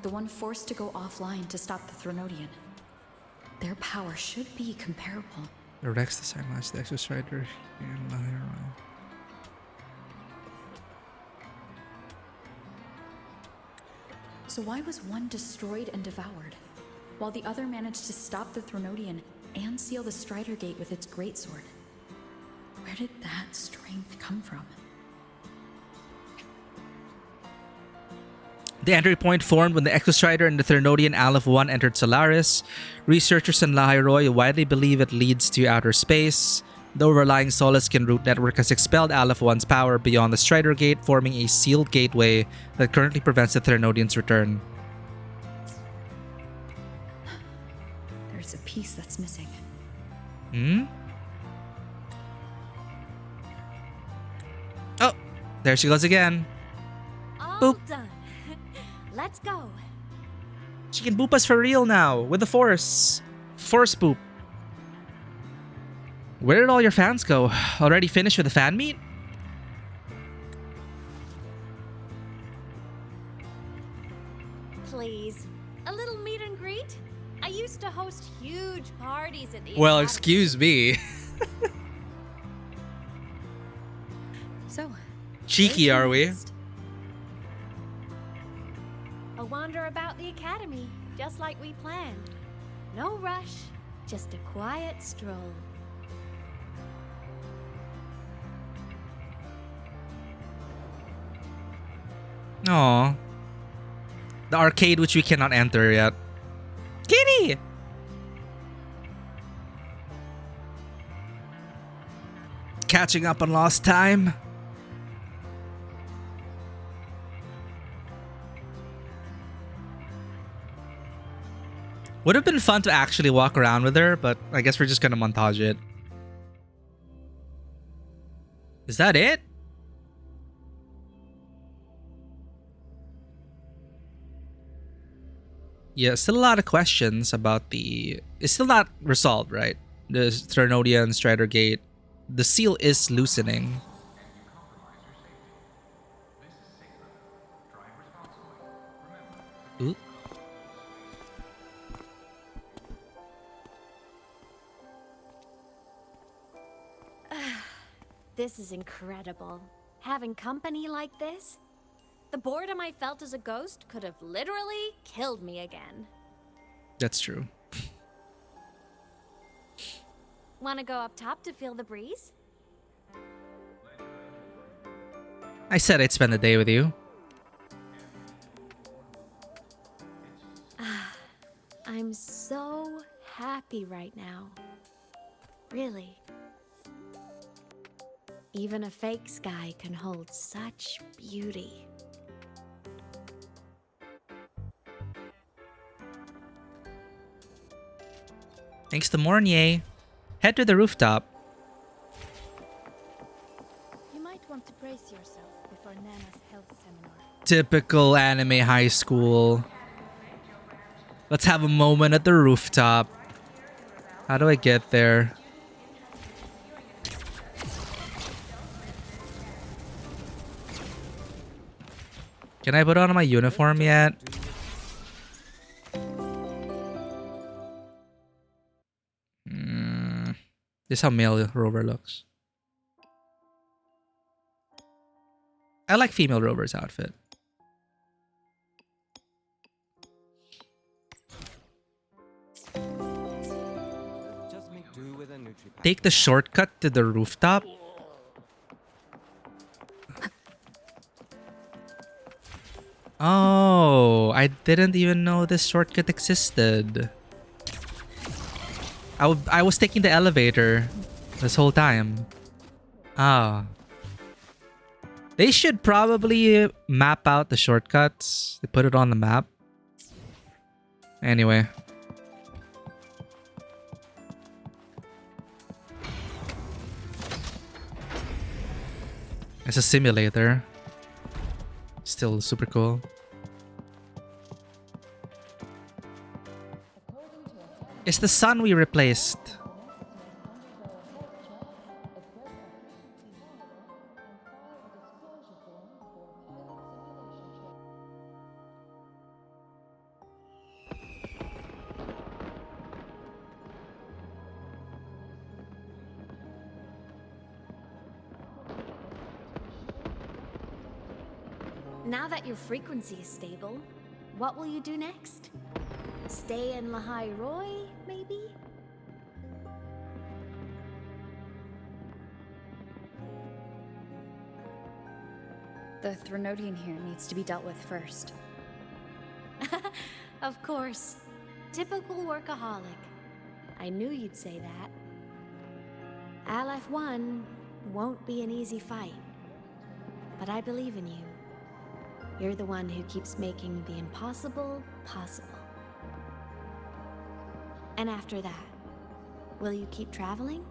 The one forced to go offline to stop the Thronodian. Their power should be comparable. The wreck's design matches the Exostrider and the hero. So why was one destroyed and devoured, while the other managed to stop the Thronodian and seal the Strider Gate with its greatsword? Where did that strength come from? The entry point formed when the Exostrider and the Thernodian Aleph 1 entered Solaris. Researchers in Lahairoi widely believe it leads to outer space. The overlying Solaskin root network has expelled Aleph 1's power beyond the Strider Gate, forming a sealed gateway that currently prevents the Thernodian's return. There's a piece that's missing. Hmm? Oh, there she goes again. All Boop. done. Let's go. She can boop us for real now with the Force. Force boop. Where did all your fans go? Already finished with the fan meet? Please, a little meet and greet? I used to host huge parties at the Well, Academy. excuse me. So, Cheeky, are we? A wander about the Academy, just like we planned. No rush, just a quiet stroll. Aw. The arcade which we cannot enter yet. Kitty! Catching up on lost time. Would have been fun to actually walk around with her, but I guess we're just gonna montage it. Is that it? Yeah, still a lot of questions about the... It's still not resolved, right? The Thernodian Strider Gate. The seal is loosening. Ooh. This is incredible. Having company like this? The boredom I felt as a ghost could have literally killed me again. That's true. Wanna go up top to feel the breeze? I said I'd spend the day with you. I'm so happy right now. Really. Even a fake sky can hold such beauty. Thanks to Mornier. Head to the rooftop. You might want to brace yourself before Nana's health seminar. Typical anime high school. Let's have a moment at the rooftop. How do I get there? Can I put on my uniform yet? This is how male Rover looks. I like female Rover's outfit. Take the shortcut to the rooftop. Oh, I didn't even know this shortcut existed. I was taking the elevator this whole time. Ah. They should probably map out the shortcuts. They put it on the map. Anyway. It's a simulator. Still super cool. It's the sun we replaced. Now that your frequency is stable, what will you do next? Stay in Lahai Roy, maybe? The Threnodian here needs to be dealt with first. Of course. Typical workaholic. I knew you'd say that. Aleph 1 won't be an easy fight. But I believe in you. You're the one who keeps making the impossible possible. And after that, will you keep traveling?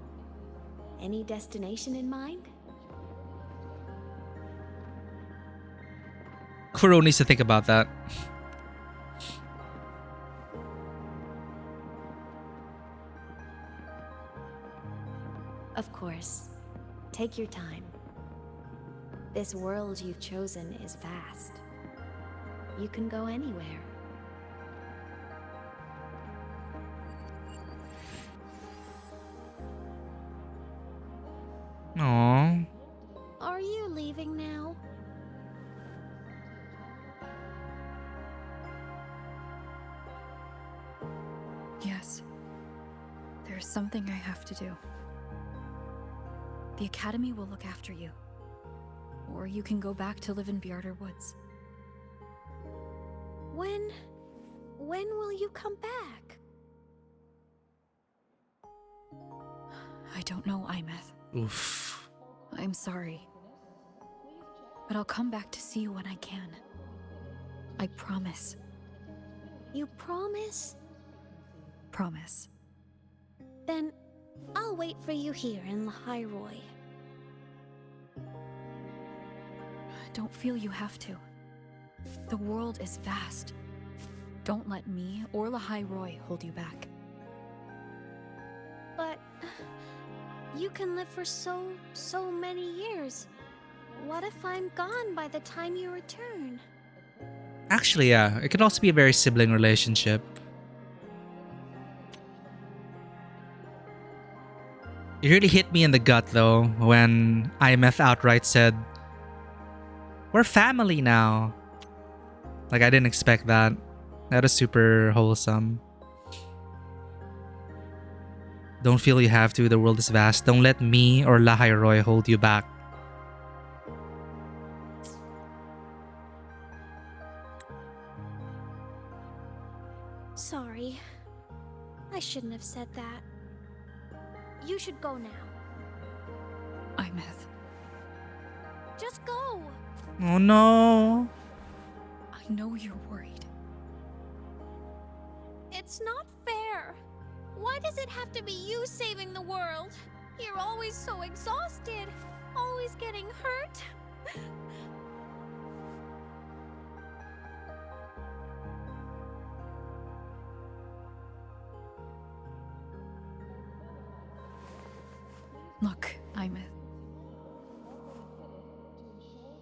Any destination in mind? Kuro needs to think about that. Of course. Take your time. This world you've chosen is vast. You can go anywhere. Aww. Are you leaving now? Yes. There's something I have to do. The Academy will look after you. Or you can go back to live in Bjarder Woods. When will you come back? I don't know, Aemeath. Oof. I'm sorry. But I'll come back to see you when I can. I promise. You promise? Promise. Then I'll wait for you here in Lahai Roy. Don't feel you have to. The world is vast. Don't let me or Lahai Roy hold you back. But you can live for so many years. What if I'm gone by the time you return? Actually, yeah, it could also be a very sibling relationship. It really hit me in the gut though when Aemeath outright said, "We're family now." Like, I didn't expect that. That is super wholesome. Don't feel you have to. The world is vast. Don't let me or Lahai Roy hold you back. Sorry. I shouldn't have said that. You should go now. Aemeath. Just go! Oh no. I know you're worried. It's not fair. Why does it have to be you saving the world? You're always so exhausted. Always getting hurt. Look, Aemeath.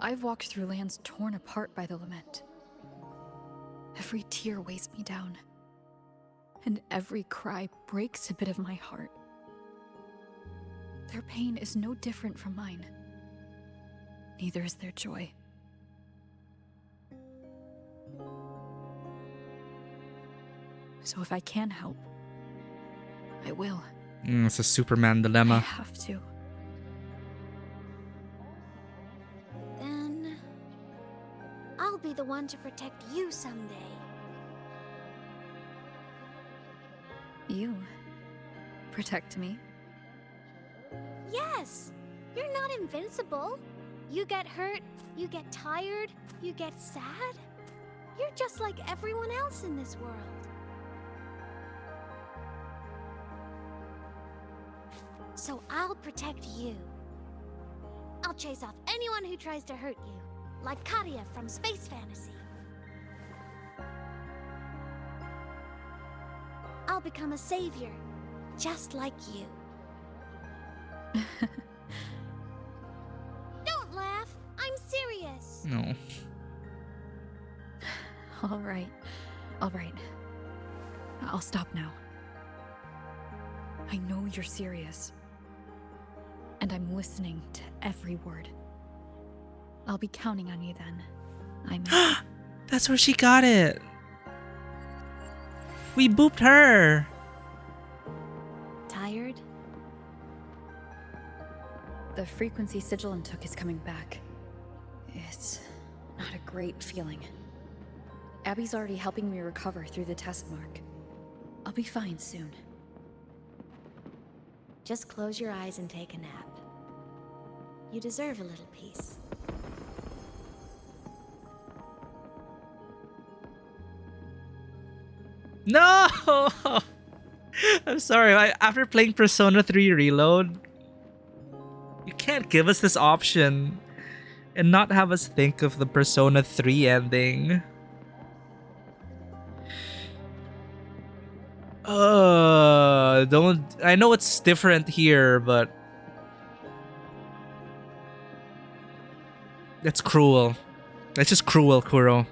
I've walked through lands torn apart by the lament. Every tear weighs me down. And every cry breaks a bit of my heart. Their pain is no different from mine. Neither is their joy. So if I can help, I will. It's a Superman I dilemma. have to. Then I'll be the one to protect you someday. You protect me? Yes! You're not invincible. You get hurt, you get tired, you get sad. You're just like everyone else in this world. So I'll protect you. I'll chase off anyone who tries to hurt you, like Katia from Space Fantasy. I'll become a savior, just like you. Don't laugh. I'm serious. No. All right. All right. I'll stop now. I know you're serious. And I'm listening to every word. I'll be counting on you then. That's where she got it. We booped her. Tired? The frequency Sigilum took is coming back. It's not a great feeling. Abby's already helping me recover through the test mark. I'll be fine soon. Just close your eyes and take a nap. You deserve a little peace. No! I'm sorry. After playing Persona 3 Reload, you can't give us this option and not have us think of the Persona 3 ending. Don't. I know it's different here, but that's cruel. That's just cruel, Kuro.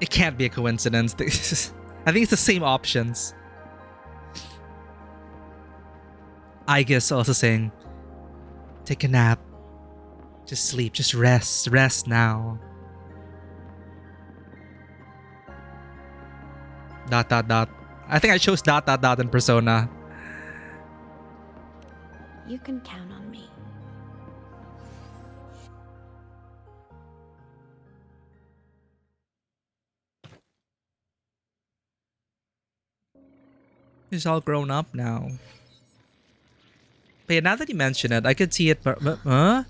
It can't be a coincidence. I think it's the same options. I guess also saying, take a nap. Just sleep. Just rest. Rest now. ... I think I chose ... in Persona. You can count on me. He's all grown up now. But yeah, now that you mention it, I could see it. But huh?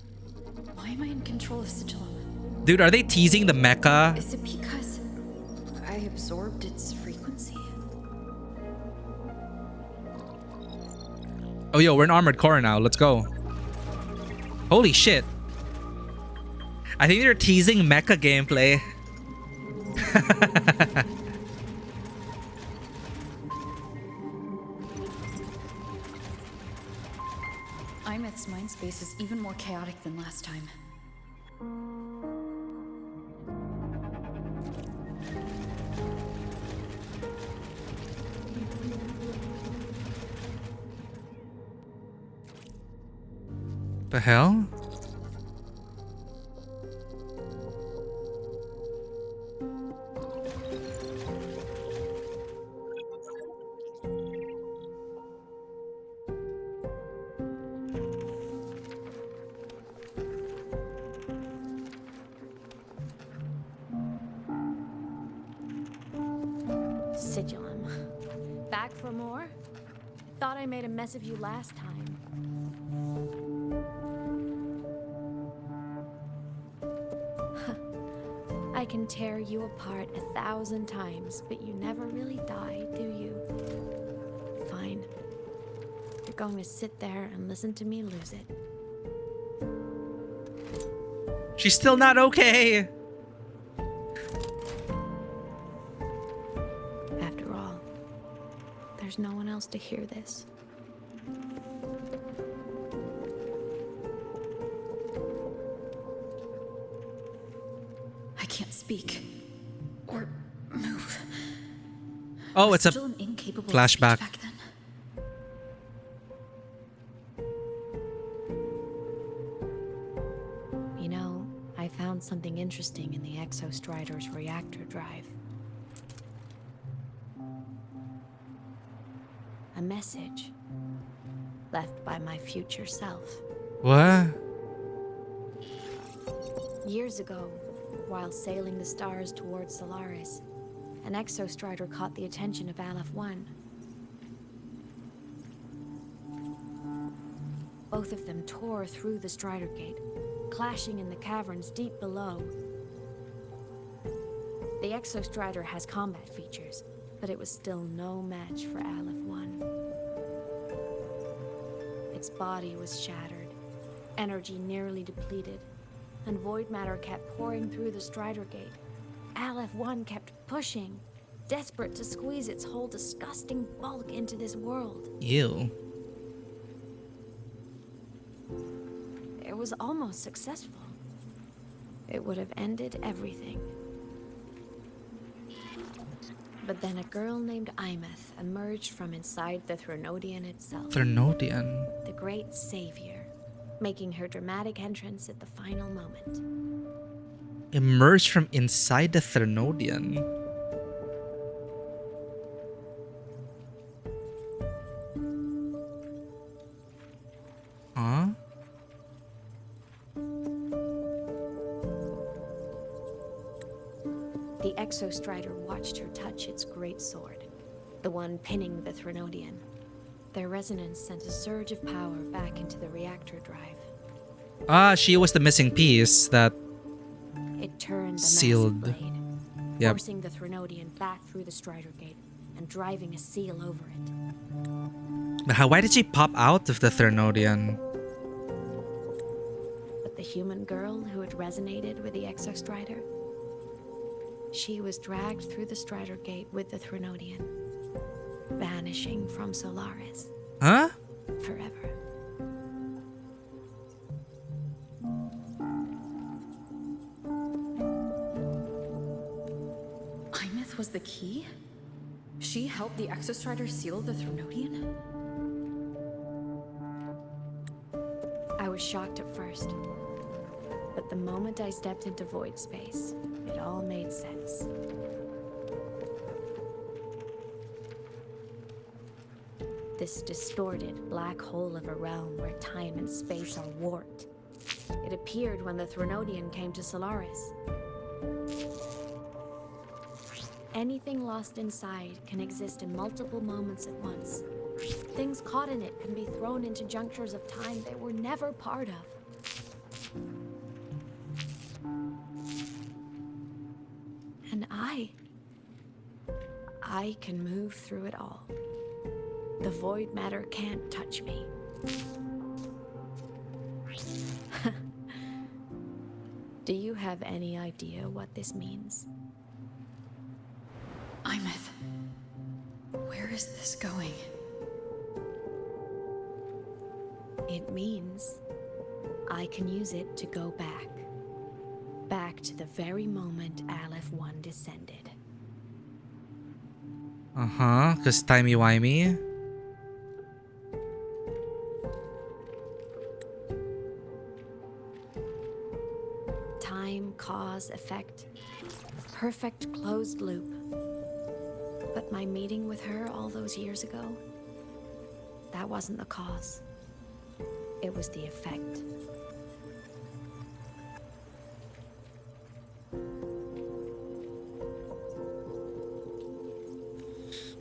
Why am I in control of Sigilum? Dude, are they teasing the mecha? Is it because I absorbed its frequency? Oh, yo, we're in Armored Core now. Let's go. Holy shit. I think they're teasing mecha gameplay. Aemeath's mind space is even more chaotic than last time. The hell? Sigilum. Back for more? Thought I made a mess of you last time. I can tear you apart 1,000 times, but you never really die, do you? Fine. You're going to sit there and listen to me lose it. She's still not okay. After all, there's no one else to hear this. I can't speak or move. Oh, it's a Sigilum incapable of flashback. speech back then? You know, I found something interesting in the Exostrider's reactor drive. A message left by my future self. What? Years ago, while sailing the stars towards Solaris, an Exostrider caught the attention of Aleph 1. Both of them tore through the Strider Gate, clashing in the caverns deep below. The Exostrider has combat features, but it was still no match for Aleph 1. Its body was shattered, energy nearly depleted, and void matter kept pouring through the Strider Gate. Aleph 1 kept pushing, desperate to squeeze its whole disgusting bulk into this world. Ew. It was almost successful. It would have ended everything. But then a girl named Aemeath emerged from inside the Threnodian itself. Threnodian. The great savior, making her dramatic entrance at the final moment. Emerged from inside the Threnodian. Huh? The Exostrider watched her touch its great sword, the one pinning the Threnodian. Their resonance sent a surge of power back into the reactor drive. Ah, she was the missing piece that It turned the sealed. massive blade, Yep. forcing the Threnodian back through the Strider Gate and driving a seal over it. But why did she pop out of the Threnodian? But the human girl who had resonated with the Exostrider, she was dragged through the Strider Gate with the Threnodian, vanishing from Solaris Huh? forever. Aemeath was the key? She helped the Exostrider seal the Threnodian? I was shocked at first, but the moment I stepped into void space, it all made sense. This distorted black hole of a realm where time and space are warped. It appeared when the Threnodian came to Solaris. Anything lost inside can exist in multiple moments at once. Things caught in it can be thrown into junctures of time they were never part of. And I can move through it all. The void matter can't touch me. Do you have any idea what this means? Aemeath, where is this going? It means I can use it to go back. Back to the very moment Aleph 1 descended. Uh-huh, because timey-wimey. Time, cause, effect. Perfect closed loop. But my meeting with her all those years ago, that wasn't the cause. It was the effect.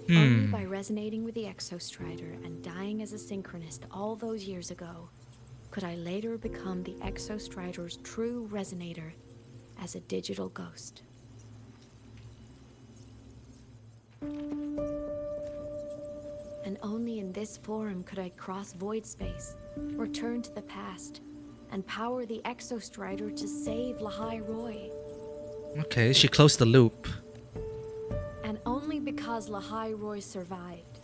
Only by resonating with the Exostrider and dying as a synchronist all those years ago, could I later become the Exostrider's true resonator as a digital ghost. And only in this form could I cross void space, return to the past, and power the Exostrider to save Lahai Roy. Okay, she closed the loop. And only because Lahai Roy survived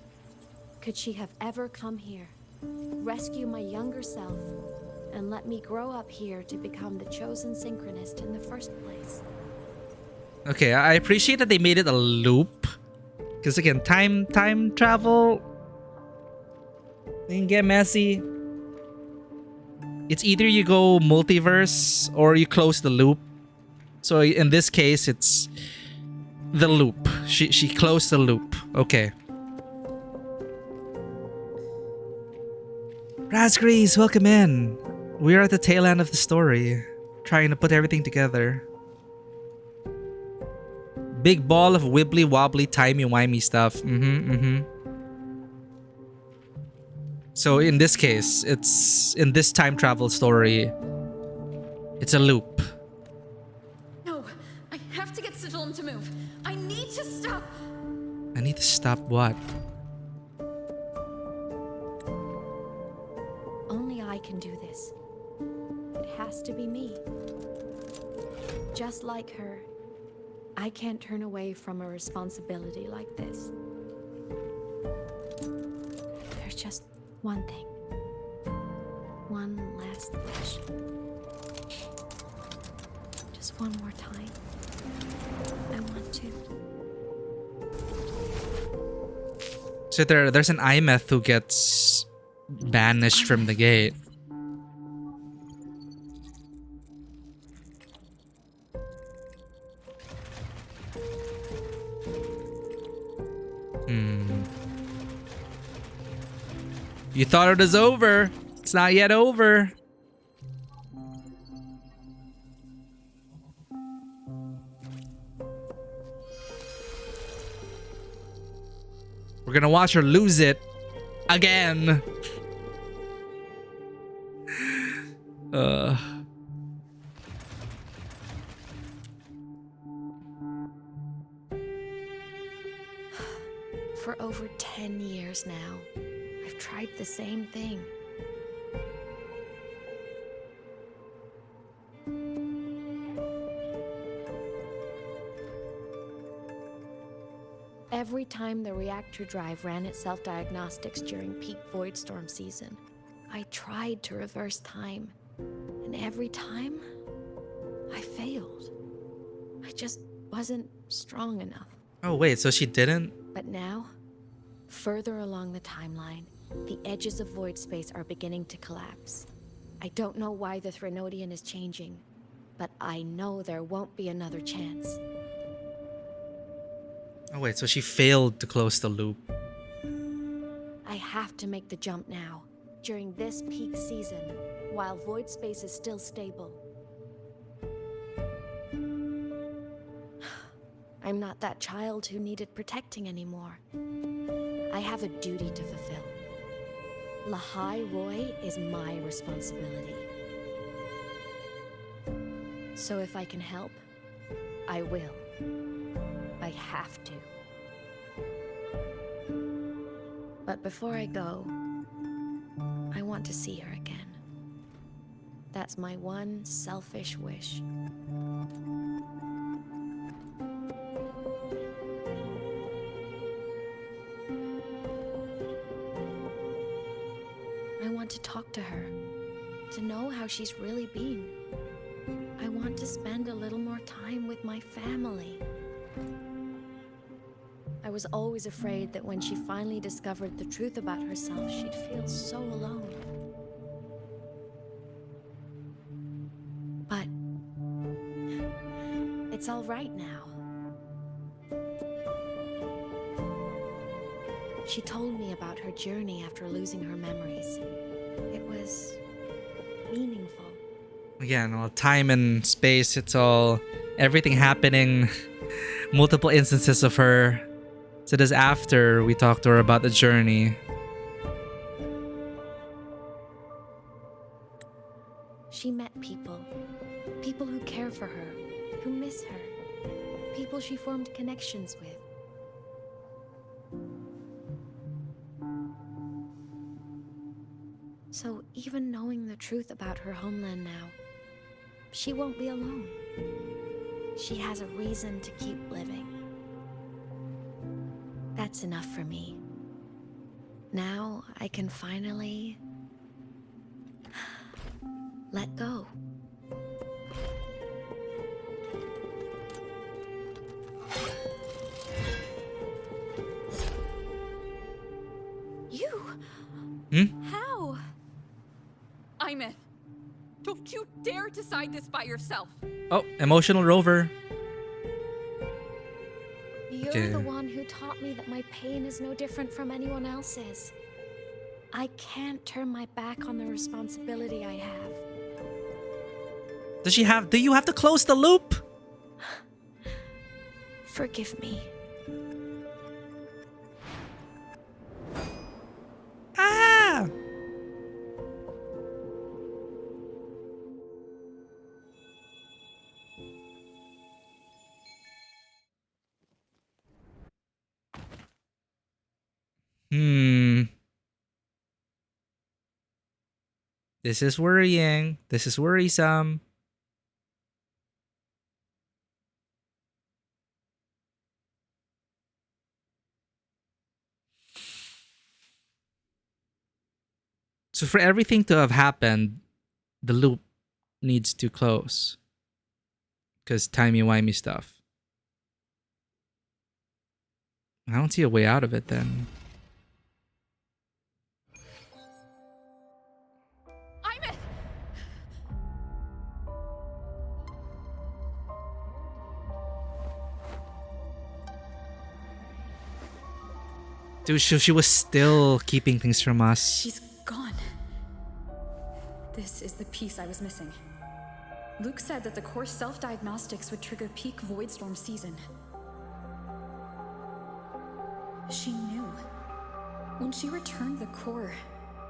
could she have ever come here, rescue my younger self, and let me grow up here to become the chosen synchronist in the first place. Okay, I appreciate that they made it a loop. Because again, time travel, they can get messy. It's either you go multiverse or you close the loop. So in this case, it's the loop. She closed the loop. Okay. Razgrees, welcome in. We are at the tail end of the story, trying to put everything together. Big ball of wibbly wobbly timey-wimey stuff. So in this case, it's in this time travel story, it's a loop. No, I have to get Sigillum to move. need to stop what? Only I can do this. It has to be me. Just like her, I can't turn away from a responsibility like this. There's just one thing. One last wish. Just one more time. I want to. So there's an Aemeath who gets banished from the gate. You thought it was over. It's not yet over. We're gonna watch her lose it again. For over 10 years now, I've tried the same thing. Every time the reactor drive ran its self-diagnostics during peak void storm season, I tried to reverse time. And every time, I failed. I just wasn't strong enough. Oh wait, so she didn't? But now, further along the timeline, the edges of void space are beginning to collapse. I don't know why the Threnodian is changing, but I know there won't be another chance. Oh wait, so she failed to close the loop. I have to make the jump now, during this peak season, while void space is still stable. I'm not that child who needed protecting anymore. I have a duty to fulfill. Lahai Roy is my responsibility. So if I can help, I will. I have to. But before I go, I want to see her again. That's my one selfish wish. I want to talk to her, to know how she's really been. I want to spend a little more time with my family. I was always afraid that when she finally discovered the truth about herself, she'd feel so alone. But it's all right now. She told me about her journey after losing her memories. It was meaningful. Again, well, time and space, it's all everything happening, multiple instances of her. So this after we talked to her about the journey. She met people. People who care for her, who miss her. People she formed connections with. So even knowing the truth about her homeland now, she won't be alone. She has a reason to keep living. That's enough for me. Now I can finally let go. You? How? Aemeath, don't you dare decide this by yourself. Oh, emotional rover. You're Okay. the one who taught me that my pain is no different from anyone else's. I can't turn my back on the responsibility I have. Do you have to close the loop? Forgive me. Ah! This is worrying. This is worrisome. So for everything to have happened, the loop needs to close. Because timey-wimey stuff. I don't see a way out of it then. Aemeath! Dude, she was still keeping things from us. She's gone. This is the piece I was missing. Luke said that the core self-diagnostics would trigger peak Voidstorm season. She knew. When she returned the core,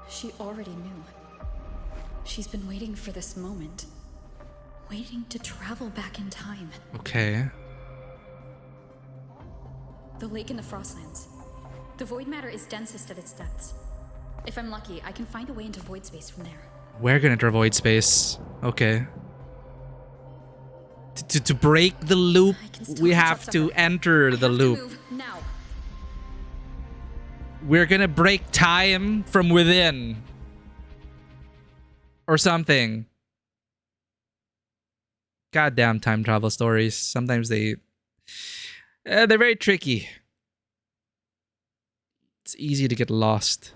she already knew. She's been waiting for this moment. Waiting to travel back in time. Okay. The lake in the Frostlands. The void matter is densest at its depths. If I'm lucky, I can find a way into void space from there. We're gonna enter void space. Okay. To break the loop, we have to enter the loop. Move now. We're gonna break time from within. Or something. Goddamn time travel stories. Sometimes they're very tricky. It's easy to get lost.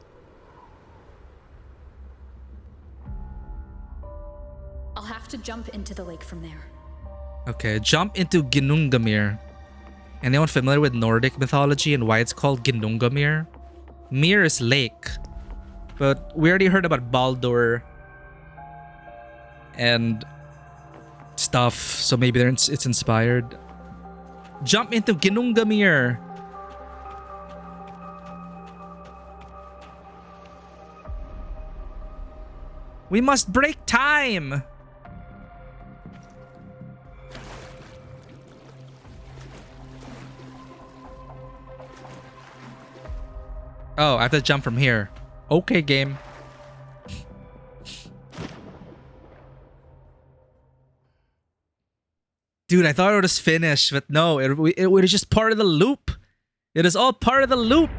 I'll have to jump into the lake from there. Okay, jump into Ginnungamir. Anyone familiar with Nordic mythology and why it's called Ginnungamir? Mir is lake. But we already heard about Baldur and stuff, so maybe it's inspired. Jump into Ginnungamir. We must break time. Oh, I have to jump from here. Okay, game. Dude, I thought it was finished, but no, it was just part of the loop. It is all part of the loop.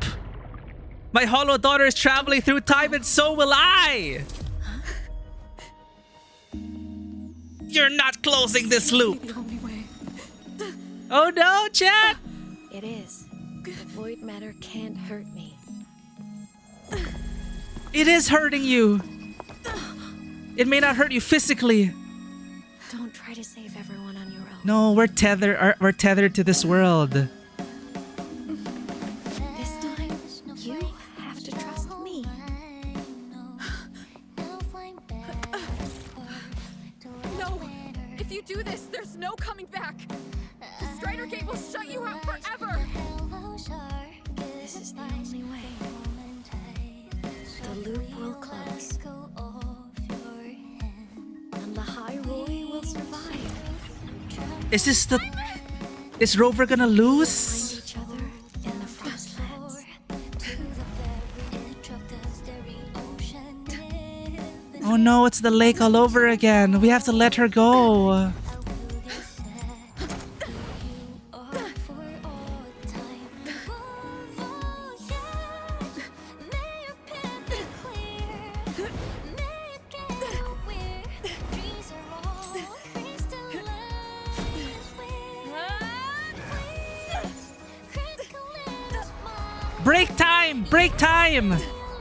My hollow daughter is traveling through time and so will I. You're not closing this loop. Oh no, chat. It is. The void matter can't hurt me. It is hurting you. It may not hurt you physically. Don't try to save everyone on your own. No, we're tethered to this world. This time, you have to trust me. No! If you do this, there's no coming back! The Strider Gate will shut you out forever! This is the only way. The loop will close. And the High Roy will survive. Is Rover gonna lose? Find each other in the Frostlands. Oh no, it's the lake all over again. We have to let her go. Break time! Break time!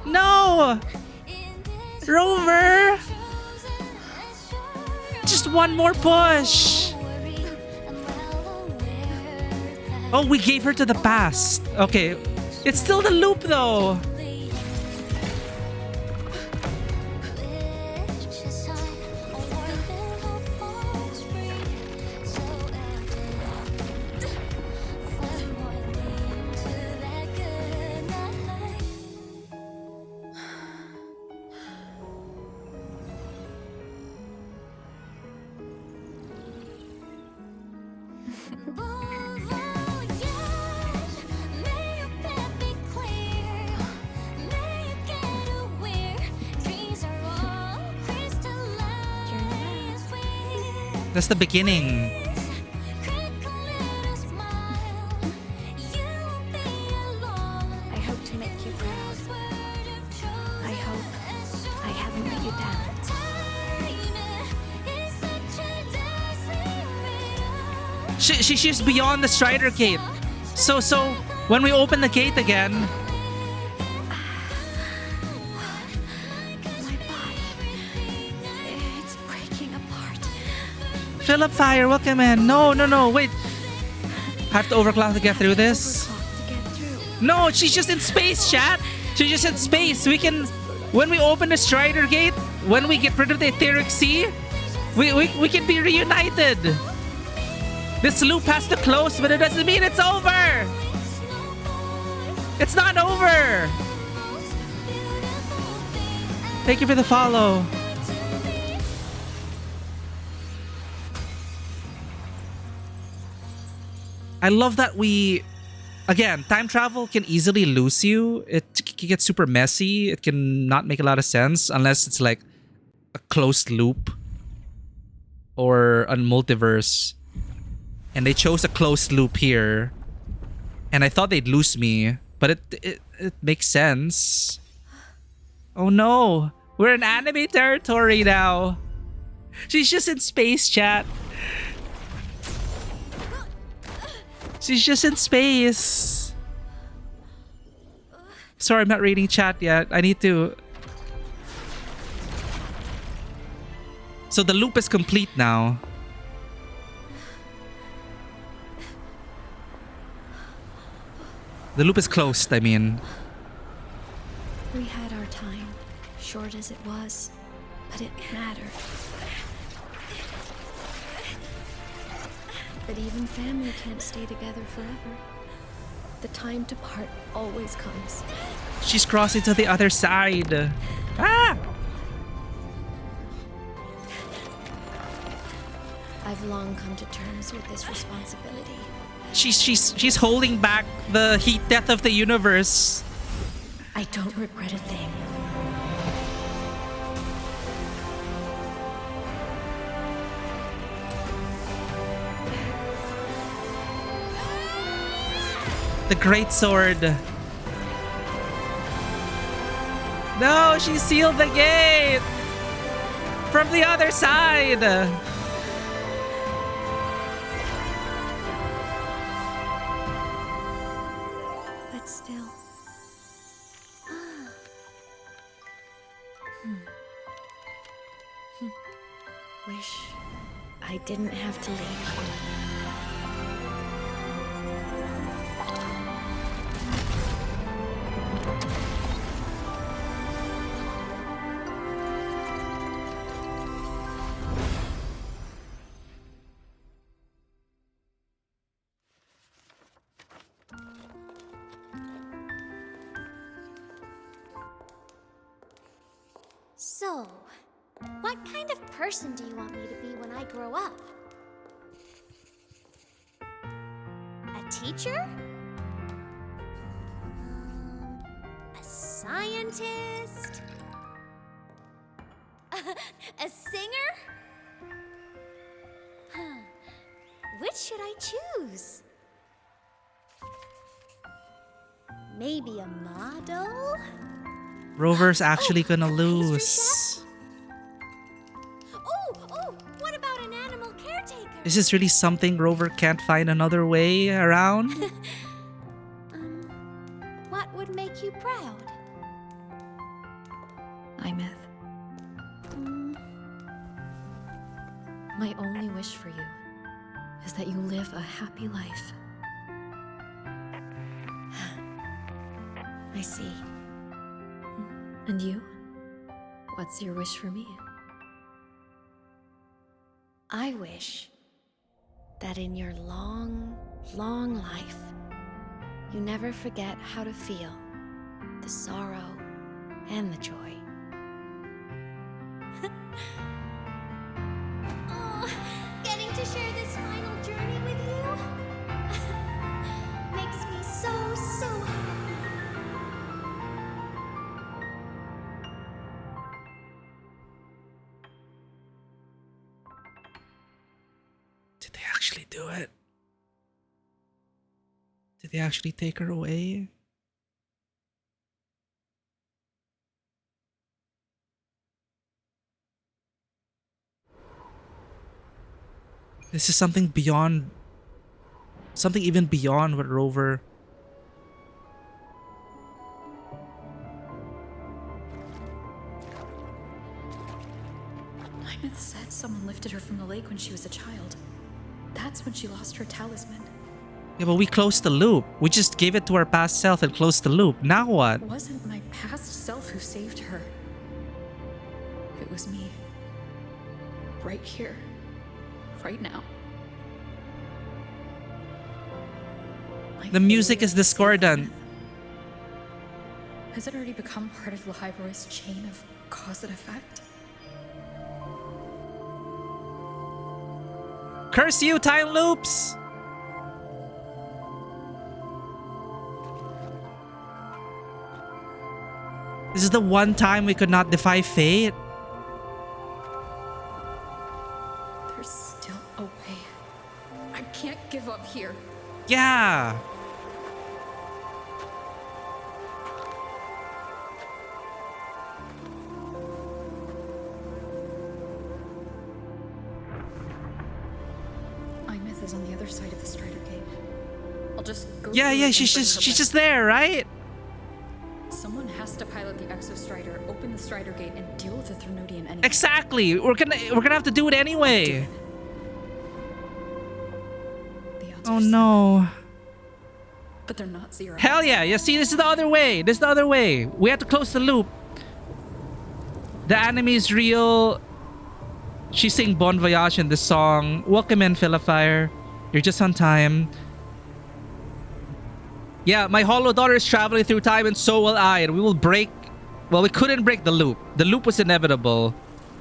No! Rover! Just one more push! Oh, we gave her to the past. Okay. It's still the loop though. That's the beginning. I hope to make you proud. I hope I haven't let you down. She's beyond the Strider Gate. So when we open the gate again, My body, it's breaking apart. Philip Fire, welcome in. No, wait. Have to overclock to get through this. Overclock to get through. No, she's just in space, chat. She's just in space. We can, when we open the Strider Gate, when we get rid of the Etheric Sea, we can be reunited. This loop has to close, but it doesn't mean it's over. It's not over. Thank you for the follow. I love that we, again, time travel can easily lose you. It can get super messy. It can not make a lot of sense unless it's like a closed loop or a multiverse. And they chose a closed loop here. And I thought they'd lose me, but it makes sense. Oh no, we're in anime territory now. She's just in space, chat. She's just in space. Sorry, I'm not reading chat yet. I need to. So the loop is complete now. The loop is closed, I mean. We had our time, short as it was, but it mattered. But even family can't stay together forever. The time to part always comes. She's crossing to the other side. Ah! I've long come to terms with this responsibility. She's holding back the heat death of the universe. I don't regret a thing. The great sword. No, she sealed the gate from the other side. But still. Wish I didn't have to leave. So, what kind of person do you want me to be when I grow up? A teacher? A scientist? A singer? Which should I choose? Maybe a model? Rover's actually gonna lose. Oh, what about an animal caretaker? Is this really something Rover can't find another way around? What would make you proud? Aemeath. My only wish for you is that you live a happy life. I see. And you? What's your wish for me? I wish that in your long, long life, you never forget how to feel the sorrow and the joy. Oh, getting to share this final journey with you makes me so happy. do it? Did they actually take her away? This is something beyond... Something even beyond what Rover... Aemeath said someone lifted her from the lake when she was a child. That's when she lost her talisman. Yeah, but we closed the loop. We just gave it to our past self and closed the loop. Now what? It wasn't my past self who saved her. It was me. Right here. Right now. The music is discordant. Has it already become part of Lahiro's chain of cause and effect? Curse you, time loops! This is the one time we could not defy fate. There's still a way. I can't give up here. Yeah! Aemeath is on the other side of the Strider Gate. I'll just go. Yeah, she's just there, right? Someone has to pilot the Exo Strider, open the Strider Gate, and deal with the Thrunodian anyway. Exactly. We're gonna have to do it anyway. Oh no. But they're not zero. Hell yeah. You see, this is the other way. This is the other way. We have to close the loop. The enemy is real. She sing Bon Voyage in this song. Welcome in, Filmmaker. You're just on time. Yeah, my hollow daughter is traveling through time and so will I. And we will break... Well, we couldn't break the loop. The loop was inevitable.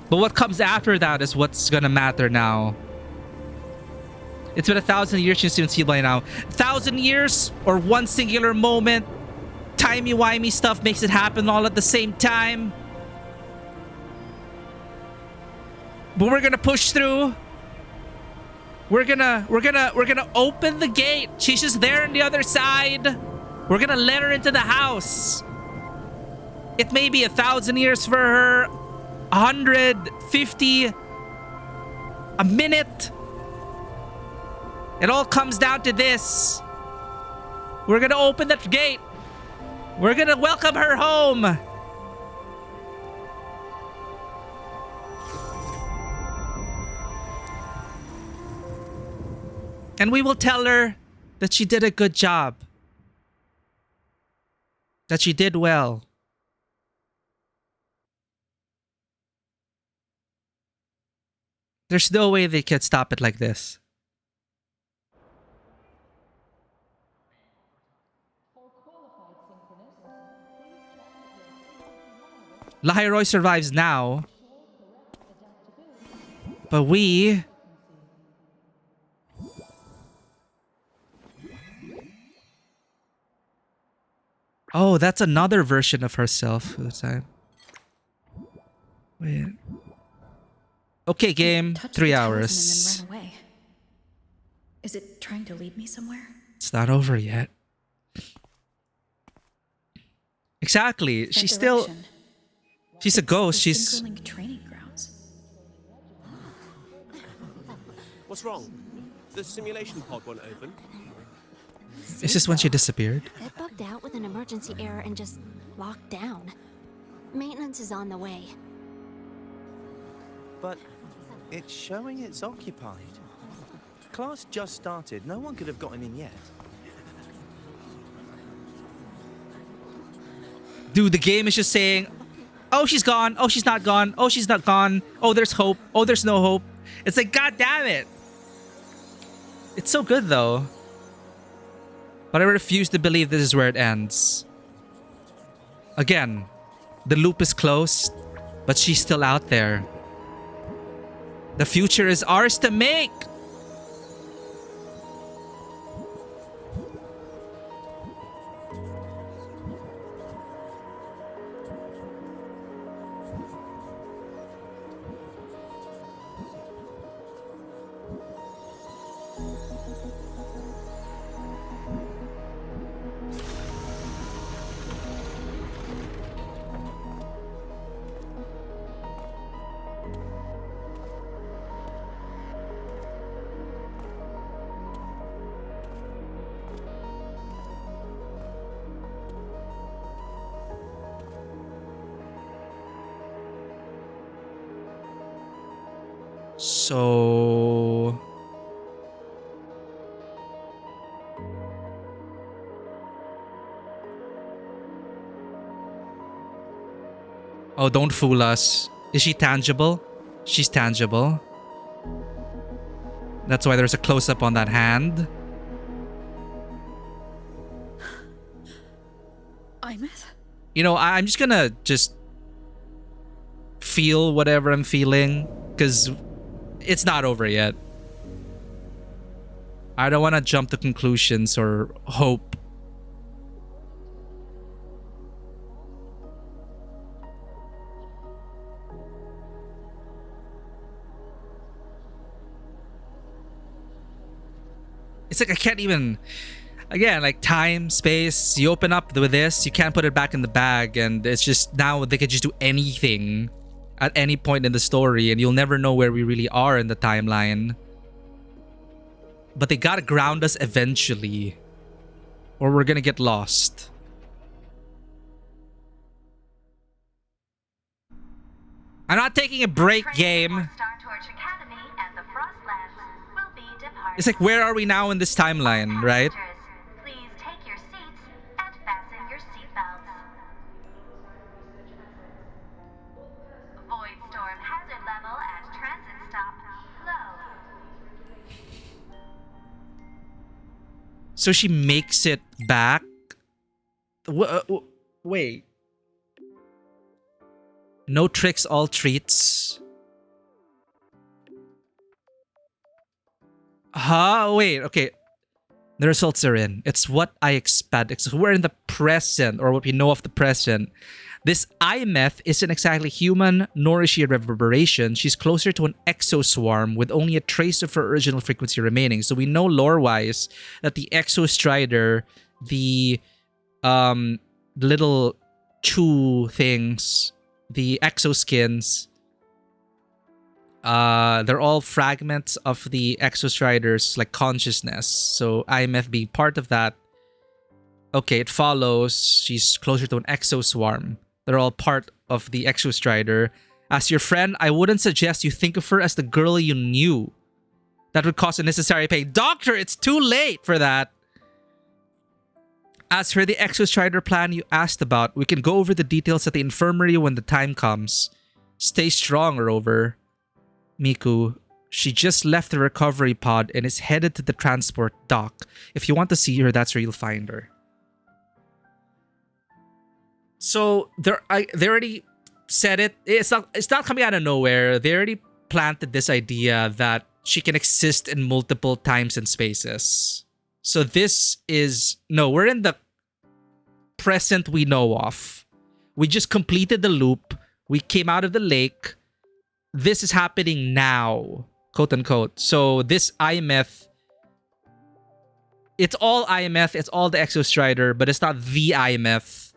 But what comes after that is what's gonna matter now. It's been 1,000 years since you've seen by now. 1,000 years or one singular moment. Timey-wimey stuff makes it happen all at the same time. But we're gonna push through. We're gonna open the gate. She's just there on the other side. We're gonna let her into the house. It may be 1,000 years for her, 150, a minute. It all comes down to this. We're gonna open that gate. We're gonna welcome her home. And we will tell her that she did a good job. That she did well. There's no way they can stop it like this. Lahiroy survives now. But we... Oh, that's another version of herself this time. Wait. Okay, game. 3 hours. And then ran away. Is it trying to lead me somewhere? It's not over yet. Exactly. That She's still... direction. She's a ghost. The She's... Synchronlink training grounds. What's wrong? The simulation pod won't open. Is this when she disappeared? It bugged out with an emergency error and just locked down. Maintenance is on the way. But it's showing it's occupied. Class just started. No one could have gotten in yet. Dude, the game is just saying, oh, she's gone. Oh, she's not gone. Oh, she's not gone. Oh, there's hope. Oh, there's no hope. It's like, god damn it. It's so good, though. But I refuse to believe this is where it ends. Again, the loop is closed, but she's still out there. The future is ours to make. So... Oh, don't fool us. Is she tangible? She's tangible. That's why there's a close-up on that hand. Aemeath? You know, I'm just gonna feel whatever I'm feeling, because it's not over yet. I don't want to jump to conclusions or hope. It's like I can't even... Again, like time, space, you open up with this, you can't put it back in the bag, and it's just now they could just do anything at any point in the story, and you'll never know where we really are in the timeline. But they gotta ground us eventually, or we're gonna get lost. I'm not taking a break, game. It's like, where are we now in this timeline, right? So she makes it back? Wait. No tricks, all treats. Huh? Wait, okay. The results are in. It's what I expect. So we're in the present, or what we know of the present. This Aemeath isn't exactly human, nor is she a reverberation. She's closer to an exoswarm with only a trace of her original frequency remaining. So we know lore-wise that the exostrider, the little chew things, the exoskins, they're all fragments of the exostrider's like consciousness. So Aemeath being part of that, okay, it follows she's closer to an exoswarm. They're all part of the exostrider. As your friend, I wouldn't suggest you think of her as the girl you knew. That would cause unnecessary pain. Doctor, it's too late for that. As for the exostrider plan you asked about, we can go over the details at the infirmary when the time comes. Stay strong, Rover. Miku, she just left the recovery pod and is headed to the transport dock. If you want to see her, that's where you'll find her. So they already said it. It's not coming out of nowhere. They already planted this idea that she can exist in multiple times and spaces. So this is... No, we're in the present we know of. We just completed the loop. We came out of the lake. This is happening now, quote unquote. So this Aemeath... It's all Aemeath. It's all the Exostrider, but it's not the Aemeath.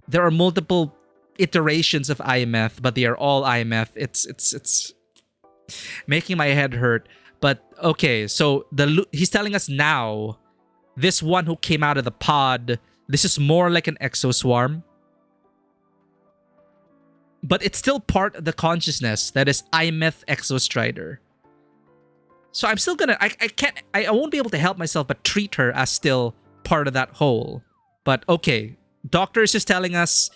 There are multiple iterations of Aemeath, but they are all Aemeath. It's making my head hurt. But okay, so he's telling us now, this one who came out of the pod, this is more like an exoswarm. But it's still part of the consciousness that is Aemeath Exostrider. So I'm still gonna, I won't be able to help myself but treat her as still part of that whole. But okay, Doctor is just telling us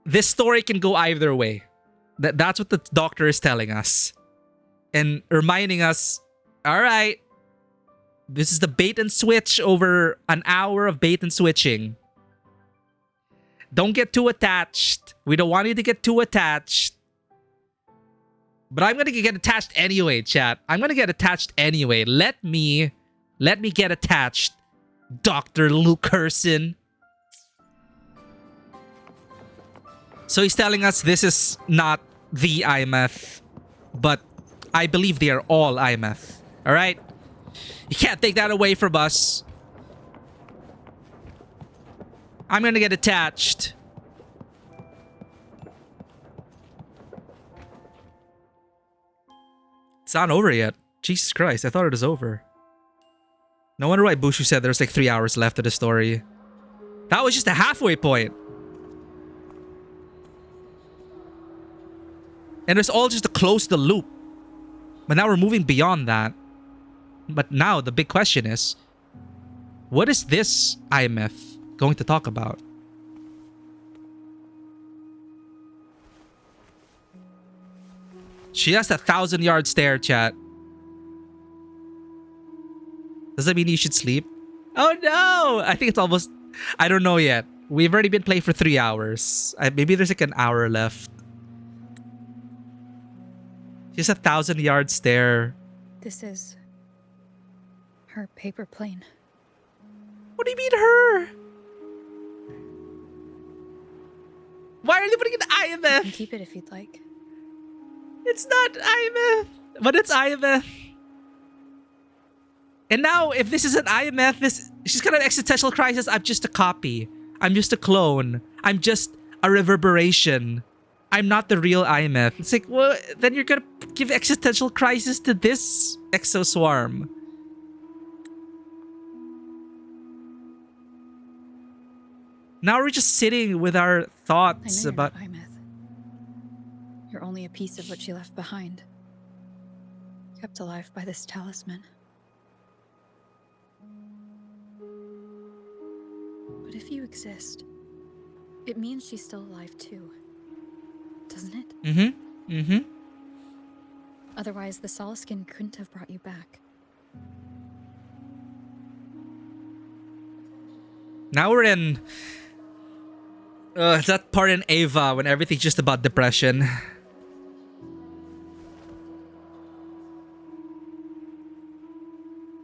this story can go either way. That's what the Doctor is telling us. And reminding us, all right, this is the bait and switch over an hour of bait and switching. Don't get too attached. We don't want you to get too attached. But I'm going to get attached anyway, chat. I'm going to get attached anyway. Let me get attached, Dr. Luke Herson. So he's telling us this is not the Aemeath, but I believe they are all Aemeath. All right? You can't take that away from us. I'm gonna get attached. It's not over yet. Jesus Christ, I thought it was over. No wonder why Bushu said there's like 3 hours left of the story. That was just a halfway point. And it's all just to close the loop. But now we're moving beyond that. But now the big question is, what is this Aemeath going to talk about? She has a 1,000-yard stare, chat. Does that mean you should sleep? Oh no! I think it's almost... I don't know yet. We've already been playing for 3 hours. Maybe there's like an hour left. She has a 1,000-yard stare. This is her paper plane. What do you mean her? Why are they putting it in You Aemeath? can keep it if you'd like. It's not Aemeath, but it's Aemeath. And now, if this isn't Aemeath, she's got an existential crisis. I'm just a copy. I'm just a clone. I'm just a reverberation. I'm not the real Aemeath. It's like, well, then you're gonna give existential crisis to this exoswarm. Now we're just sitting with our thoughts I know about... you're not Aemeath. You're only a piece of what she left behind. Kept alive by this talisman. But if you exist, it means she's still alive too. Doesn't it? Mm-hmm. Mm-hmm. Otherwise, the Solaskin couldn't have brought you back. Now we're in... that part in Ava when everything's just about depression.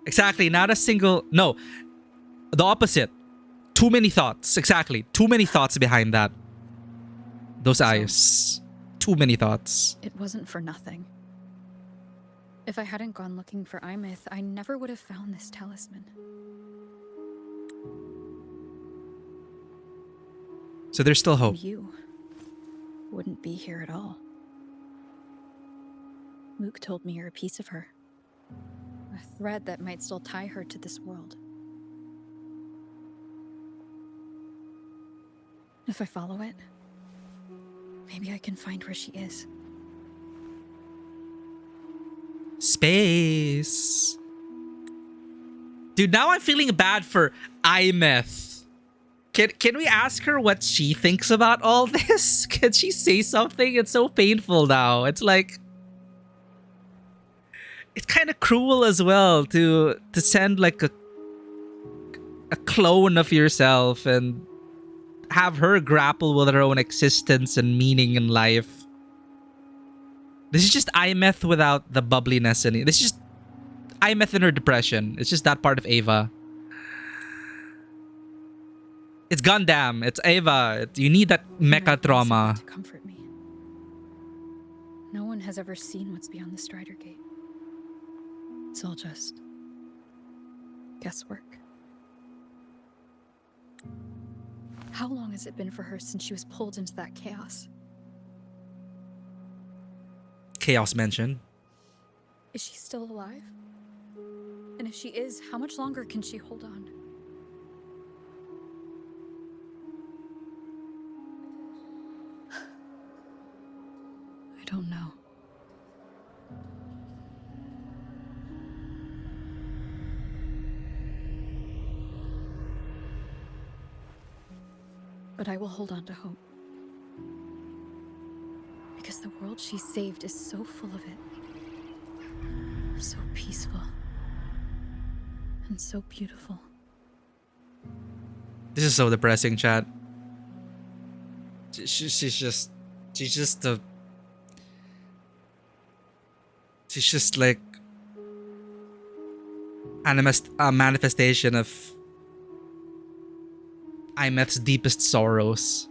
Exactly, not a single... No, the opposite. Too many thoughts. Exactly, too many thoughts behind that. Those eyes. Too many thoughts. It wasn't for nothing. If I hadn't gone looking for Aemeath, I never would have found this talisman. So there's still hope. And you wouldn't be here at all. Mook told me you're a piece of her. A thread that might still tie her to this world. If I follow it, maybe I can find where she is. Space. Dude, now I'm feeling bad for Aemeath. Can we ask her what she thinks about all this? Can she say something? It's so painful now. It's like... It's kind of cruel as well to send like a clone of yourself and have her grapple with her own existence and meaning in life. This is just Aemeath without the bubbliness in it. This is just Aemeath in her depression. It's just that part of Ava. It's Gundam. It's Ava. You need that mecha trauma. To comfort me. No one has ever seen what's beyond the Strider Gate. It's all just guesswork. How long has it been for her since she was pulled into that chaos? Chaos mentioned. Is she still alive? And if she is, how much longer can she hold on? I don't know. But I will hold on to hope. Because the world she saved is so full of it. So peaceful. And so beautiful. This is so depressing, chat. She's just like a manifestation of Aemeath's deepest sorrows.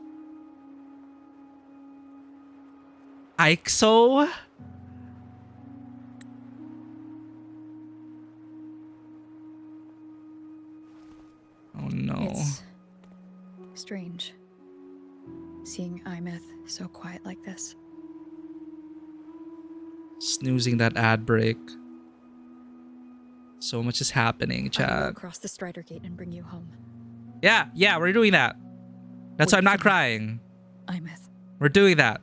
Aixo? Oh no. It's strange. Seeing Aemeath so quiet like this. Snoozing that ad break. So much is happening, I will chat. cross the Strider Gate and bring you home. Yeah, we're doing that. That's why I'm not crying. Aemeath. We're doing that.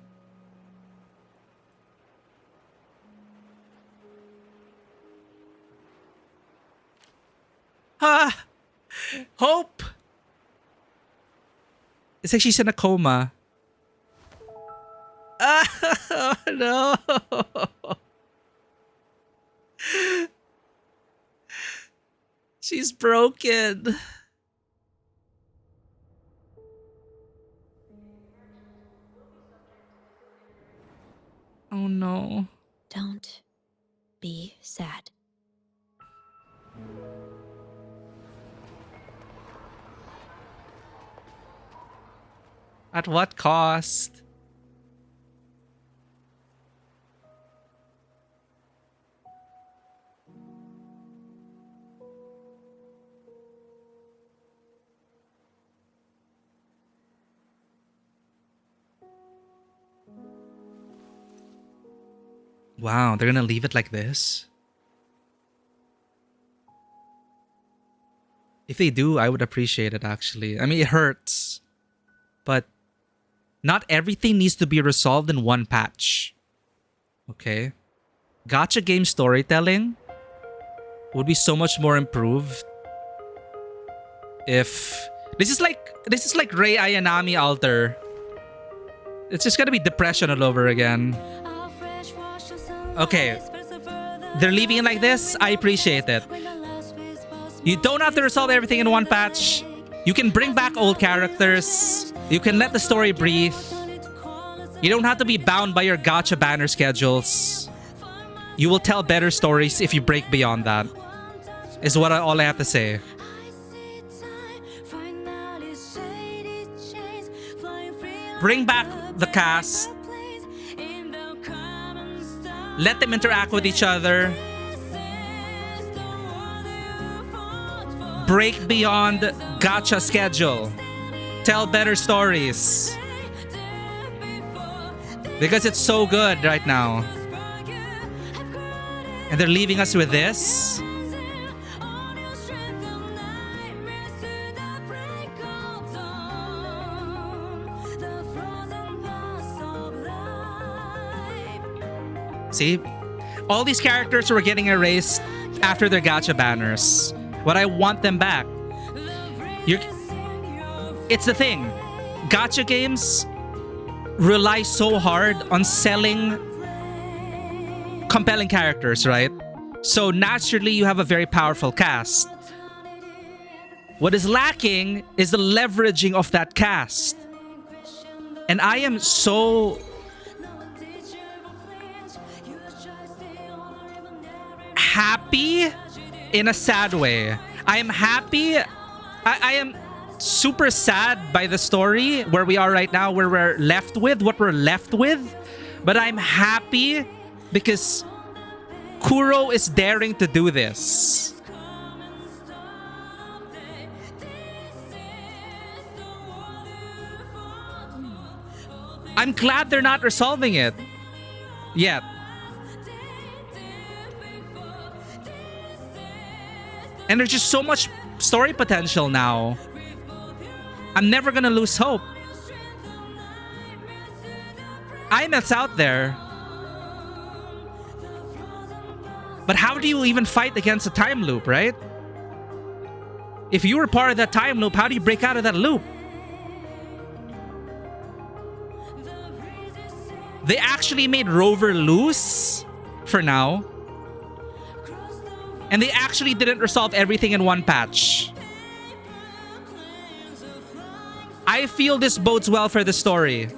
Ah! Hope! It's like she's in a coma. Ah, no! She's broken. Oh no. Don't be sad. At what cost? Wow, they're gonna leave it like this? If they do, I would appreciate it actually. I mean, it hurts. But not everything needs to be resolved in one patch. Okay? Gacha game storytelling would be so much more improved if this is like Rei Ayanami Alter. It's just gonna be depression all over again. Okay. They're leaving it like this. I appreciate it. You don't have to resolve everything in one patch. You can bring back old characters. You can let the story breathe. You don't have to be bound by your gacha banner schedules. You will tell better stories if you break beyond that. Is all I have to say. Bring back the cast. Let them interact with each other. Break beyond gacha schedule. Tell better stories. Because it's so good right now. And they're leaving us with this. See? All these characters were getting erased after their gacha banners. But I want them back. It's the thing. Gacha games rely so hard on selling compelling characters, right? So naturally, you have a very powerful cast. What is lacking is the leveraging of that cast. And I am so happy in a sad way. I am happy. I am super sad by the story where we are right now, where we're left with, what we're left with. But I'm happy because Kuro is daring to do this. I'm glad they're not resolving it yet. And there's just so much story potential now. I'm never gonna lose hope. Aemeath's out there. But how do you even fight against a time loop, right? If you were part of that time loop, how do you break out of that loop? They actually made Rover loose for now. And they actually didn't resolve everything in one patch. I feel this bodes well for the story.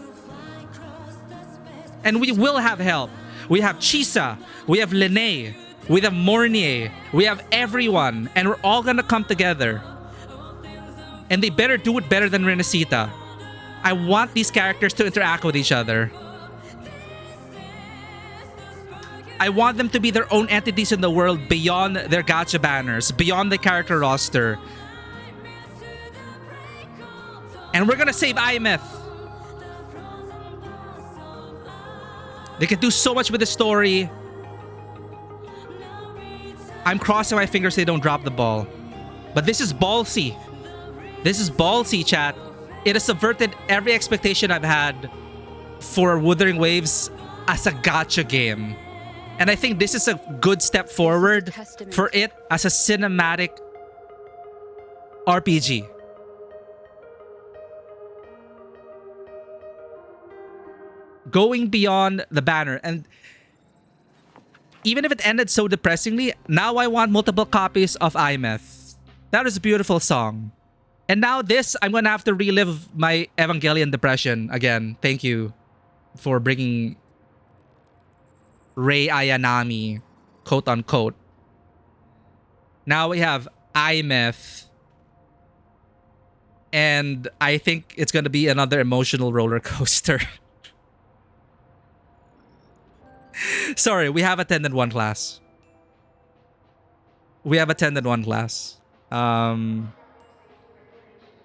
And we will have help. We have Chisa. We have Lene. We have Mornier. We have everyone. And we're all gonna come together. And they better do it better than Renesita. I want these characters to interact with each other. I want them to be their own entities in the world beyond their gacha banners, beyond the character roster. And we're gonna save Aemeath. They can do so much with the story. I'm crossing my fingers they don't drop the ball. But this is ballsy. This is ballsy, chat. It has subverted every expectation I've had for Wuthering Waves as a gacha game. And I think this is a good step forward for it as a cinematic RPG. Going beyond the banner. And even if it ended so depressingly, now I want multiple copies of Aemeath. That is a beautiful song. And now this, I'm going to have to relive my Evangelion depression again. Thank you for bringing Rei Ayanami, quote unquote. Now we have Aemeath. And I think it's going to be another emotional roller coaster. Sorry, we have attended one class.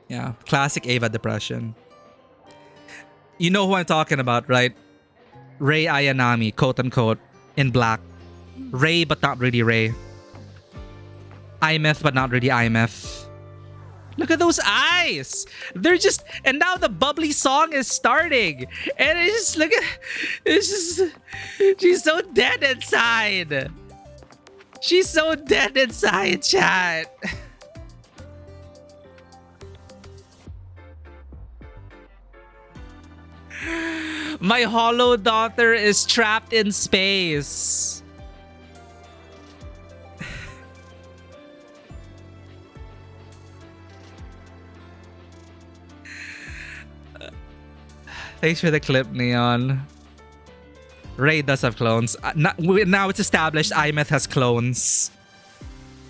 Yeah, classic Ava depression. You know who I'm talking about, right? Rei Ayanami, quote unquote, in black. Rei, but not really Rei. Aemeath, but not really Aemeath. Look at those eyes. They're just, and now the bubbly song is starting. And it's just, look at, it's just, she's so dead inside. She's so dead inside, chat. My hollow daughter is trapped in space. Thanks for the clip, Neon. Rei does have clones. Now it's established Aemeath has clones.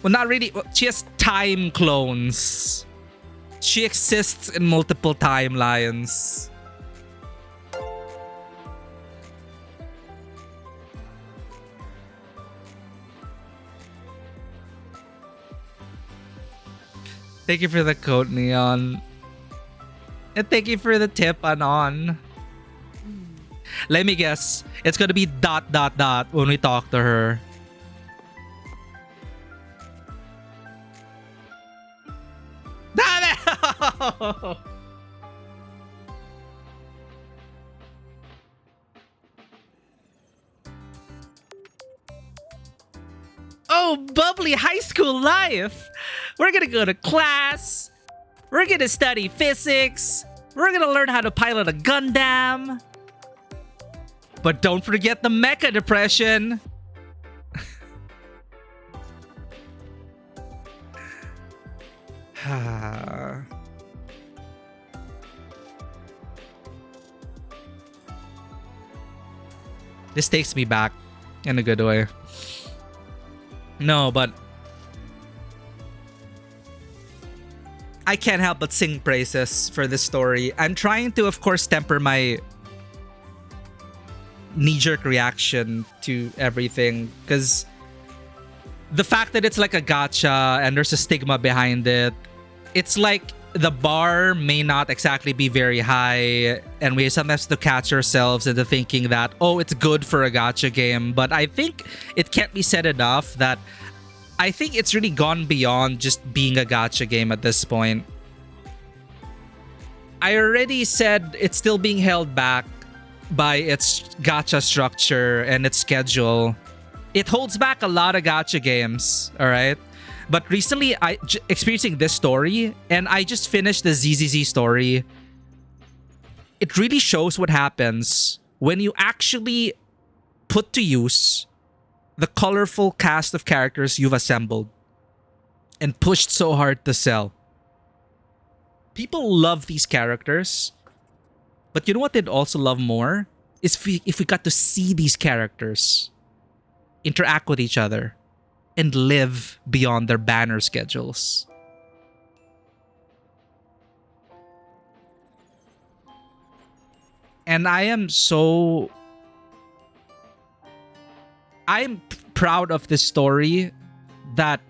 Well, not really. She has time clones. She exists in multiple timelines. Thank you for the code, Neon. And thank you for the tip, Anon. Let me guess. It's gonna be ... when we talk to her. No! Oh, bubbly high school life! We're gonna go to class. We're gonna study physics. We're gonna learn how to pilot a Gundam. But don't forget the mecha depression. This takes me back in a good way. No, but I can't help but sing praises for this story. I'm trying to, of course, temper my knee-jerk reaction to everything, because the fact that it's like a gacha and there's a stigma behind it, it's like the bar may not exactly be very high, and we sometimes have to catch ourselves into thinking that, oh, it's good for a gacha game. But I think it can't be said enough that I think it's really gone beyond just being a gacha game at this point. I already said it's still being held back by its gacha structure and its schedule. It holds back a lot of gacha games, all right? But recently, experiencing this story, and I just finished the ZZZ story. It really shows what happens when you actually put to use the colorful cast of characters you've assembled and pushed so hard to sell. People love these characters, but you know what they'd also love more? Is if we got to see these characters interact with each other and live beyond their banner schedules. And I'm proud of this story that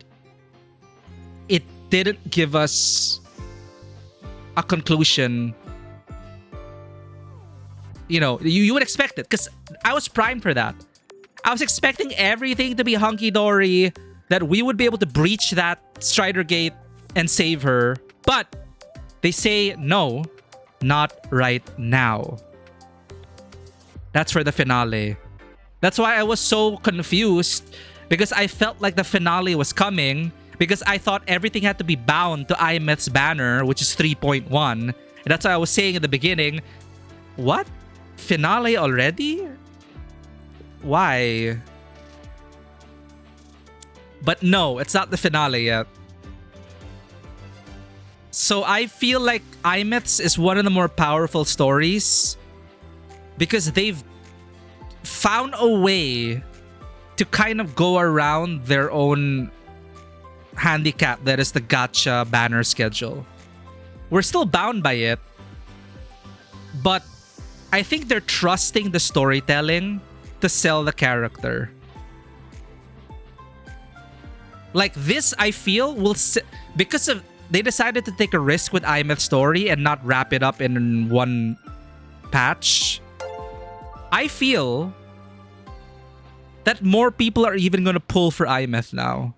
it didn't give us a conclusion. You know, you would expect it, because I was primed for that. I was expecting everything to be hunky-dory, that we would be able to breach that Strider Gate and save her. But they say, no, not right now. That's for the finale. That's why I was so confused, because I felt like the finale was coming, because I thought everything had to be bound to Aemeath's banner, which is 3.1. And that's why I was saying in the beginning, what? Finale already? Why? But no, it's not the finale yet. So I feel like Aemeath's is one of the more powerful stories because they've found a way to kind of go around their own handicap, that is the gacha banner schedule. We're still bound by it, but I think they're trusting the storytelling to sell the character. Like this, I feel will because of they decided to take a risk with Aemeath's story and not wrap it up in one patch. I feel that more people are even going to pull for Aemeath now.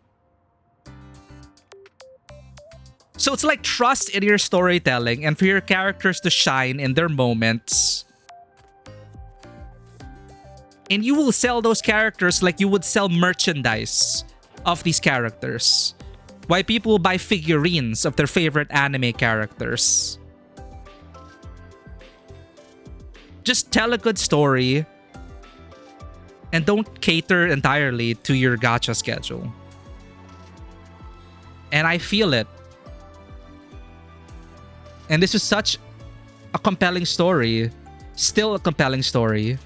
So it's like trust in your storytelling and for your characters to shine in their moments. And you will sell those characters like you would sell merchandise of these characters. Why people will buy figurines of their favorite anime characters. Just tell a good story and don't cater entirely to your gacha schedule. And I feel it. And this is such a compelling story. Still a compelling story.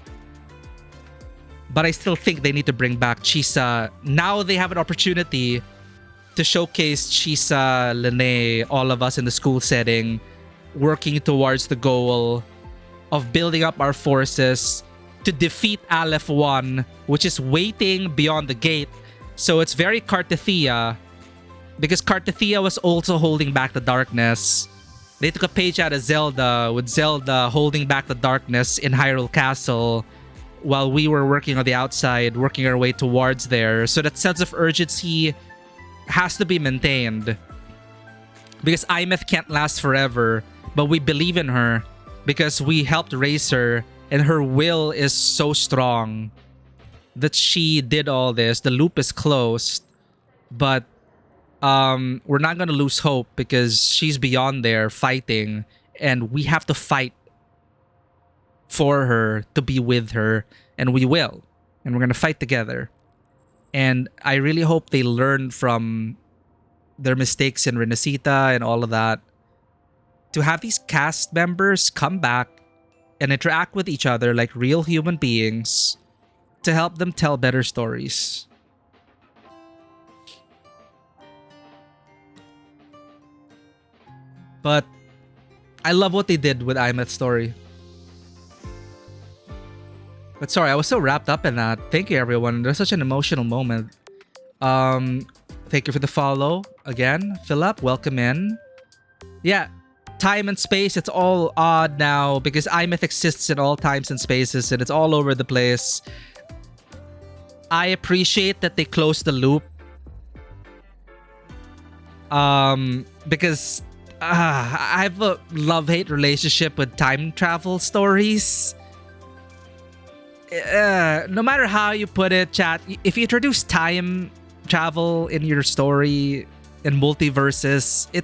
But I still think they need to bring back Chisa. Now they have an opportunity to showcase Chisa, Lene, all of us in the school setting, working towards the goal of building up our forces to defeat Aleph 1, which is waiting beyond the gate. So it's very Cartithia, because Cartithia was also holding back the darkness. They took a page out of Zelda, with Zelda holding back the darkness in Hyrule Castle, while we were working on the outside, working our way towards there. So that sense of urgency has to be maintained. Because Aemeath can't last forever, but we believe in her because we helped raise her, and her will is so strong that she did all this. The loop is closed, but we're not going to lose hope because she's beyond there fighting, and we have to fight for her, to be with her, and we will. And we're going to fight together. And I really hope they learn from their mistakes in Renacita and all of that, to have these cast members come back and interact with each other like real human beings to help them tell better stories. But I love what they did with Aemeath's story. But sorry, I was so wrapped up in that. Thank you, everyone. There's such an emotional moment. Thank you for the follow again. Philip, welcome in. Yeah, time and space, it's all odd now because Aemeath exists in all times and spaces and it's all over the place. I appreciate that they closed the loop. Because I have a love-hate relationship with time travel stories. No matter how you put it, chat, if you introduce time travel in your story in multiverses, it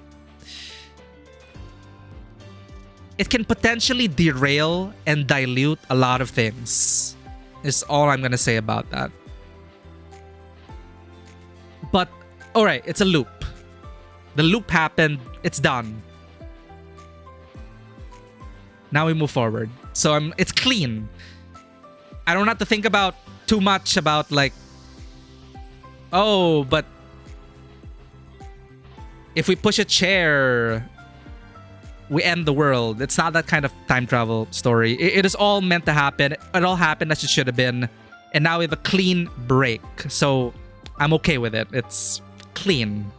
can potentially derail and dilute a lot of things. Is all I'm gonna say about that. But alright, it's a loop. The loop happened, it's done. Now we move forward. So it's clean. I don't have to think about too much about like, oh, but if we push a chair, we end the world. It's not that kind of time travel story. It is all meant to happen. It all happened as it should have been. And now we have a clean break. So I'm okay with it. It's clean.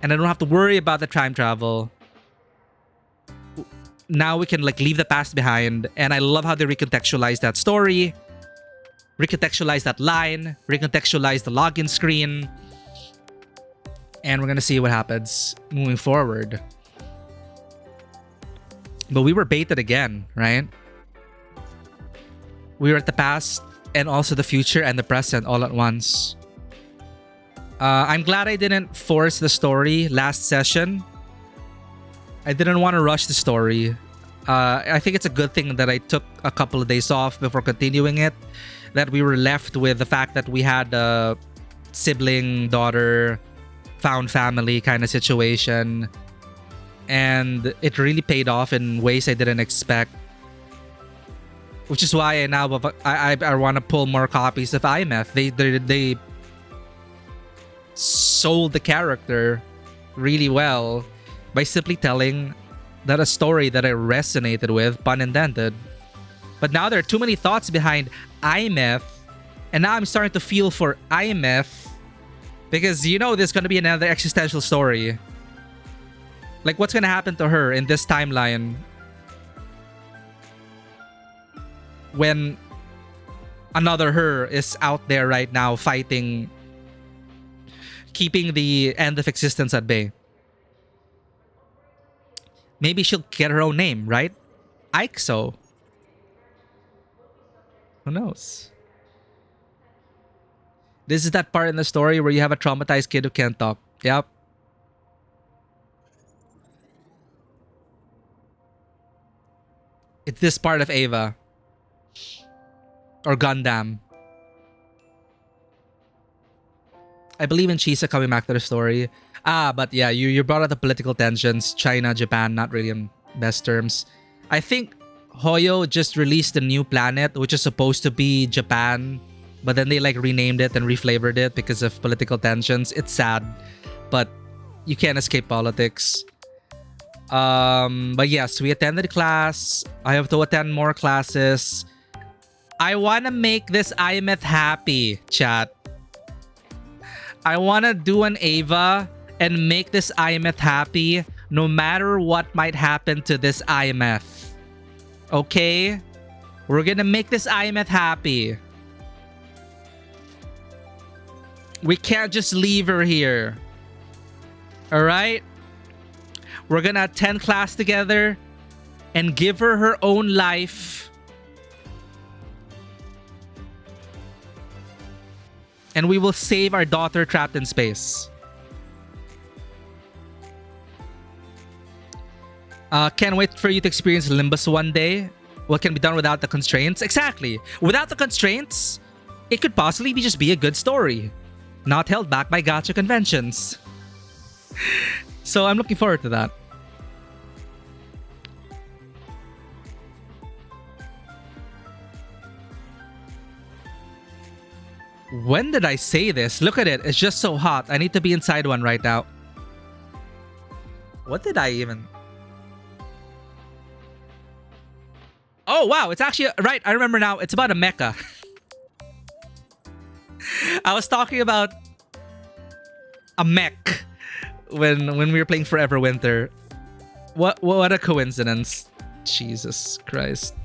And I don't have to worry about the time travel. Now we can like leave the past behind. And I love how they recontextualize that story. Recontextualize that line. Recontextualize the login screen. And we're gonna see what happens moving forward. But we were baited again, right? We were at the past and also the future and the present all at once. I'm glad I didn't force the story last session. I didn't want to rush the story. I think it's a good thing that I took a couple of days off before continuing it. That we were left with the fact that we had a sibling, daughter, found family kind of situation. And it really paid off in ways I didn't expect. Which is why I now I want to pull more copies of Aemeath. They sold the character really well by simply telling that a story that I resonated with, pun intended. But now there are too many thoughts behind Aemeath, and now I'm starting to feel for Aemeath because you know there's going to be another existential story. Like what's going to happen to her in this timeline when another her is out there right now fighting, keeping the end of existence at bay. Maybe she'll get her own name, right? Ixo. Who knows? This is that part in the story where you have a traumatized kid who can't talk. Yep. It's this part of Ava. Or Gundam. I believe in Chisa coming back to the story. But yeah, you brought up the political tensions. China, Japan, not really in best terms. I think Hoyo just released a new planet, which is supposed to be Japan. But then they like renamed it and reflavored it because of political tensions. It's sad. But you can't escape politics. But yes, we attended class. I have to attend more classes. I want to make this Aemeath happy, chat. I want to do an Ava and make this Aemeath happy no matter what might happen to this Aemeath. Okay? We're gonna make this Aemeath happy. We can't just leave her here. Alright? We're gonna attend class together and give her her own life. And we will save our daughter trapped in space. Can't wait for you to experience Limbus one day. What can be done without the constraints? Exactly. Without the constraints, it could possibly just be a good story. Not held back by gacha conventions. So I'm looking forward to that. When did I say this? Look at it. It's just so hot. I need to be inside one right now. What did I even... Oh, wow. It's actually... Right. I remember now. It's about a mecha. I was talking about a mech when we were playing Forever Winter. What a coincidence. Jesus Christ.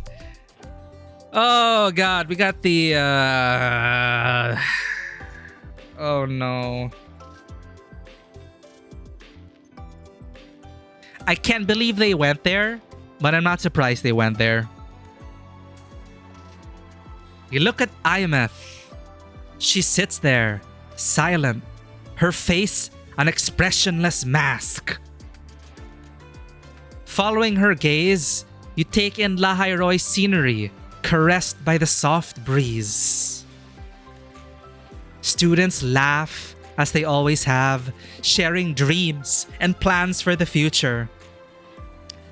Oh god, we got the oh no. I can't believe they went there, but I'm not surprised they went there. You look at Aemeath. She sits there, silent, her face an expressionless mask. Following her gaze, you take in Lahairoy's scenery, caressed by the soft breeze. Students laugh, as they always have, sharing dreams and plans for the future.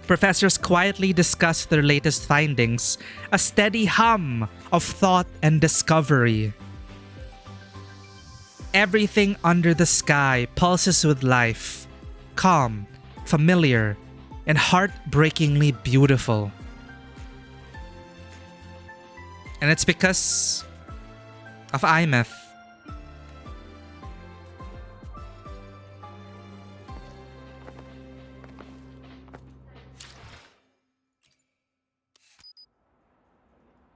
Professors quietly discuss their latest findings, a steady hum of thought and discovery. Everything under the sky pulses with life, calm, familiar, and heartbreakingly beautiful. And it's because of Aemeath.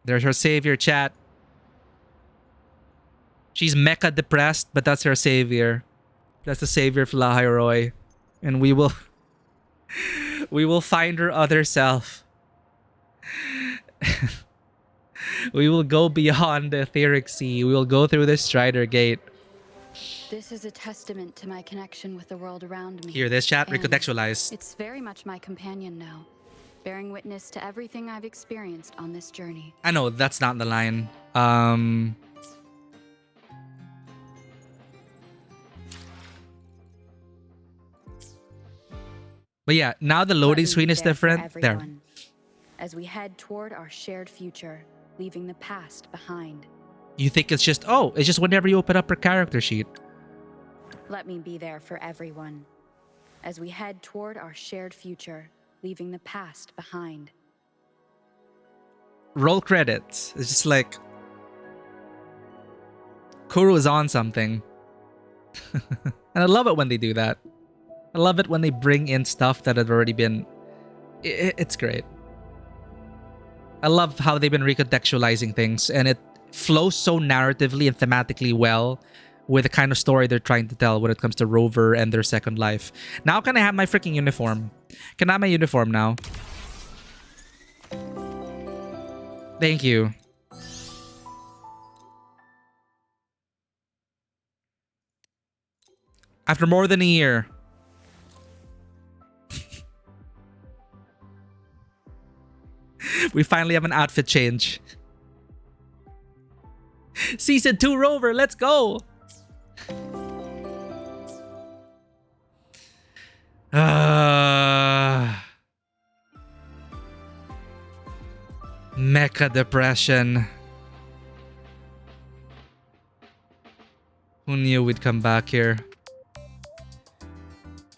There's her savior, chat. She's mecha depressed, but that's her savior. That's the savior of Lahairoy. And we will find her other self. We will go beyond the etheric sea. We will go through the Strider Gate. This is a testament to my connection with the world around me. Hear this, chat? And Recontextualize. it's very much my companion now, bearing witness to everything I've experienced on this journey. I know that's not the line. But yeah, now the loading screen is different. There. As we head toward our shared future, leaving the past behind. You think it's just, oh, it's just whenever you open up her character sheet. Let me be there for everyone. As we head toward our shared future, leaving the past behind. Roll credits. It's just like Kuro is on something. And I love it when they do that. I love it when they bring in stuff that had already been... It's great. I love how they've been recontextualizing things, and it flows so narratively and thematically well with the kind of story they're trying to tell when it comes to Rover and their second life. Now can I have my freaking uniform? Can I have my uniform now? Thank you. After more than a year. We finally have an outfit change. Season 2 Rover, let's go! Mecha depression. Who knew we'd come back here?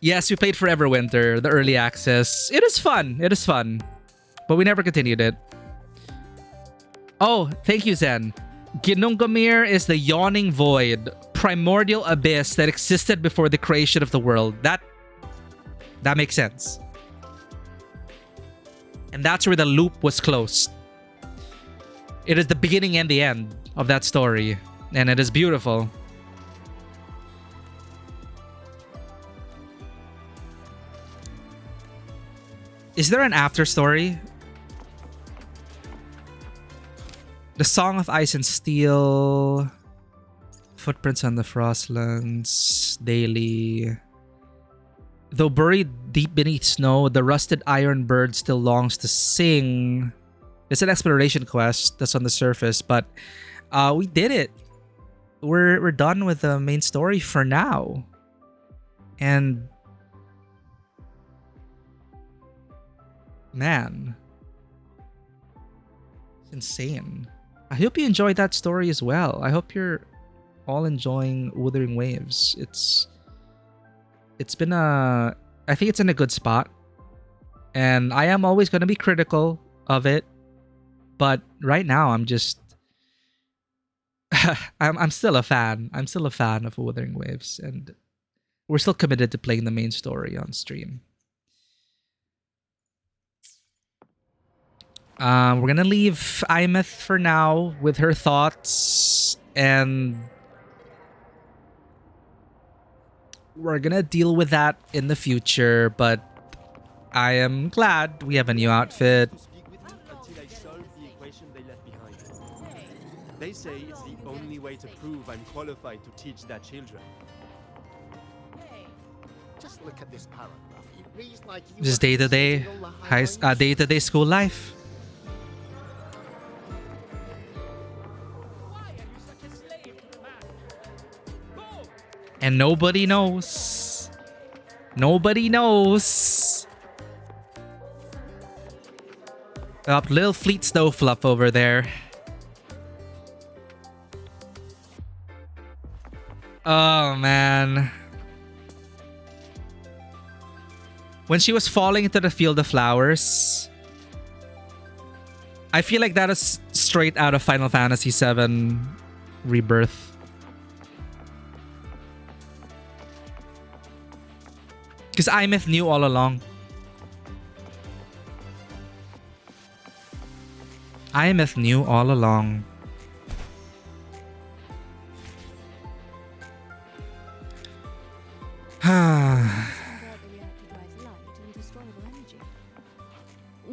Yes, we played Forever Winter, the early access. It is fun. It is fun. But we never continued it. Oh, thank you, Zen. Ginungamir is the yawning void, primordial abyss that existed before the creation of the world. That makes sense. And that's where the loop was closed. It is the beginning and the end of that story. And it is beautiful. Is there an after story? The Song of Ice and Steel, Footprints on the Frostlands, Daily. Though buried deep beneath snow, the rusted iron bird still longs to sing. It's an exploration quest that's on the surface, but we did it. We're done with the main story for now. And man, it's insane. I hope you enjoyed that story as well. I hope you're all enjoying Wuthering Waves. It's been I think it's in a good spot. And I am always going to be critical of it. But right now I'm just I'm still a fan. I'm still a fan of Wuthering Waves, and we're still committed to playing the main story on stream. We're gonna leave Aemeath for now with her thoughts, and we're gonna deal with that in the future, but I am glad we have a new outfit. They say it's the only way to prove I'm qualified to teach their children. Just look at this paragraph. It reads like you Just day-to-day, day-to-day school life. And nobody knows. Nobody knows. Up, little Fleet Snowfluff over there. Oh, man. When she was falling into the field of flowers, I feel like that is straight out of Final Fantasy VII Rebirth. Because Aemeath knew all along. Aemeath knew all along.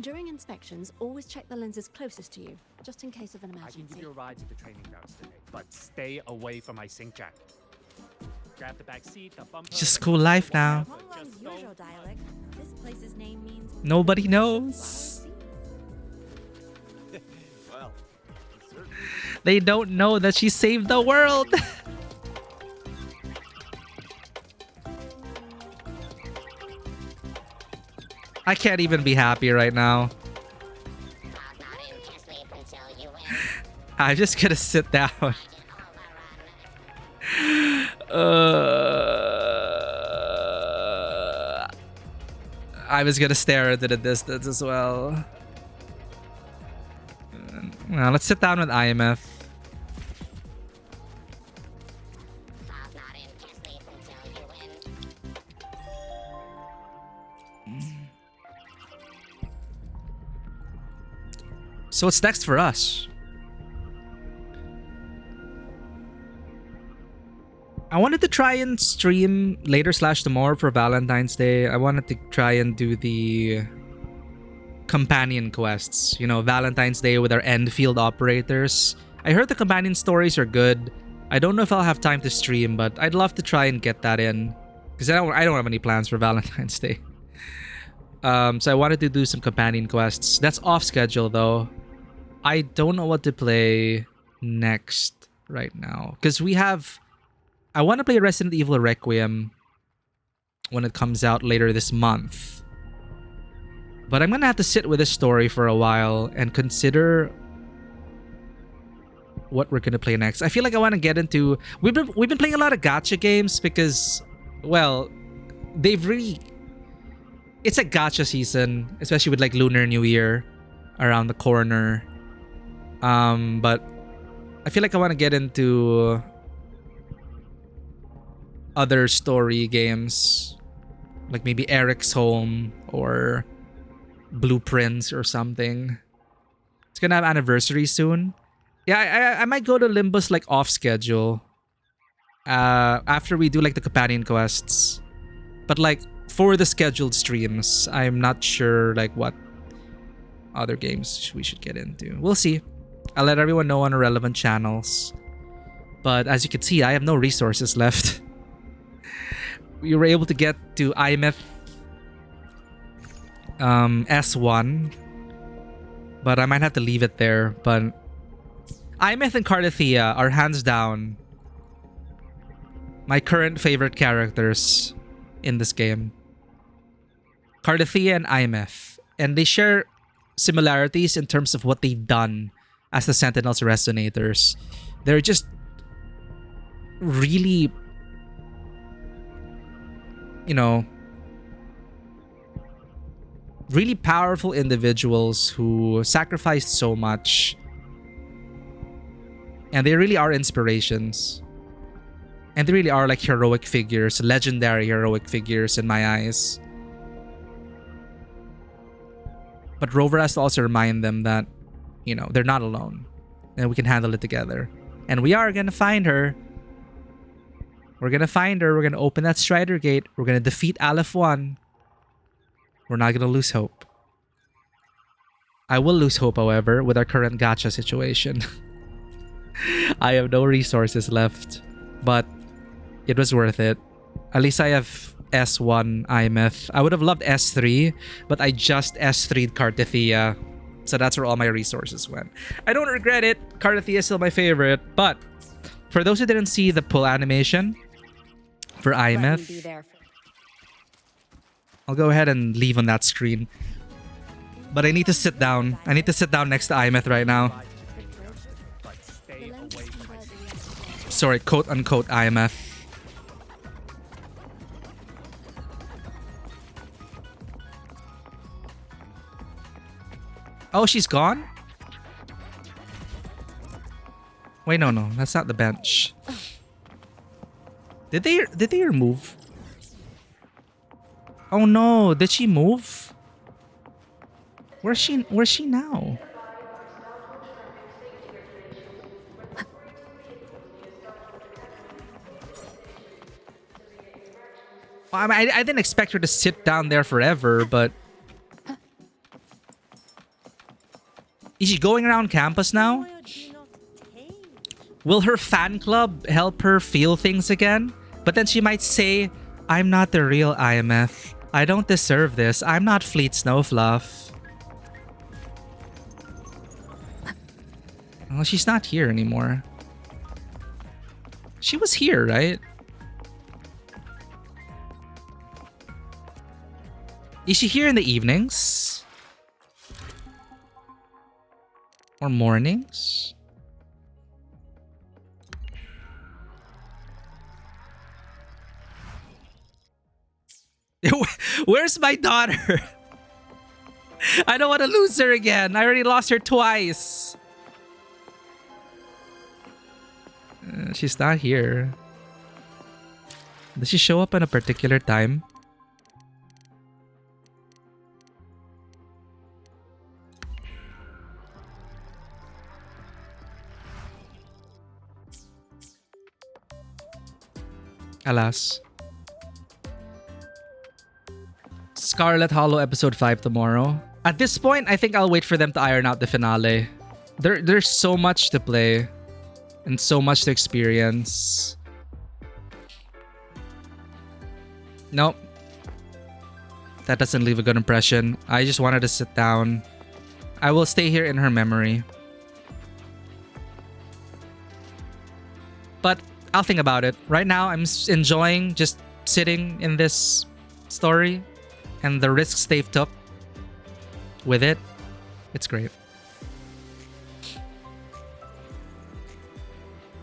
During inspections, always check the lenses closest to you, just in case of an I can emergency. give you a ride to the training grounds today, but stay away from my sink jack. Grab the back seat, the bumper, It's just school life now. Usual dialect. This place's name means Nobody knows. Well, They don't know that she saved the world. I can't even be happy right now. I'm just gonna sit down. I was gonna stare into the distance as well. Well, let's sit down with Aemeath. So what's next for us? I wanted to try and stream later / tomorrow for Valentine's Day. I wanted to try and do the companion quests. You know, Valentine's Day with our Enfield operators. I heard the companion stories are good. I don't know if I'll have time to stream, but I'd love to try and get that in. Because I don't have any plans for Valentine's Day. So I wanted to do some companion quests. That's off schedule though. I don't know what to play next right now. Because we have... I want to play Resident Evil Requiem when it comes out later this month. But I'm going to have to sit with this story for a while and consider what we're going to play next. I feel like I want to get into... We've been playing a lot of gacha games because, well, they've really... It's a gacha season, especially with like Lunar New Year around the corner. But I feel like I want to get into other story games, like maybe Eric's Home or Blueprints or something. It's gonna have anniversary soon. Yeah, I might go to Limbus like off schedule after we do like the companion quests, but like for the scheduled streams, I'm not sure like what other games we should get into. We'll see. I'll let everyone know on our relevant channels. But as you can see, I have no resources left. We were able to get to Aemeath S1, but I might have to leave it there. But Aemeath and Cardathea are hands down my current favorite characters in this game. Cardathea and Aemeath, and they share similarities in terms of what they've done as the Sentinels Resonators. They're just really, you know, really powerful individuals who sacrificed so much. And they really are inspirations. And they really are like heroic figures, legendary heroic figures in my eyes. But Rover has to also remind them that, you know, they're not alone. And we can handle it together. And we are going to find her. We're going to find her. We're going to open that Strider Gate. We're going to defeat Aleph 1. We're not going to lose hope. I will lose hope, however, with our current gacha situation. I have no resources left. But it was worth it. At least I have S1 Aemeath. I would have loved S3, but I just S3'd Cardathea. So that's where all my resources went. I don't regret it. Cardathea is still my favorite. But for those who didn't see the pull animation for Aemeath, I'll go ahead and leave on that screen. But I need to sit down. I need to sit down next to Aemeath right now. Sorry, quote-unquote Aemeath. Oh, she's gone? Wait, no, that's not the bench. Did they remove? Oh no, did she move? Where's she now? I mean, I didn't expect her to sit down there forever, but... Is she going around campus now? Will her fan club help her feel things again? But then she might say, I'm not the real Aemeath. I don't deserve this. I'm not Fleet Snowfluff. Well, she's not here anymore. She was here, right? Is she here in the evenings? Or mornings? Where's my daughter? I don't want to lose her again. I already lost her twice. She's not here. Does she show up at a particular time? Alas. Scarlet Hollow episode 5 tomorrow. At this point, I think I'll wait for them to iron out the finale. There's so much to play and so much to experience. Nope. That doesn't leave a good impression. I just wanted to sit down. I will stay here in her memory. But I'll think about it. Right now, I'm enjoying just sitting in this story and the risks they've took with it. It's great.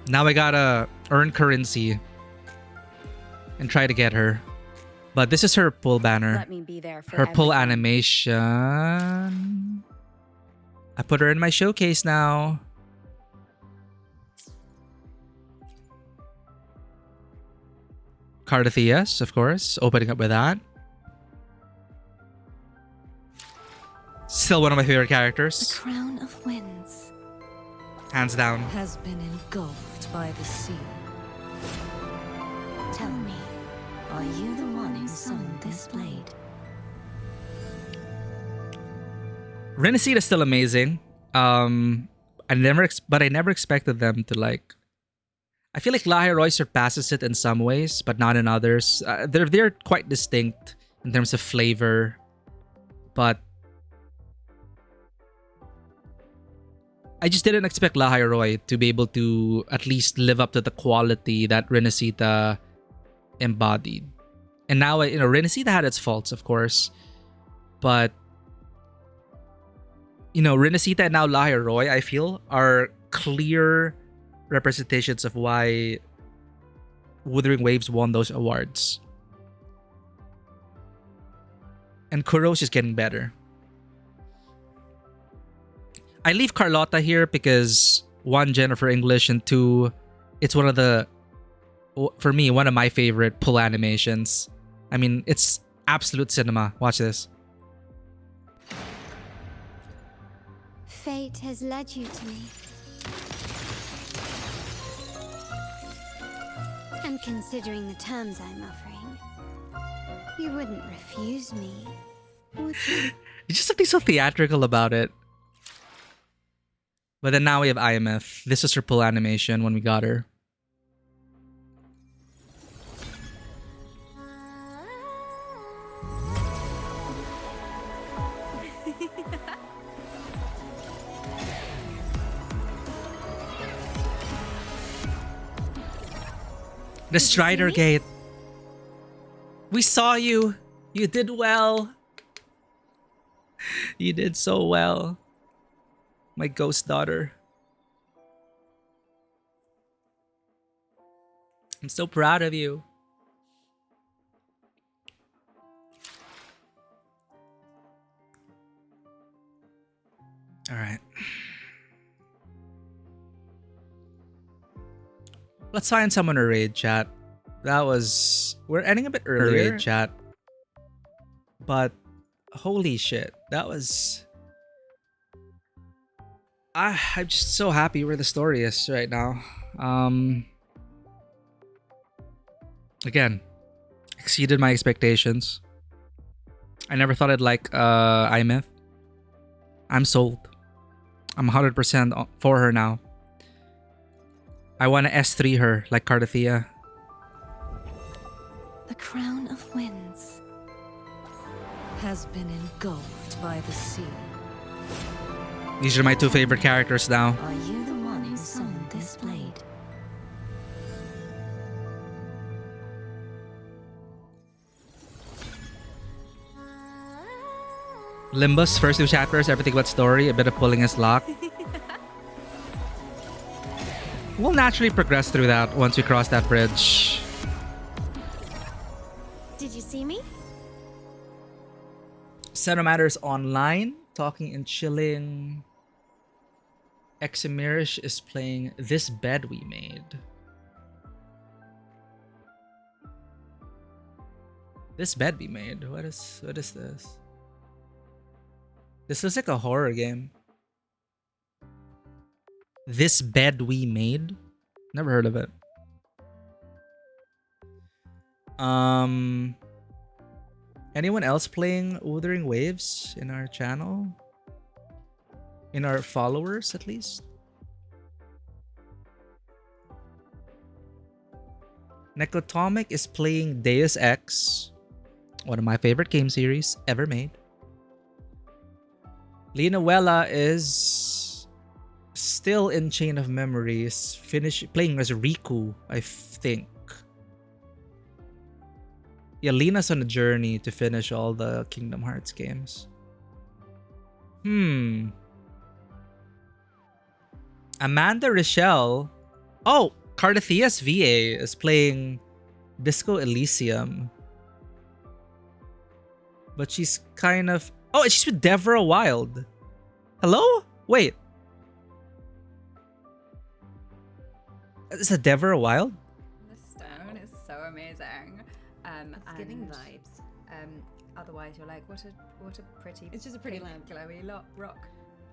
Now I gotta earn currency and try to get her. But this is her pull banner. Let me be there for her pull everyone. animation. I put her in my showcase now. Cardatheus, of course. Opening up with that. Still one of my favorite characters. The crown of winds Hands down. has been engulfed by the sea. Tell me, are you the one who summoned this blade? Renaissita is still amazing. I never expected them to like. I feel like Lahiroy surpasses it in some ways, but not in others. They're quite distinct in terms of flavor, but I just didn't expect Lahiroy to be able to at least live up to the quality that Renaissita embodied. And now, Renaissita had its faults, of course, but Renaissita and now Lahiroy, I feel, are clear representations of why Wuthering Waves won those awards. And Kuro's just getting better. I leave Carlotta here because 1, Jennifer English, and 2, it's one of my favorite pull animations. I mean, it's absolute cinema. Watch this. Fate has led you to me. And considering the terms I'm offering, you wouldn't refuse me, would you? It's just something so theatrical about it. But then now we have Aemeath. This is her pull animation when we got her. The Strider Gate. We saw you. You did well. You did so well. My ghost daughter. I'm so proud of you. All right. Let's find someone to raid, chat. We're ending a bit earlier, raid, chat. But holy shit, that was... I'm just so happy where the story is right now. Again, exceeded my expectations. I never thought I'd like Aemeath. I'm sold. I'm 100% for her now. I want to S3 her like Cardathea. The crown of winds has been engulfed by the sea. These are my two favorite characters now. Are you the one who summoned this blade? Limbus, first two chapters, everything but story, a bit of pulling his lock. We'll naturally progress through that once we cross that bridge. Did you see me? Cinematters Online, talking and chilling. Aemeath is playing This Bed We Made. This Bed We Made? What is this? This looks like a horror game. This Bed We Made? Never heard of it. Anyone else playing Wuthering Waves in our channel? In our followers, at least? Nekotomic is playing Deus Ex, one of my favorite game series ever made. Linuela is still in Chain of Memories, playing as Riku, I think. Yeah, Lena's on a journey to finish all the Kingdom Hearts games. Amanda Rochelle. Oh, Cardatheus VA is playing Disco Elysium. But she's kind of... Oh, she's with Deborah Wild. Hello? Wait. Is that Deborah Wild? The stone is so amazing. It's giving vibes. Otherwise, you're like, what a pretty. It's just a pretty lamp. Glowy rock.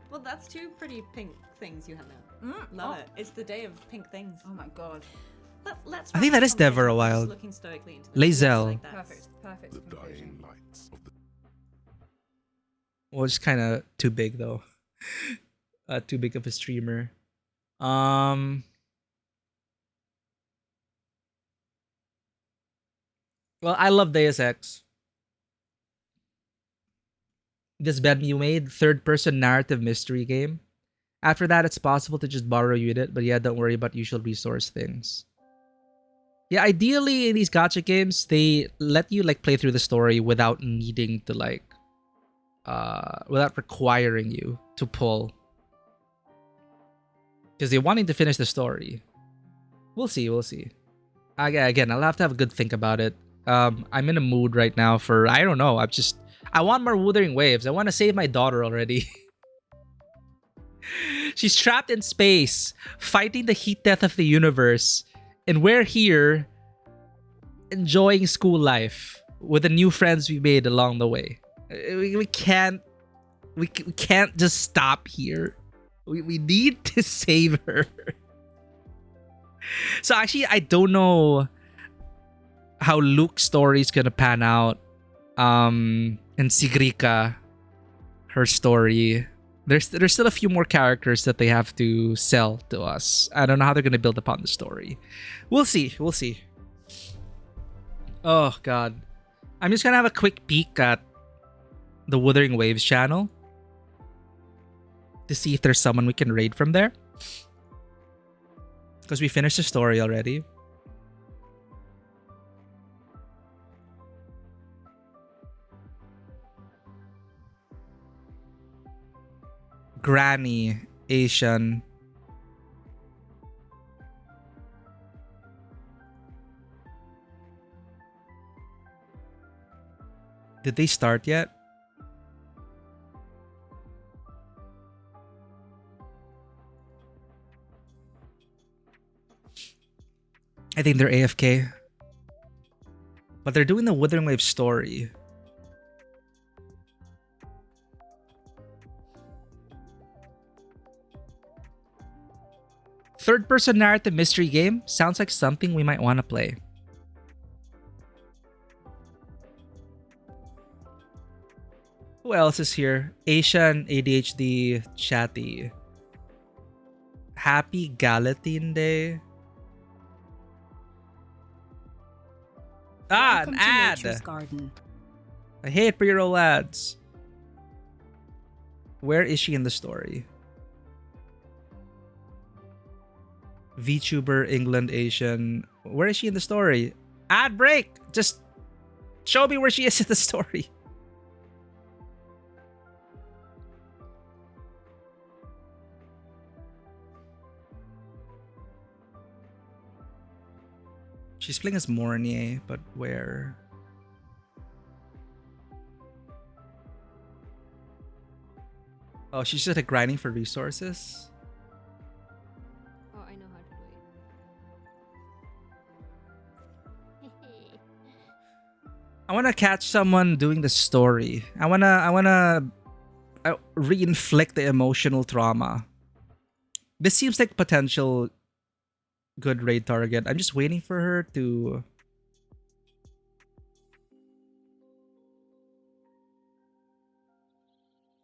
Well, that's two pretty pink things you have now. Love it. It's the day of pink things. Oh my god. Let's I think that is Deborah Wild. Looking stoically into Lae'zel. like Perfect. The dying lights of the Well, it's kind of too big though. Too big of a streamer. Well, I love Deus Ex. This Bed You Made, third-person narrative mystery game. After that, it's possible to just borrow unit, but yeah, don't worry about usual resource things. Yeah, ideally in these gacha games, they let you like play through the story without needing to like, without requiring you to pull. Because they wanting to finish the story. We'll see. Again, I'll have to have a good think about it. I'm in a mood right now for, I don't know, I want more Wuthering Waves. I want to save my daughter already. She's trapped in space, fighting the heat death of the universe. And we're here, enjoying school life with the new friends we made along the way. We can't just stop here. We need to save her. So actually, I don't know how Luke's story is gonna pan out. And Sigrika, her story. There's still a few more characters that they have to sell to us. I don't know how they're gonna build upon the story. We'll see. Oh god. I'm just gonna have a quick peek at the Wuthering Waves channel to see if there's someone we can raid from there. Because we finished the story already. Granny, Asian. Did they start yet? I think they're AFK. But they're doing the Wuthering Waves story. Third-person narrative mystery game sounds like something we might want to play. Who else is here? Asian, ADHD, Chatty. Happy Galatine Day. Ah, Welcome an to ad. Nature's Garden. I hate pre-roll ads. Where is she in the story? VTuber, England, Asian. Where is she in the story? Ad break! Just show me where she is in the story. She's playing as Mornier, but where? Oh, she's just like grinding for resources. Oh, I know how to do it. I want to catch someone doing the story. I wanna re-inflict the emotional trauma. This seems like potential good raid target. I'm just waiting for her to.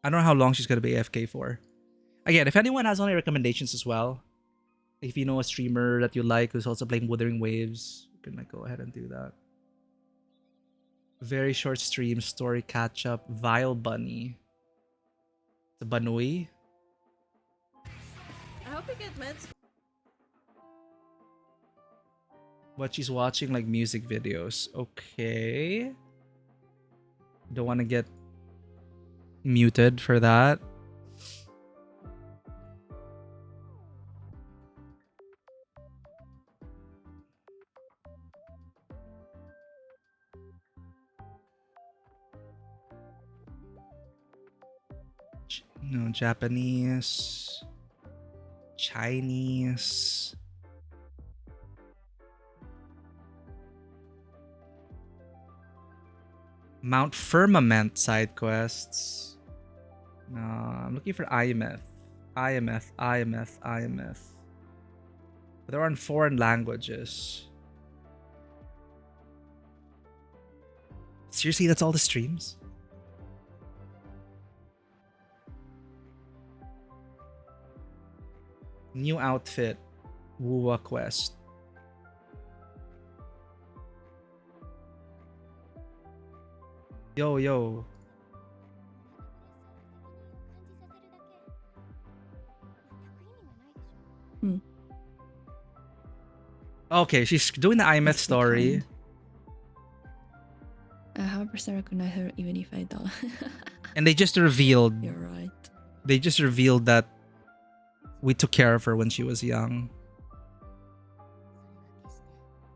I don't know how long she's gonna be AFK for. Again, if anyone has any recommendations as well, if you know a streamer that you like who's also playing Wuthering Waves, you can like go ahead and do that. Very short stream, story catch up, Vile Bunny. The Banui. I hope you get meds. But she's watching like music videos. Okay. Don't want to get muted for that. No, Japanese. Chinese. Mount Firmament side quests. No, I'm looking for Aemeath. Aemeath. But they're on foreign languages. Seriously, that's all the streams? New outfit. Wuwa quest. Yo. Okay, she's doing the Aemeath story. I have Berserk on her even if I don't. And they just revealed. You're right. They just revealed that we took care of her when she was young.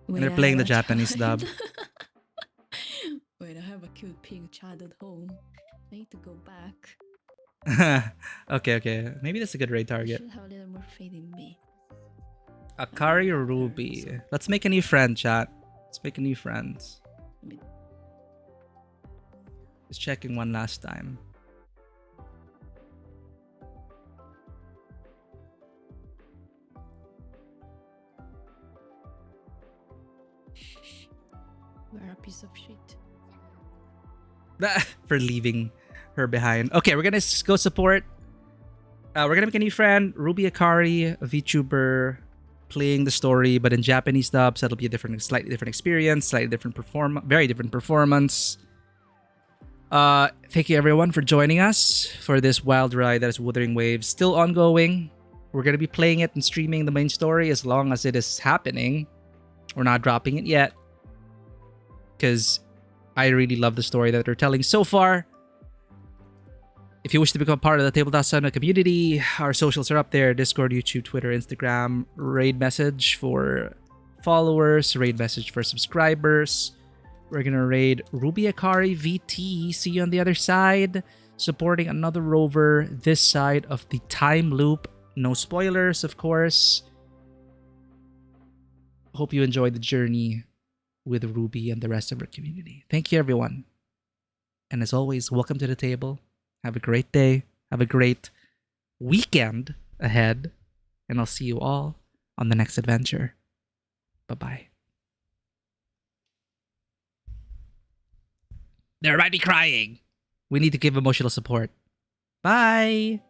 And they're playing the Japanese dub. Wait, I have a cute pink child at home. I need to go back. Okay. Maybe that's a good raid You target. should have a little more faith in me. Akari Ruby. Let's make a new friend, chat. Let's make a new friend. Just checking one last time. We're a piece of shit. For leaving her behind. Okay, we're gonna go support. We're gonna make a new friend, Ruby Akari, a VTuber, playing the story, but in Japanese dub, so it'll be a slightly different experience, very different performance. Thank you everyone for joining us for this wild ride that is Wuthering Waves. Still ongoing. We're gonna be playing it and streaming the main story as long as it is happening. We're not dropping it yet, because I really love the story that they're telling so far. If you wish to become part of the Tabletop Cinema community, our socials are up there. Discord, YouTube, Twitter, Instagram. Raid message for followers. Raid message for subscribers. We're going to raid Ruby Akari VT. See you on the other side. Supporting another rover this side of the time loop. No spoilers, of course. Hope you enjoyed the journey with Ruby and the rest of our community. Thank you, everyone. And as always, welcome to the table. Have a great day. Have a great weekend ahead. And I'll see you all on the next adventure. Bye-bye. They're already crying. We need to give emotional support. Bye.